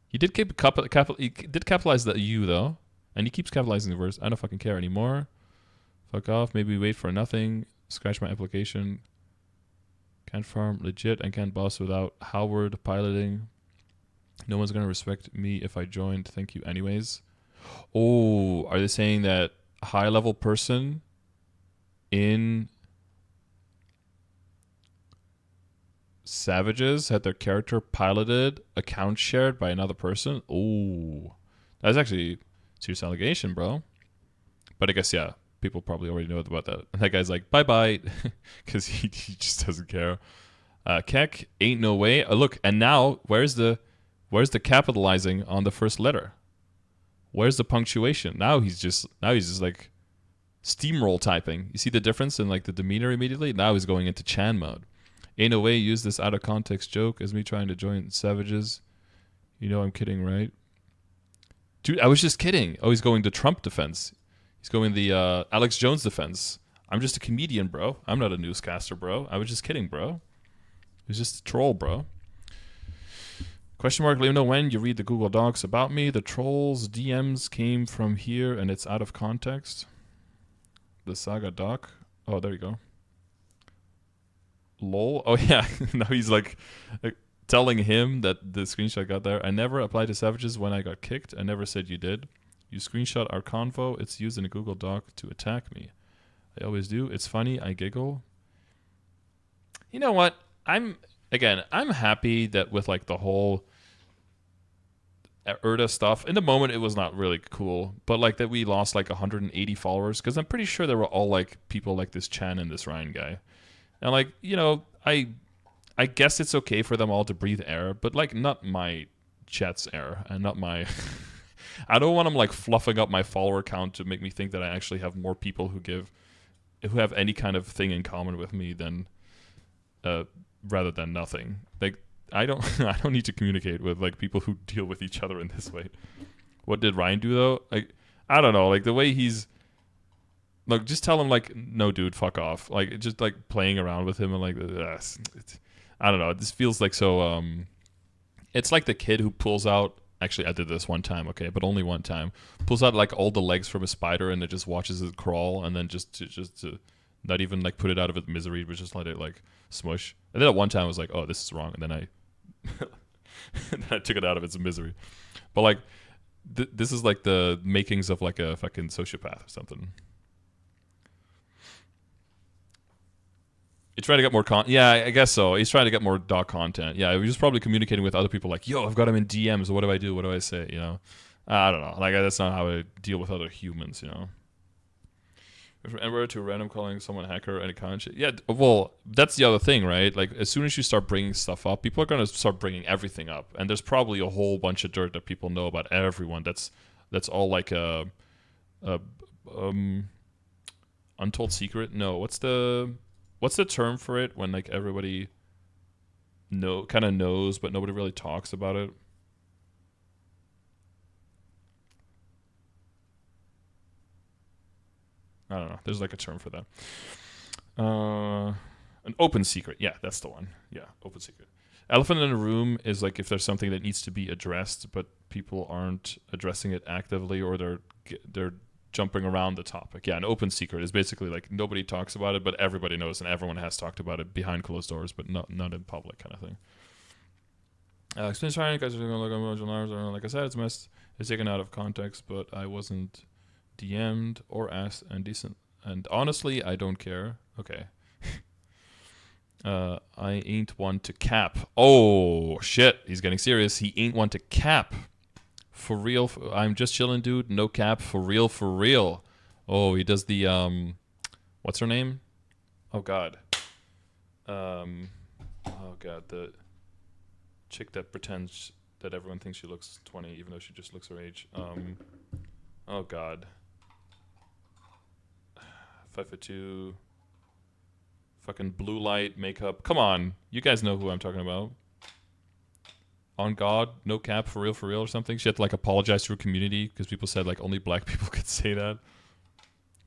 He did capitalize the you, though, and he keeps capitalizing the verse. I don't fucking care anymore. Fuck off. Maybe wait for nothing. Scratch my application. Can't farm legit and can't boss without Howard piloting. No one's gonna respect me if I joined. Thank you anyways. Oh, are they saying that a high-level person in Savages had their character piloted, account shared by another person? Oh, that's actually a serious allegation, bro. But I guess, yeah, people probably already know about that. And that guy's like, bye-bye, because he just doesn't care. Keck, ain't no way. Look, and now, where's the capitalizing on the first letter? Where's the punctuation? Now he's just like steamroll typing. You see the difference in like the demeanor immediately? Now he's going into Chan mode. Ain't no way use this out of context joke as me trying to join Savages. You know I'm kidding, right? Dude, I was just kidding. Oh, he's going the Trump defense. He's going the Alex Jones defense. I'm just a comedian, bro. I'm not a newscaster, bro. I was just kidding, bro. It was just a troll, bro. Question mark, let me know when you read the Google Docs about me. The trolls' DMs came from here and it's out of context. The Saga doc. Oh, there you go. Lol. Oh, yeah. Now he's like telling him that the screenshot got there. I never applied to Savages when I got kicked. I never said you did. You screenshot our convo. It's used in a Google Doc to attack me. I always do. It's funny. I giggle. You know what? I'm happy that with like the whole Erda stuff, in the moment it was not really cool, but like that we lost like 180 followers, because I'm pretty sure they were all like people like this Chan and this Ryan guy. And like, you know, I guess it's okay for them all to breathe air, but like not my chat's air and not my... I don't want them like fluffing up my follower count to make me think that I actually have more people who have any kind of thing in common with me than rather than nothing. Like I don't need to communicate with like people who deal with each other in this way. What did Ryan do though? Like I don't know, like the way he's like, just tell him like, no dude, fuck off. Like just like playing around with him and like I don't know, this feels like so it's like the kid who pulls out, actually I did this one time, okay, but only one time, pulls out like all the legs from a spider and it just watches it crawl, and then just to not even like put it out of its misery, but just let it like smush. And then at one time I was like, oh, this is wrong, and then I took it out of its misery. But like this is like the makings of like a fucking sociopath or something. He's trying to get more yeah, I guess so. He's trying to get more doc content. Yeah, he was probably communicating with other people like, yo, I've got him in DMs. What do I do? What do I say? You know, I don't know. Like that's not how I deal with other humans. You know. From Ember to random calling someone hacker and a kind of shit. Yeah, well, that's the other thing, right? Like as soon as you start bringing stuff up, people are gonna start bringing everything up, and there's probably a whole bunch of dirt that people know about everyone. That's all like a untold secret. No, what's the term for it when like everybody kind of knows, but nobody really talks about it. I don't know. There's like a term for that. An open secret. Yeah, that's the one. Yeah, open secret. Elephant in the room is like if there's something that needs to be addressed, but people aren't addressing it actively, or they're jumping around the topic. Yeah, an open secret is basically like nobody talks about it, but everybody knows, and everyone has talked about it behind closed doors, but not in public, kind of thing. Explain trying, guys are going to look at emotional hours. Like I said, it's messed. It's taken out of context, but I wasn't DM'd or asked, and decent. And honestly, I don't care. Okay. I ain't one to cap. Oh shit, he's getting serious. He ain't one to cap. For real, I'm just chilling, dude. No cap. For real, for real. Oh, he does the what's her name? Oh god. Oh god, the chick that pretends that everyone thinks she looks 20, even though she just looks her age. Oh god. 5'2". Fucking blue light makeup. Come on, you guys know who I'm talking about. On God, no cap, for real, or something. She had to like apologize to her community because people said like only black people could say that.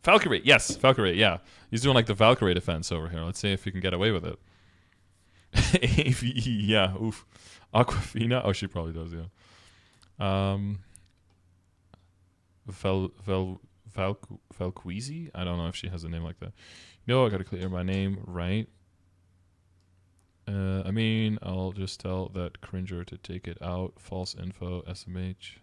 Valkyrie, yes, Valkyrie, yeah. He's doing like the Valkyrie defense over here. Let's see if he can get away with it. AVE, yeah, oof. Aquafina, oh, she probably does, yeah. Valqueezy? I don't know if she has a name like that. No, I gotta clear my name, right? I mean, I'll just tell that cringer to take it out. False info, SMH.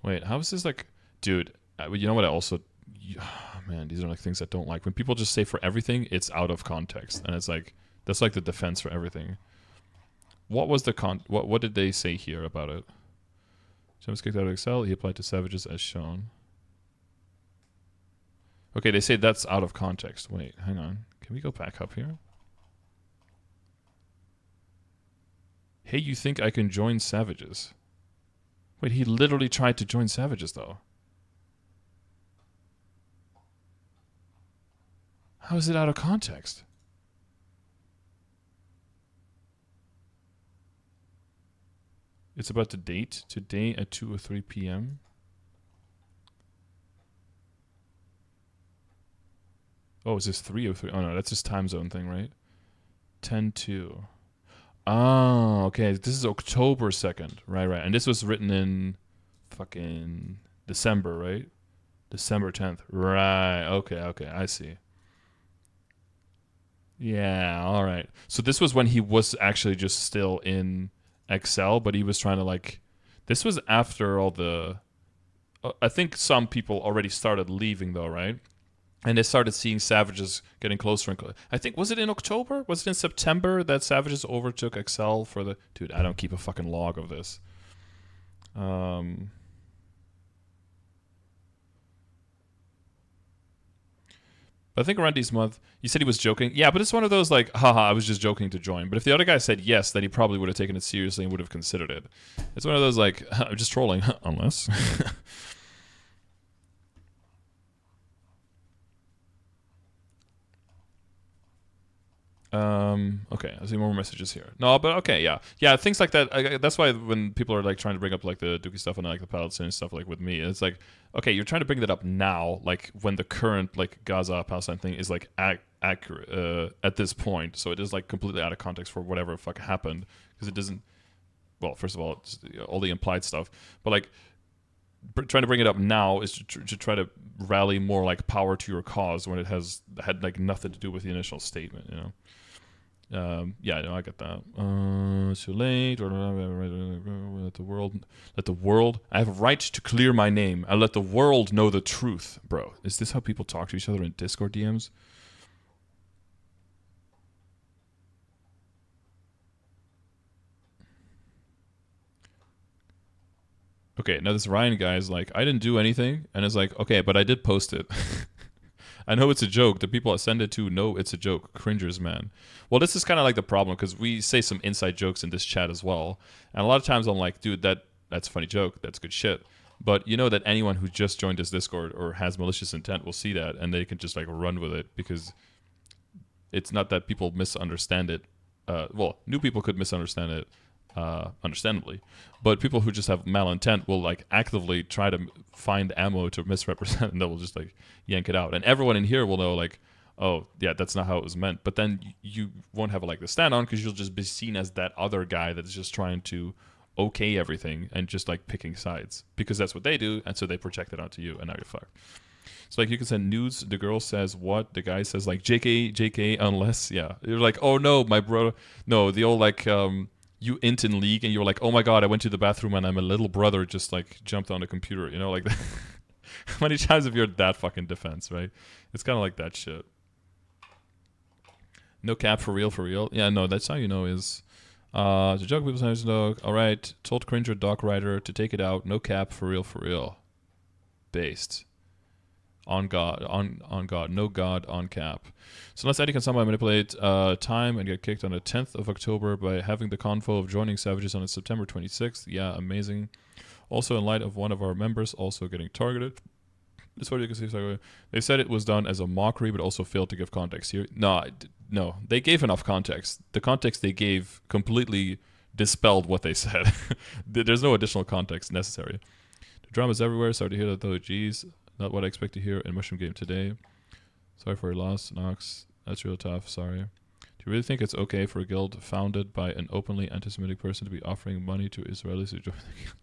Wait, how is this like... Dude, you know what I also... man, these are like things I don't like. When people just say for everything, it's out of context. And it's like... That's like the defense for everything. What was the what did they say here about it? James kicked out of Excel. He applied to Savages as shown. Okay, they say that's out of context. Wait, hang on. Can we go back up here? Hey, you think I can join Savages? Wait, he literally tried to join Savages, though. How is it out of context? It's about the date. Today at 2 or 3 p.m. Oh, is this 3 or 3? Oh, no, that's his time zone thing, right? 10-2. Oh, okay. This is October 2nd. Right. And this was written in fucking December, right? December 10th. Right. Okay. I see. Yeah, all right. So this was when he was actually just still in Excel, but he was trying to like... This was after all the... I think some people already started leaving, though, right? And they started seeing Savages getting closer and closer. I think, was it in October? Was it in September that Savages overtook Excel for the... Dude, I don't keep a fucking log of this. But I think around this month, you said he was joking. Yeah, but it's one of those like, haha, I was just joking to join. But if the other guy said yes, then he probably would have taken it seriously and would have considered it. It's one of those like, I'm just trolling, unless... Okay, I see more messages here. No, but okay, yeah, things like that. That's why when people are like trying to bring up like the Dookie stuff and like the Palestinian stuff, like with me, it's like, okay, you're trying to bring that up now, like when the current like Gaza Palestine thing is like accurate at this point, so it is like completely out of context for whatever the fuck happened because it doesn't. Well, first of all, it's all the implied stuff, but like trying to bring it up now is to try to rally more like power to your cause when it had like nothing to do with the initial statement, you know. Yeah, no, I get that. It's too late. Let the world. I have a right to clear my name. I let the world know the truth, bro. Is this how people talk to each other in Discord DMs? Okay, now this Ryan guy is like, I didn't do anything, and it's like, okay, but I did post it. I know it's a joke. The people I send it to know it's a joke. Cringers, man. Well, this is kind of like the problem because we say some inside jokes in this chat as well. And a lot of times I'm like, dude, that's a funny joke. That's good shit. But you know that anyone who just joined this Discord or has malicious intent will see that and they can just like run with it because It's not that people misunderstand it. Well, new people could misunderstand it, understandably, but people who just have malintent will like actively try to find ammo to misrepresent, and they will just like yank it out. And everyone in here will know like, oh yeah, that's not how it was meant. But then you won't have like the stand on because you'll just be seen as that other guy that is just trying to okay everything and just like picking sides because that's what they do, and so they project it onto you, and now you're fucked. So like you can send nudes. The girl says what? The guy says like JK, JK, unless yeah. You're like, oh no, my brother. No, the old like you int in League, and you're like, oh my god, I went to the bathroom and my little brother just like jumped on the computer. You know, like that. How many times have you heard that fucking defense, right? It's kind of like that shit. No cap for real, for real. Yeah, no, that's how you know is. The joke people say dog. All right, told Cringer Doc Rider to take it out. No cap for real, for real. Based. On God, on God, no God, on cap. So unless Eddie can somehow manipulate time and get kicked on the 10th of October by having the convo of joining Savages on September 26th. Yeah, amazing. Also, in light of one of our members also getting targeted. That's what you can see. They said it was done as a mockery, but also failed to give context here. No, they gave enough context. The context they gave completely dispelled what they said. There's no additional context necessary. The drama's everywhere. Sorry to hear that though. Jeez. Not what I expect to hear in Mushroom Game today. Sorry for your loss, Nox. That's real tough. Sorry. Do you really think it's okay for a guild founded by an openly anti-Semitic person to be offering money to Israelis who join the guild?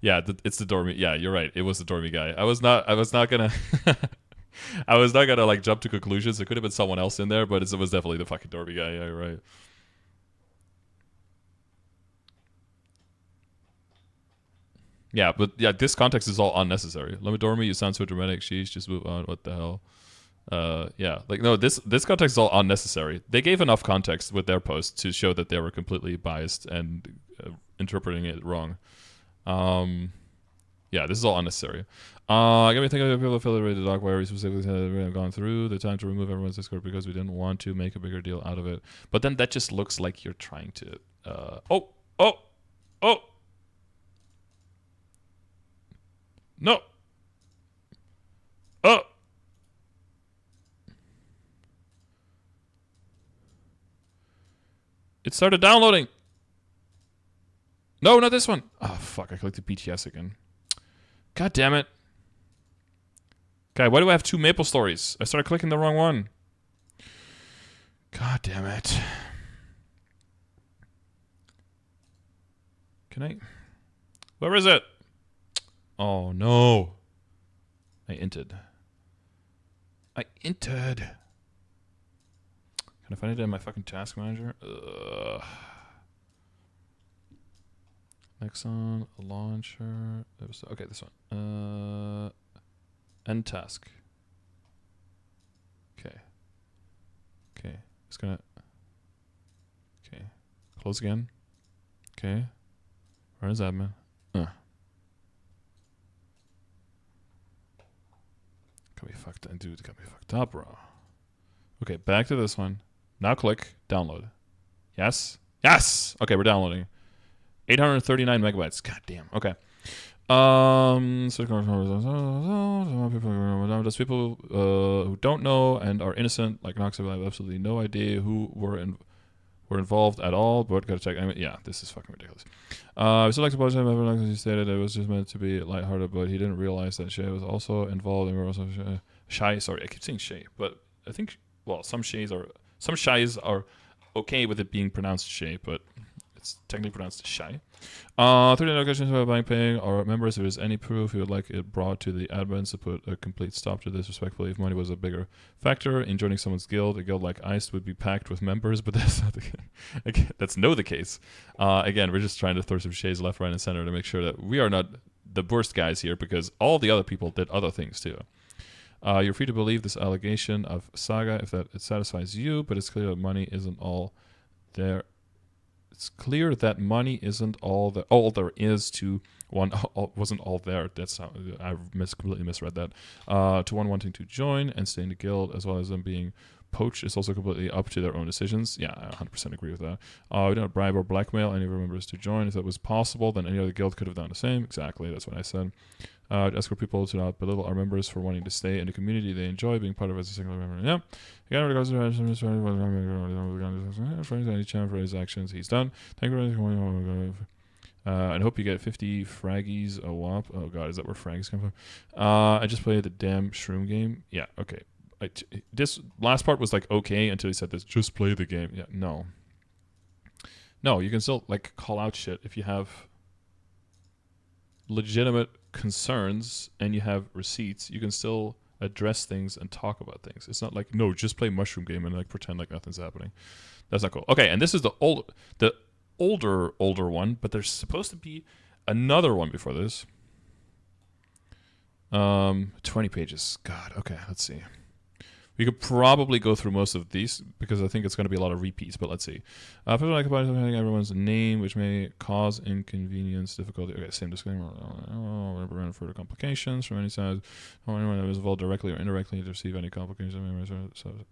Yeah, it's the Dormy. Yeah, you're right. It was the Dormy guy. I was not gonna. I was not gonna like jump to conclusions. It could have been someone else in there, but it was definitely the fucking Dormy guy. Yeah, you're right. Yeah, but yeah, this context is all unnecessary. Let me Dormy, you sound so dramatic. Sheesh, just move on. What the hell? Yeah, like no, this context is all unnecessary. They gave enough context with their post to show that they were completely biased and interpreting it wrong. Yeah, this is all unnecessary. I got me thinking of people affiliated with the dog where we specifically have gone through the time to remove everyone's Discord because we didn't want to make a bigger deal out of it. But then that just looks like you're trying to. Oh. No. Oh. It started downloading. No, not this one. Oh, fuck. I clicked the BTS again. God damn it. Okay, why do I have two Maple Stories? I started clicking the wrong one. God damn it. Can I? Where is it? Oh, no. I inted. Can I find it in my fucking task manager? Nexon, launcher. Okay, this one. End task. Okay. It's gonna. Okay. Close again. Okay. Where is admin? Got me fucked up, dude. Got me fucked up, bro. Okay, back to this one. Now click download. Yes. Okay, we're downloading. 839 megabytes. God damn. Okay. Those people who don't know and are innocent, like Nox, have absolutely no idea who were involved at all. But gotta check. I mean, yeah, this is fucking ridiculous. I still like to apologize. As he stated, it was just meant to be lighthearted, but he didn't realize that Shay was also involved, and we were also shy. Sorry, I keep saying Shay, but I think some Shays are okay with it being pronounced Shay, but it's technically pronounced Shy. 39 questions about bank paying our members. If there's any proof, we would like it brought to the admins to put a complete stop to this respectfully. If money was a bigger factor in joining someone's guild, a guild like ICE would be packed with members, but that's not the case. Again, that's the case. Again, we're just trying to throw some shades left, right, and center to make sure that we are not the worst guys here, because all the other people did other things too. You're free to believe this allegation of Saga if that it satisfies you, but it's clear that money isn't all there. It's clear that money isn't all there is to one. Wasn't all there. That's how I completely misread that. To one wanting to join and stay in the guild, as well as them being poach is also completely up to their own decisions. Yeah, I 100% agree with that. We don't bribe or blackmail any of our members to join. If that was possible, then any other guild could have done the same. Exactly, that's what I said. Ask for people to not belittle our members for wanting to stay in the community they enjoy being part of as a single member. Yeah. Again, regards to any chance for his actions, he's done. Thank you. And hope you get 50 fraggies a whop. Oh god, is that where fraggies come from? I just played the damn shroom game. Yeah, okay. This last part was like okay until he said this. Just play the game. Yeah, no. No, you can still like call out shit if you have legitimate concerns and you have receipts. You can still address things and talk about things. It's not like, no, just play mushroom game and like pretend like nothing's happening. That's not cool. Okay, and this is the older one, but there's supposed to be another one before this. 20 pages. God, okay, let's see. We could probably go through most of these because I think it's going to be a lot of repeats, but let's see. People like having everyone's name, which may cause inconvenience, difficulty. Okay, same disclaimer. Prevent further complications from any side. Anyone that was involved directly or indirectly to receive any complications. So you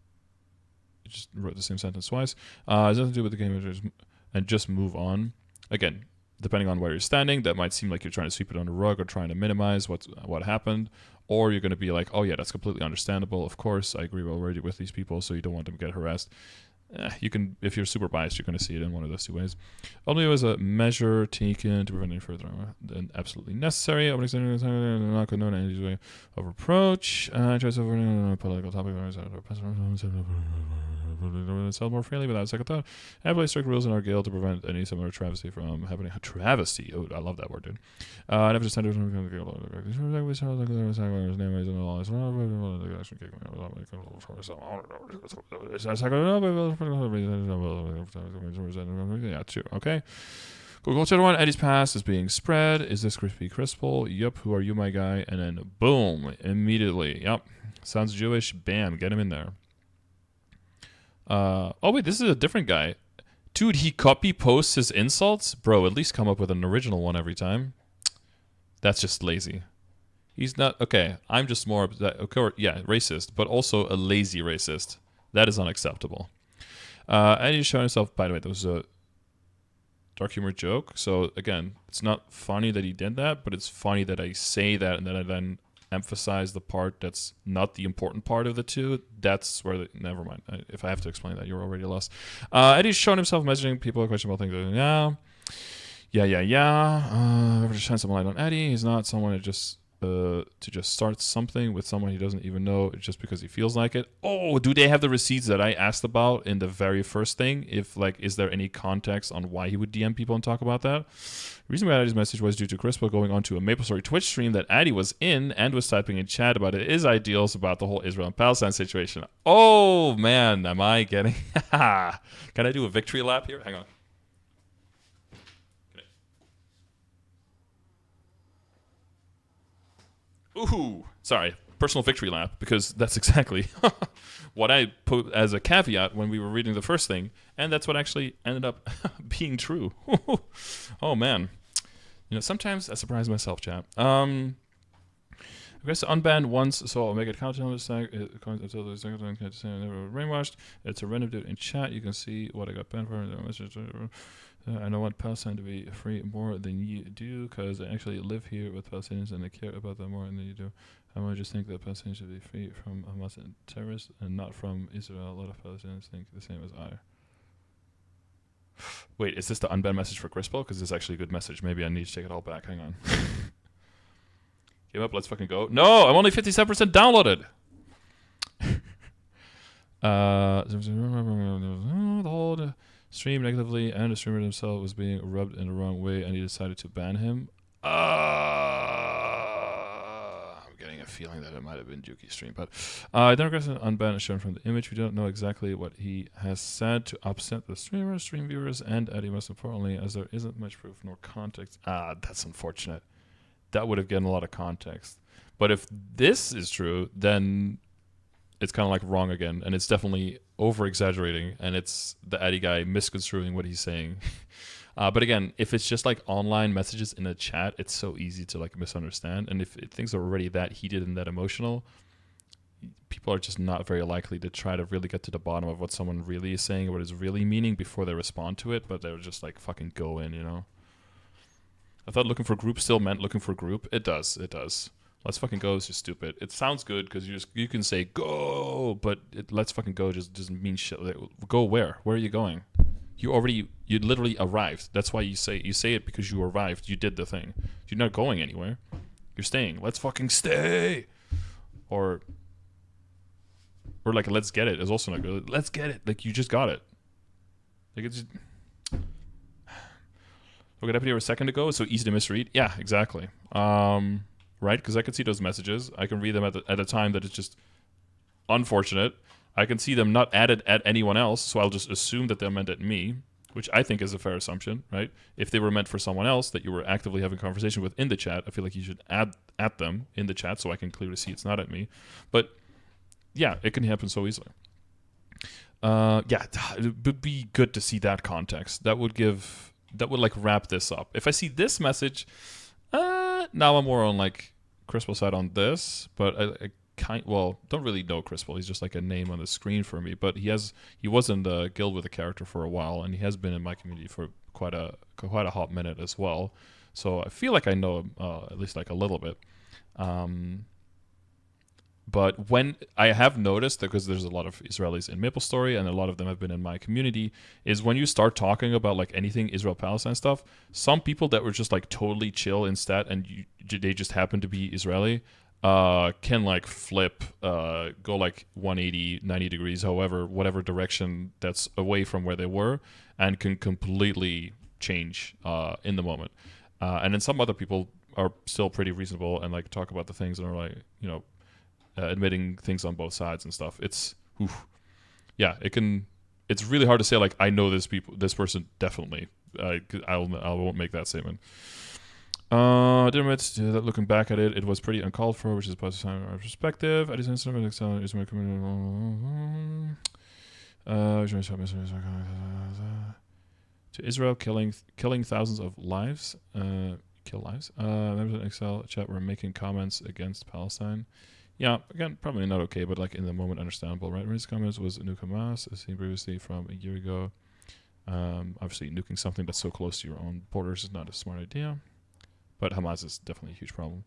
just wrote the same sentence twice. It has nothing to do with the game, and just move on. Again, depending on where you're standing, that might seem like you're trying to sweep it under the rug or trying to minimize what happened. Or you're going to be like, oh yeah, that's completely understandable. Of course, I agree already with these people, so you don't want them to get harassed. You can, if you're super biased, you're going to see it in one of those two ways. Only as a measure taken to prevent any further than absolutely necessary. I'm not going to know any way of approach. Choice over political topic. Sell more freely without second thought. And place strict rules in our guild to prevent any similar travesty from happening. Travesty? Oh, I love that word, dude. Never just entered from the guild. Yeah, true. Okay. Google Chat 1, Eddie's past is being spread. Is this Crispy Crispal? Yup. Who are you, my guy? And then boom, immediately. Yup. Sounds Jewish. Bam. Get him in there. Oh wait, this is a different guy. Dude, he copy posts his insults? Bro, at least come up with an original one every time. That's just lazy. He's not, okay, I'm just more, yeah, racist, but also a lazy racist. That is unacceptable. And he's showing himself, by the way, that was a dark humor joke. So again, it's not funny that he did that, but it's funny that I say that and then I then emphasize the part that's not the important part of the two. That's where never mind. If I have to explain that, you're already lost. Eddie's shown himself messaging people questionable things. Yeah. Shine some light on Eddie. He's not someone to just start something with someone he doesn't even know just because he feels like it. Oh, do they have the receipts that I asked about in the very first thing? If like, is there any context on why he would DM people and talk about that? The reason why Addy's message was due to Crispo going on to a MapleStory Twitch stream that Addy was in and was typing in chat about his ideals about the whole Israel and Palestine situation. Oh man, am I getting? Can I do a victory lap here? Hang on. Ooh, sorry, personal victory lap, because that's exactly what I put as a caveat when we were reading the first thing, and that's what actually ended up being true. Oh man, you know, sometimes I surprise myself, chat. I guess unbanned once, so I'll make it count until the second one can't say I never brainwashed. It's a random dude in chat. You can see what I got banned for. I don't want Palestine to be free more than you do because I actually live here with Palestinians and I care about them more than you do. I just think that Palestinians should be free from Hamas and terrorists and not from Israel. A lot of Palestinians think the same as I. Wait, is this the unbanned message for Crispo? Because it's actually a good message. Maybe I need to take it all back. Hang on. Give up, let's fucking go. No, I'm only 57% downloaded. The whole stream negatively and the streamer himself was being rubbed in the wrong way and he decided to ban him. I'm getting a feeling that it might have been Juki's stream, but I don't regret unbanned is shown from the image. We don't know exactly what he has said to upset the streamer, stream viewers, and Eddie most importantly, as there isn't much proof nor context. That's unfortunate. That would have given a lot of context. But if this is true, then it's kind of like wrong again, and it's definitely over-exaggerating, and it's the Addy guy misconstruing what he's saying. But again, if it's just like online messages in a chat, it's so easy to like misunderstand. And if things are already that heated and that emotional, people are just not very likely to try to really get to the bottom of what someone really is saying or what is really meaning before they respond to it, but they're just like fucking go in, you know? I thought looking for group still meant looking for group. It does. Let's fucking go is just stupid. It sounds good because you can say go, but let's fucking go just doesn't mean shit. Go where? Where are you going? You literally arrived. That's why you say it because you arrived. You did the thing. You're not going anywhere. You're staying. Let's fucking stay. Or like let's get it is also not good. Let's get it. Like you just got it. Like it's just look at deputy a second ago. It's so easy to misread. Yeah, exactly. Right? Because I can see those messages. I can read them at a time that is just unfortunate. I can see them not added at anyone else, so I'll just assume that they're meant at me, which I think is a fair assumption, right? If they were meant for someone else that you were actively having a conversation with in the chat, I feel like you should add at them in the chat so I can clearly see it's not at me. But yeah, it can happen so easily. Yeah, it would be good to see that context. That would like wrap this up. If I see this message, now I'm more on like Crispal's side on this, but I don't really know Crispal. He's just like a name on the screen for me, but he was in the guild with the character for a while, and he has been in my community for quite a hot minute as well. So I feel like I know him at least like a little bit. But when I have noticed, because there's a lot of Israelis in MapleStory and a lot of them have been in my community, is when you start talking about like anything Israel-Palestine stuff, some people that were just like totally chill in stat and they just happen to be Israeli, can like flip, go like 180, 90 degrees, whatever direction that's away from where they were, and can completely change in the moment. And then some other people are still pretty reasonable and like talk about the things and are like, you know, admitting things on both sides and stuff. It's really hard to say like I know this person definitely. I won't make that statement. I did admit that looking back at it, it was pretty uncalled for, which is a positive sign of our perspective. I just to Israel killing thousands of lives. Kill lives. Members in Excel chat were making comments against Palestine. Yeah, again, probably not okay, but like in the moment, understandable, right? His comments was nuke Hamas, as seen previously from a year ago. Obviously, nuking something that's so close to your own borders is not a smart idea, but Hamas is definitely a huge problem.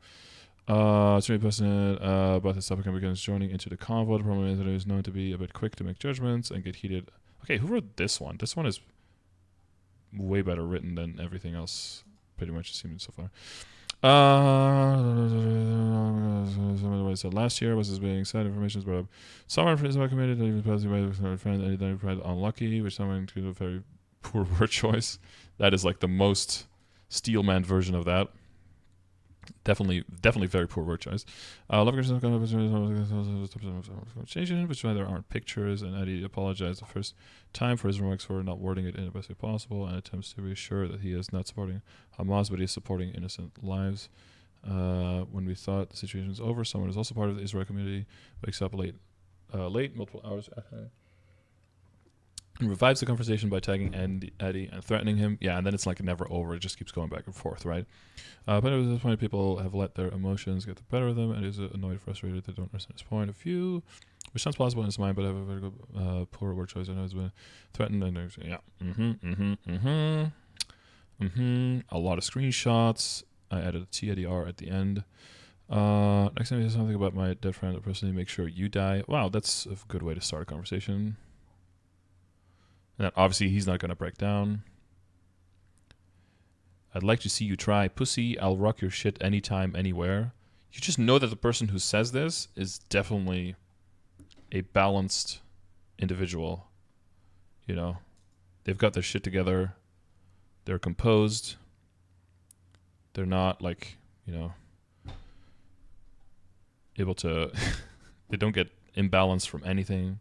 It's really passionate about this topic and begins joining into the convo. The problem is that it is known to be a bit quick to make judgments and get heated. Okay, who wrote this one? This one is way better written than everything else, pretty much it seems so far. I said last year was this being said. Information is brought up. Someone is not committed to even passing by a friend and identified unlucky, which someone could have a very poor word choice. That is like the most Steelman version of that. Definitely very poor word choice. Which why there aren't pictures, and Eddie apologized the first time for his remarks for not wording it in the best way possible, and attempts to reassure that he is not supporting Hamas, but he is supporting innocent lives. When we thought the situation was over, someone who's also part of the Israel community wakes up late, multiple hours after, and revives the conversation by tagging Eddie and threatening him. Yeah, and then it's like never over. It just keeps going back and forth, right? But at this point, people have let their emotions get the better of them, and is annoyed, frustrated, they don't understand his point of view, which sounds plausible in his mind, but I have a very good, poor word choice. I know it's been threatened, and yeah, a lot of screenshots. I added a TIDR at the end. Next time you say something about my dead friend, I'll personally make sure you die. Wow, that's a good way to start a conversation. And obviously he's not going to break down. I'd like to see you try. Pussy, I'll rock your shit anytime, anywhere. You just know that the person who says this is definitely a balanced individual. You know, they've got their shit together. They're composed. They're not like, you know, able to, they don't get imbalanced from anything.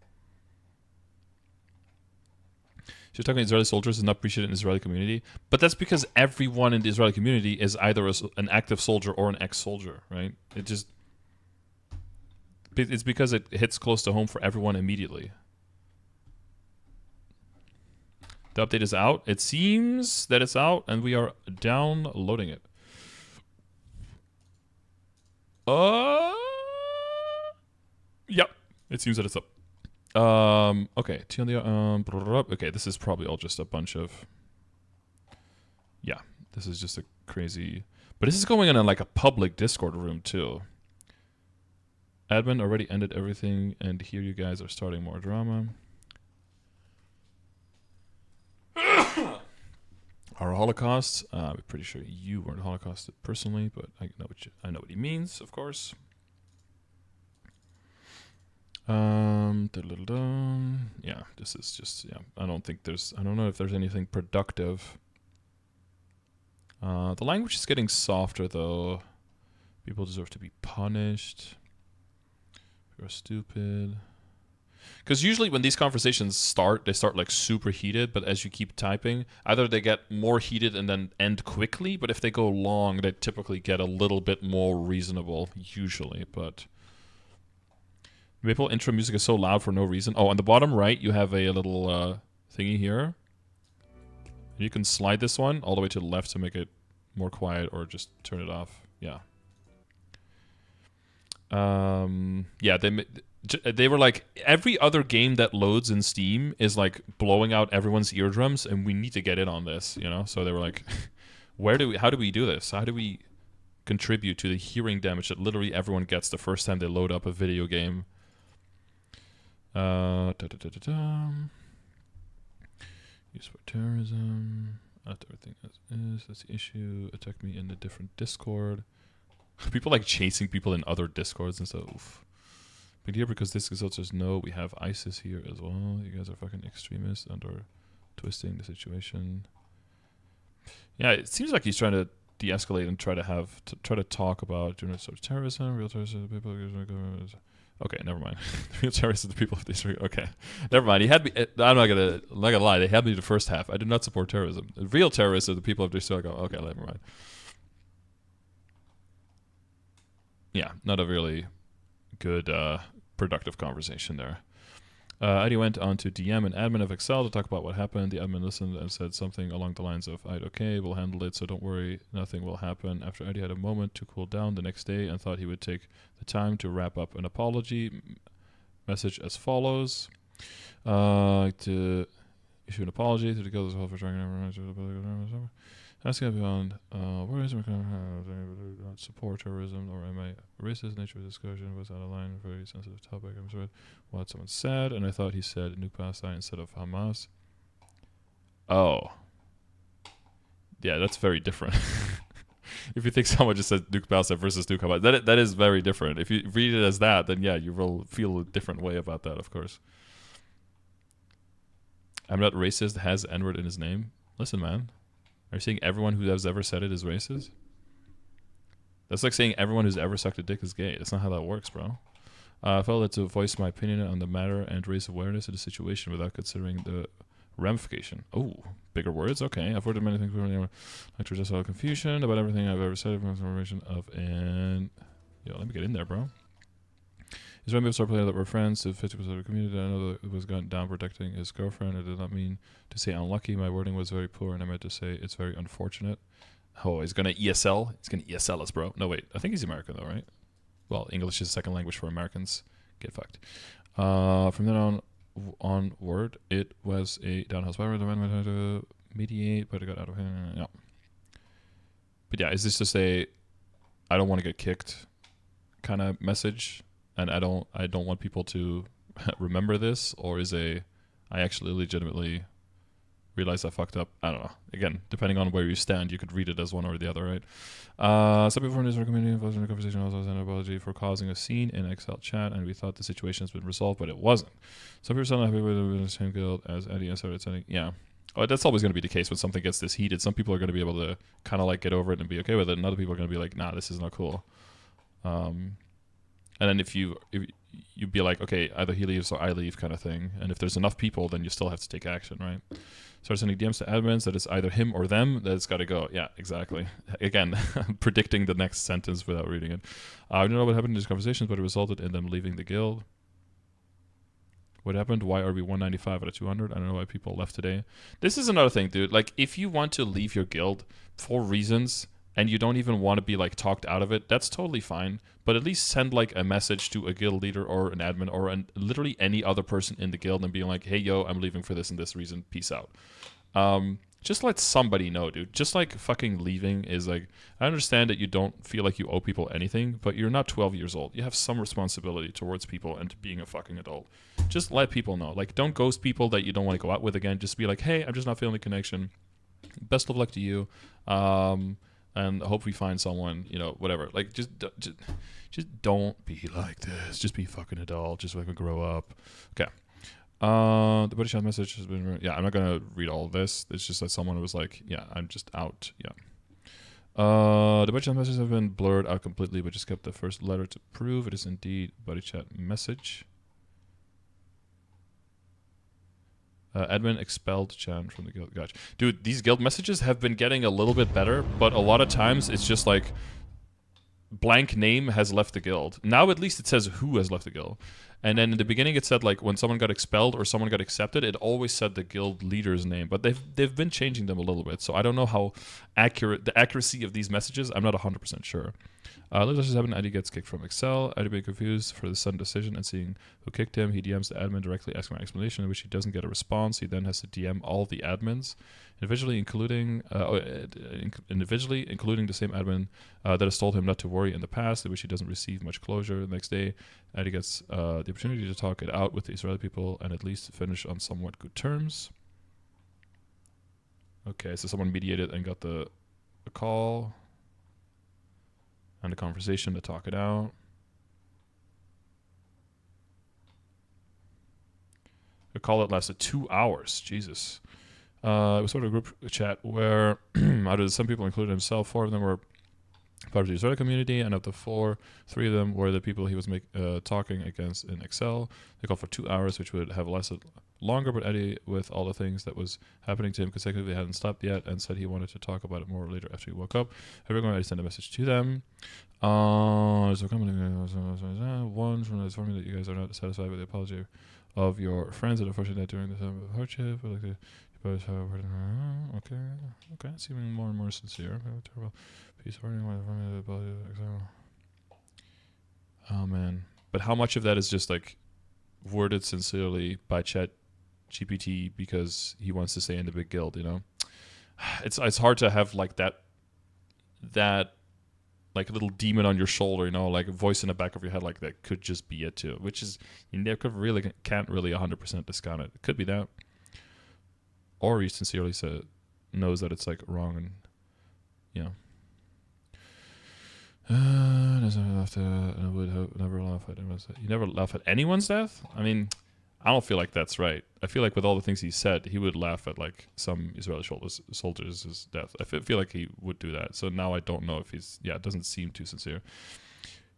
She's talking Israeli soldiers is not appreciated in the Israeli community, but that's because everyone in the Israeli community is either an active soldier or an ex-soldier, right? It's because it hits close to home for everyone immediately. The update is out. It seems that it's out, and we are downloading it. Yep. It seems that it's up. Okay. Okay, this is probably all just a bunch of. Yeah, this is just a crazy. But this is going on in like a public Discord room too. Admin already ended everything, and here you guys are starting more drama. Our Holocaust. I'm pretty sure you weren't Holocausted personally, but I know what he means, of course. Yeah, this is just I don't know if there's anything productive. The language is getting softer though. People deserve to be punished. You're stupid. Because usually when these conversations start, they start like super heated, but as you keep typing, either they get more heated and then end quickly, but if they go long, they typically get a little bit more reasonable, usually, but... Maple intro music is so loud for no reason. Oh, on the bottom right, you have a little thingy here. You can slide this one all the way to the left to make it more quiet, or just turn it off. Yeah. Yeah, they were like, every other game that loads in Steam is like blowing out everyone's eardrums, and we need to get in on this, you know? So they were like, how do we do this? How do we contribute to the hearing damage that literally everyone gets the first time they load up a video game? Use for terrorism. Everything as is. That's the issue. Attack me in a different Discord. People like chasing people in other Discords and stuff. But here, because this results says no, we have ISIS here as well. You guys are fucking extremists and are twisting the situation. Yeah, it seems like he's trying to de-escalate and try to talk about doing sort of terrorism, real terrorism, people. Okay, never mind. Real terrorists are the people of this. Okay, never mind. He had me. I'm not gonna lie. They had me the first half. I do not support terrorism. The real terrorists are the people of this. Okay, never mind. Yeah, not a really good, productive conversation there. Eddie went on to DM an admin of Excel to talk about what happened. The admin listened and said something along the lines of, okay, we'll handle it, so don't worry, nothing will happen. After Eddie had a moment to cool down the next day and thought he would take the time to wrap up an apology message as follows. To issue an apology to the guild as well for trying to asking beyond where is my support terrorism, or am I racist? Nature of discussion was out of line, very sensitive topic. I'm sorry what someone said, and I thought he said nuke Palestine instead of Hamas. Oh, yeah, that's very different. If you think someone just said nuke Palestine versus nuke Hamas, that is very different. If you read it as that, then yeah, you will feel a different way about that, of course. I'm not racist has N-word in his name. Listen, man. Are you saying everyone who has ever said it is racist? That's like saying everyone who's ever sucked a dick is gay. That's not how that works, bro. I felt that to voice my opinion on the matter and raise awareness of the situation without considering the ramification. Oh, bigger words? Okay. I've worded many things. Like to just all confusion about everything I've ever said. Information of and... Yo, let me get in there, bro. His roommate started playing that we're friends to 50% of the community. I know that it was gone down protecting his girlfriend. I did not mean to say unlucky. My wording was very poor, and I meant to say it's very unfortunate. Oh, he's going to ESL? He's going to ESL us, bro. No, wait. I think he's American, though, right? Well, English is a second language for Americans. Get fucked. From then onward, it was a downhill spiral. The man went to mediate, but it got out of hand. Yeah. But yeah, is this to say I don't want to get kicked kind of message? And I don't want people to remember this, or is I actually legitimately realize I fucked up? I don't know. Again, depending on where you stand, you could read it as one or the other, right? Some people from this community involved in the conversation also has an apology for causing a scene in Excel chat, and we thought the situation has been resolved, but it wasn't. Some people are not happy with the same guild as Eddie and started sending. Yeah. Oh, that's always going to be the case when something gets this heated. Some people are going to be able to kind of like get over it and be okay with it, and other people are going to be like, nah, this is not cool. And then if you'd be like, okay, either he leaves or I leave kind of thing. And if there's enough people, then you still have to take action, right? Start sending DMs to admins that it's either him or them that it's got to go. Yeah, exactly. Again, predicting the next sentence without reading it. I don't know what happened in these conversations, but it resulted in them leaving the guild. What happened? Why are we 195 out of 200? I don't know why people left today. This is another thing, dude. Like, if you want to leave your guild for reasons and you don't even want to be like talked out of it, that's totally fine. But at least send like a message to a guild leader or an admin or literally any other person in the guild and being like, hey, yo, I'm leaving for this and this reason. Peace out. Just let somebody know, dude. Just like fucking leaving is like, I understand that you don't feel like you owe people anything, but you're not 12 years old. You have some responsibility towards people and to being a fucking adult. Just let people know. Like, don't ghost people that you don't want to go out with again. Just be like, hey, I'm just not feeling the connection. Best of luck to you. And hope we find someone, you know, whatever. Like, just don't be like this. Just be fucking adult. Just fucking grow up. Okay. The British message has been... Yeah, I'm not going to read all of this. It's just that someone was like, yeah, I'm just out. Yeah. The British chat messages have been blurred out completely, but just kept the first letter to prove it is indeed buddy chat message. Admin expelled Chan from the guild. Gotcha. Dude, these guild messages have been getting a little bit better, but a lot of times it's just like blank name has left the guild. Now at least it says who has left the guild. And then in the beginning it said like when someone got expelled or someone got accepted, it always said the guild leader's name. But they've been changing them a little bit. So I don't know how accurate the accuracy of these messages. I'm not 100% sure. Let's just happen. ID gets kicked from Excel. ID being confused for the sudden decision and seeing who kicked him. He DMs the admin directly, asking for an explanation, in which he doesn't get a response. He then has to DM all the admins, individually including the same admin that has told him not to worry in the past, in which he doesn't receive much closure. The next day, ID gets the opportunity to talk it out with the Israeli people and at least finish on somewhat good terms. Okay, so someone mediated and got the call and a conversation to talk it out. A call that lasted 2 hours. Jesus. It was sort of a group chat where out of some people, including himself, 4 of them were part of the Israeli community, and of the 4, 3 of them were the people he was talking against in Excel. They called for 2 hours, which would have lasted longer, but Eddie, with all the things that was happening to him consecutively, hadn't stopped yet and said he wanted to talk about it more later after he woke up. Everyone, Eddie sent a message to them. One from the formula that you guys are not satisfied with the apology of your friends that unfortunately during the time of hardship. Okay, seeming more and more sincere. Peace. Oh man, but how much of that is just like worded sincerely by Chat GPT because he wants to stay in the big guild? You know, it's hard to have like that like a little demon on your shoulder, you know, like a voice in the back of your head, like that could just be it too. Which is you never really can't really 100% discount it. It could be that, or he sincerely knows that it's like wrong, and you know. Doesn't laugh at, would never laugh at anyone's death. You never laugh at anyone's death? I mean, I don't feel like that's right. I feel like with all the things he said, he would laugh at like some Israeli soldiers' death. I feel like he would do that. So now I don't know if he's, it doesn't seem too sincere.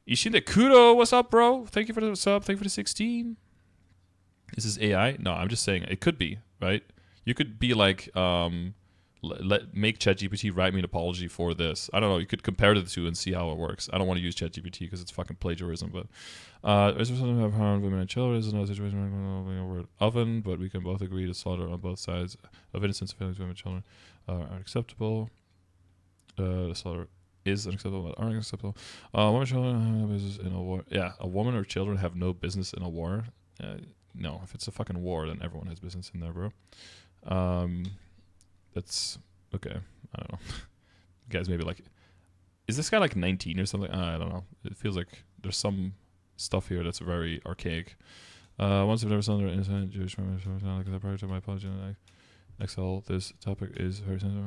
Ishinde Kudo, what's up, bro? Thank you for the sub. Thank you for the 16. Is this AI? No, I'm just saying it could be, right? You could be like, make ChatGPT write me an apology for this. I don't know. You could compare the two and see how it works. I don't want to use ChatGPT because it's fucking plagiarism. But is there something about harmed women and children? Is another situation over an oven, but we can both agree that slaughter on both sides of innocent civilians, women and children are unacceptable. The slaughter is unacceptable, but aren't acceptable. Women and children have no business in a war. Yeah, a woman or children have no business in a war. No, if it's a fucking war, then everyone has business in there, bro. That's okay. I don't know. Guys, maybe like, is this guy like 19 or something? I don't know. It feels like there's some stuff here that's very archaic. Once I've never seen an innocent Jewish woman, like prior to my apology, Excel, this topic is very sensitive.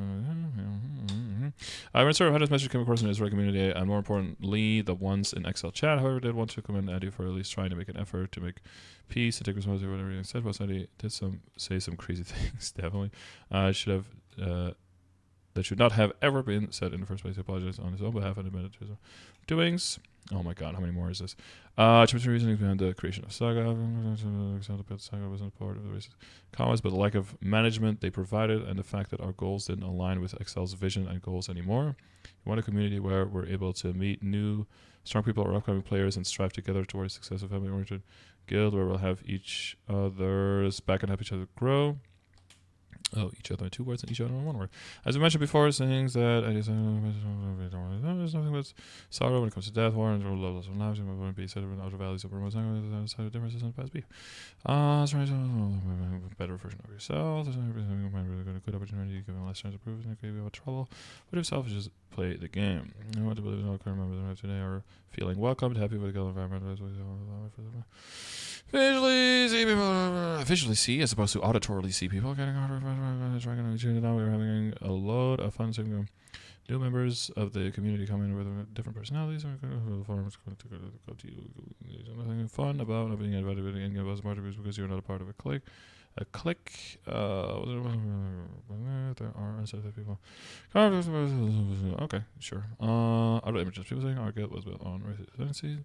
I sort of had this message come across in the Israeli community, and more importantly, the ones in Excel chat. However, did want to commend Eddie for at least trying to make an effort to make peace and take responsibility for whatever he said. Was Eddie did say some crazy things, definitely. That should not have ever been said in the first place. He apologized on his own behalf and admitted to his doings. Oh my god, how many more is this? Chapter reasoning behind the creation of Saga. Saga wasn't part of the racist comments, but the lack of management they provided and the fact that our goals didn't align with Excel's vision and goals anymore. We want a community where we're able to meet new, strong people or upcoming players and strive together towards the success of family-oriented guild where we'll have each other's back and help each other grow. Oh, each other 2 words and each other 1 word. As we mentioned before, things that there's nothing but sorrow when it comes to death, war, and levels of lives, and wouldn't be said of outer values of remote differences in the past beef. Better version of yourself. There's a good opportunity, given less chance of proof, and it could be about trouble. But if selfish, just play the game. I want to believe in all current members of today are feeling welcomed, happy with the environment. Visually see as opposed to auditorily see people. Getting harder. We're having a load of fun. New members of the community come in with different personalities. There's nothing fun about not being invited to any of us because you're not a part of a clique. A clique. There are unsatisfied people. Okay, sure. Other images. People saying our guild was built on residency.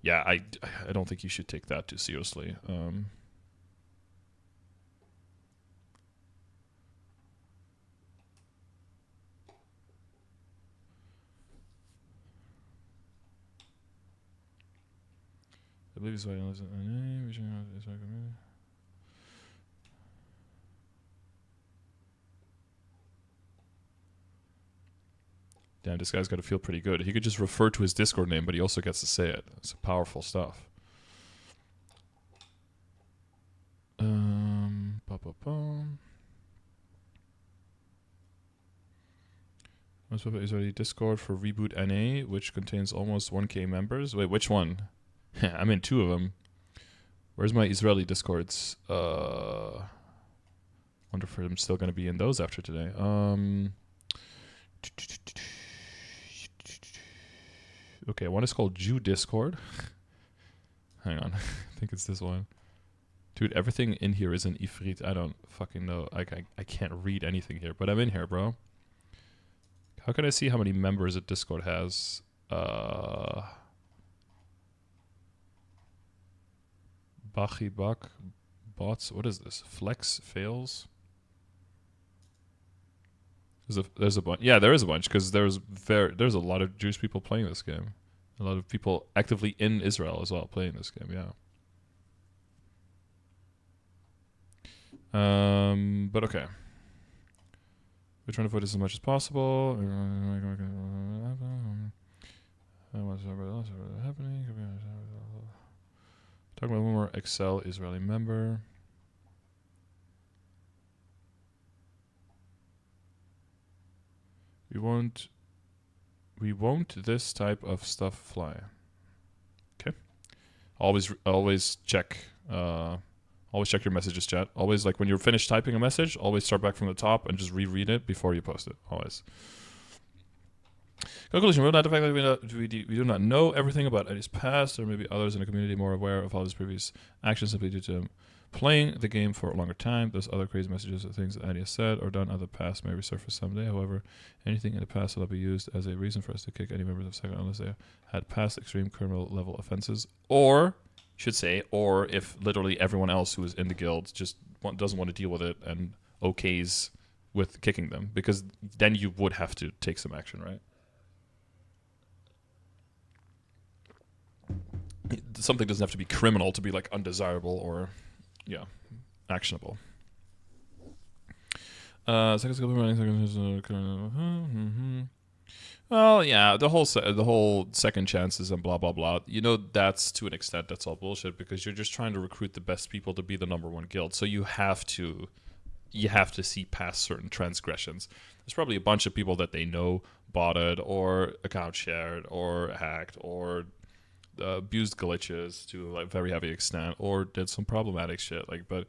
Yeah, I don't think you should take that too seriously. I believe it's why I listen. Damn, this guy's got to feel pretty good. He could just refer to his Discord name, but he also gets to say it. It's powerful stuff. Israeli Discord for Reboot NA, which contains almost 1K members. Wait, which one? I'm in 2 of them. Where's my Israeli Discords? Wonder if I'm still going to be in those after today. Okay, one is called Jew Discord. Hang on. I think it's this one. Dude, everything in here is in Ifrit. I don't fucking know. I can't read anything here, but I'm in here, bro. How can I see how many members a Discord has? Bachi Bach bots. What is this? Flex fails. There's a bunch. Yeah, there is a bunch because there's a lot of Jewish people playing this game. A lot of people actively in Israel as well playing this game. Yeah. But okay. We're trying to avoid this as much as possible. Talking about one more Excel Israeli member. We won't this type of stuff fly. Okay. Always check. Always check your messages, chat. Always, like, when you're finished typing a message, always start back from the top and just reread it before you post it. Always. Conclusion: we do not know everything about Eddie's past. There may be others in the community more aware of all his previous actions simply due to him playing the game for a longer time. Those other crazy messages or things that Eddie has said or done in the past may resurface someday. However, anything in the past will not be used as a reason for us to kick any members of Saga unless they had past extreme criminal level offenses, or should say, or if literally everyone else who is in the guild just doesn't want to deal with it and okays with kicking them, because then you would have to take some action, right? Something doesn't have to be criminal to be like undesirable or, yeah, actionable. Well, yeah, the whole second chances and blah blah blah. You know, that's to an extent that's all bullshit because you're just trying to recruit the best people to be the #1 guild. So you have to see past certain transgressions. There's probably a bunch of people that they know botted or account shared or hacked or abused glitches to like very heavy extent or did some problematic shit. Like, but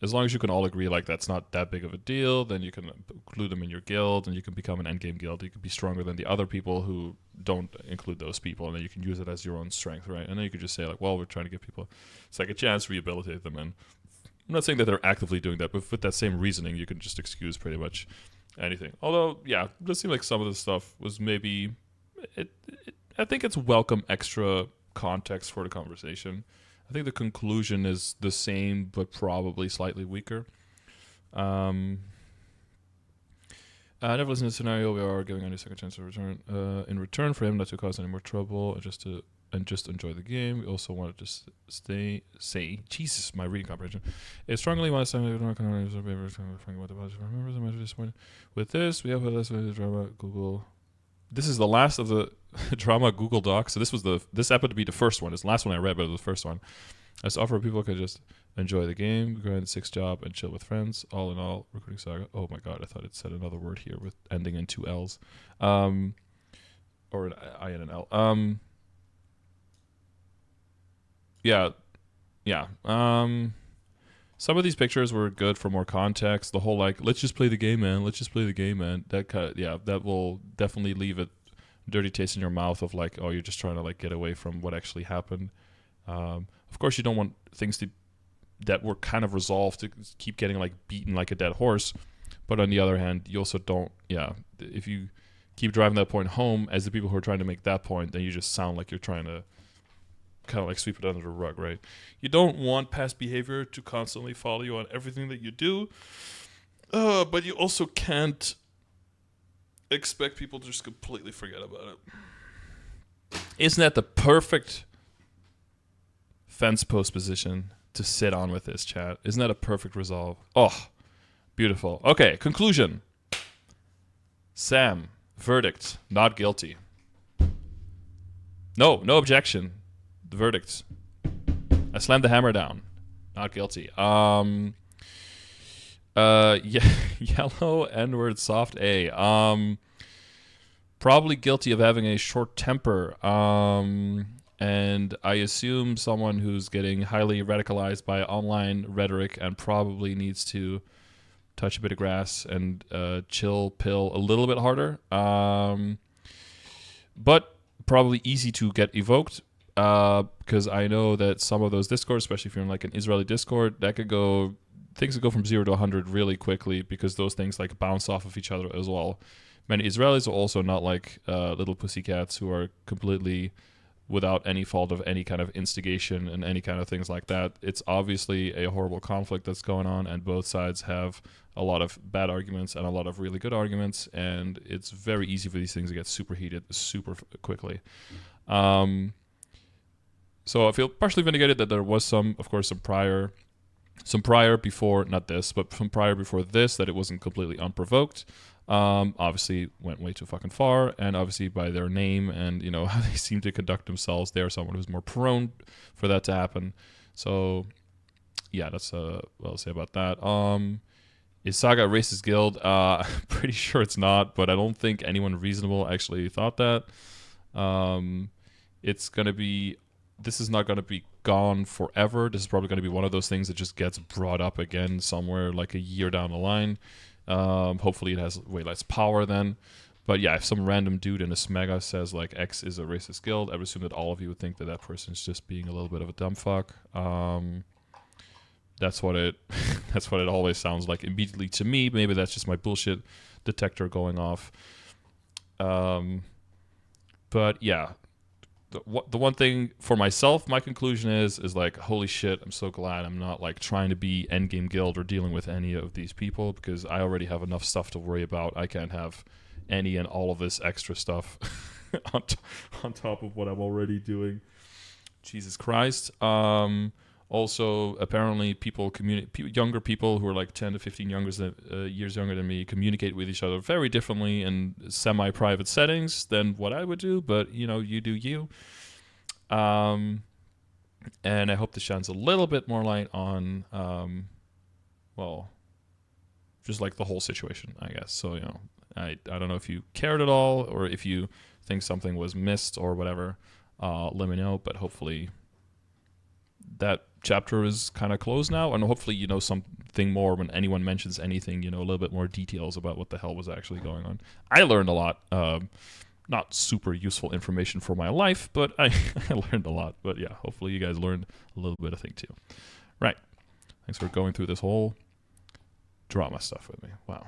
as long as you can all agree like that's not that big of a deal, then you can include them in your guild and you can become an endgame guild. You can be stronger than the other people who don't include those people, and then you can use it as your own strength, right? And then you could just say like, well, we're trying to give people a second chance, rehabilitate them. And I'm not saying that they're actively doing that, but with that same reasoning, you can just excuse pretty much anything. Although, yeah, it does seem like some of the stuff was maybe I think it's welcome extra context for the conversation. I think the conclusion is the same, but probably slightly weaker. Never listened to the scenario. We are giving any second chance to return. In return for him not to cause any more trouble, just enjoy the game. We also wanted to say, Jesus, my reading comprehension. It strongly wants to remember disappointed. With this, we have a lesson drama Google. This is the last of the drama Google Docs. So this happened to be the first one. It's the last one I read, but it was the first one. As to offer people could just enjoy the game, grind the 6th job, and chill with friends. All in all, recruiting Saga. Oh my god, I thought it said another word here with ending in 2 L's. Or an I and an L. Yeah. Some of these pictures were good for more context. The whole let's just play the game, man. Let's just play the game, man. That will definitely leave a dirty taste in your mouth of oh, you're just trying to get away from what actually happened. Of course, you don't want things that were kind of resolved to keep getting beaten like a dead horse. But on the other hand, you also don't. Yeah, if you keep driving that point home as the people who are trying to make that point, then you just sound like you're trying to kind of sweep it under the rug, right? You don't want past behavior to constantly follow you on everything that you do, but you also can't expect people to just completely forget about it. Isn't that the perfect fence post position to sit on with this, chat? Isn't that a perfect resolve? Oh, beautiful. Okay, conclusion. Sam, verdict, not guilty. No objection. The verdicts. I slammed the hammer down. Not guilty. Yellow N-word soft A. Probably guilty of having a short temper. And I assume someone who's getting highly radicalized by online rhetoric and probably needs to touch a bit of grass and chill pill a little bit harder. But probably easy to get evoked. Because I know that some of those discords, especially if you're in an Israeli Discord, things could go from 0 to 100 really quickly because those things bounce off of each other as well. Many Israelis are also not little pussycats who are completely without any fault of any kind of instigation and any kind of things like that. It's obviously a horrible conflict that's going on, and both sides have a lot of bad arguments and a lot of really good arguments, and it's very easy for these things to get super heated super quickly. So I feel partially vindicated that there was some prior before, not this, but some prior before this, that it wasn't completely unprovoked. Obviously went way too fucking far, and obviously by their name and how they seem to conduct themselves, they are someone who's more prone for that to happen. So yeah, that's what I'll say about that. Is Saga a racist guild? Pretty sure it's not, but I don't think anyone reasonable actually thought that. This is not going to be gone forever. This is probably going to be one of those things that just gets brought up again somewhere a year down the line. Hopefully it has way less power then. But yeah, if some random dude in a smega says X is a racist guild, I would assume that all of you would think that person's just being a little bit of a dumb fuck. That's what it always sounds like immediately to me. Maybe that's just my bullshit detector going off. But yeah. The one thing for myself, my conclusion is holy shit, I'm so glad I'm not trying to be endgame guild or dealing with any of these people, because I already have enough stuff to worry about. I can't have any and all of this extra stuff on top of what I'm already doing. Jesus Christ. Also, apparently, younger people who are 10 to 15 years younger than me communicate with each other very differently in semi-private settings than what I would do. But you do you. And I hope this shines a little bit more light on, just the whole situation, I guess. So I don't know if you cared at all or if you think something was missed or whatever. Let me know. But hopefully that chapter is kind of closed now, and hopefully something more when anyone mentions anything, a little bit more details about what the hell was actually going on. I learned a lot. Not super useful information for my life, but I learned a lot. But yeah, hopefully you guys learned a little bit of thing too. Right. Thanks for going through this whole drama stuff with me. Wow.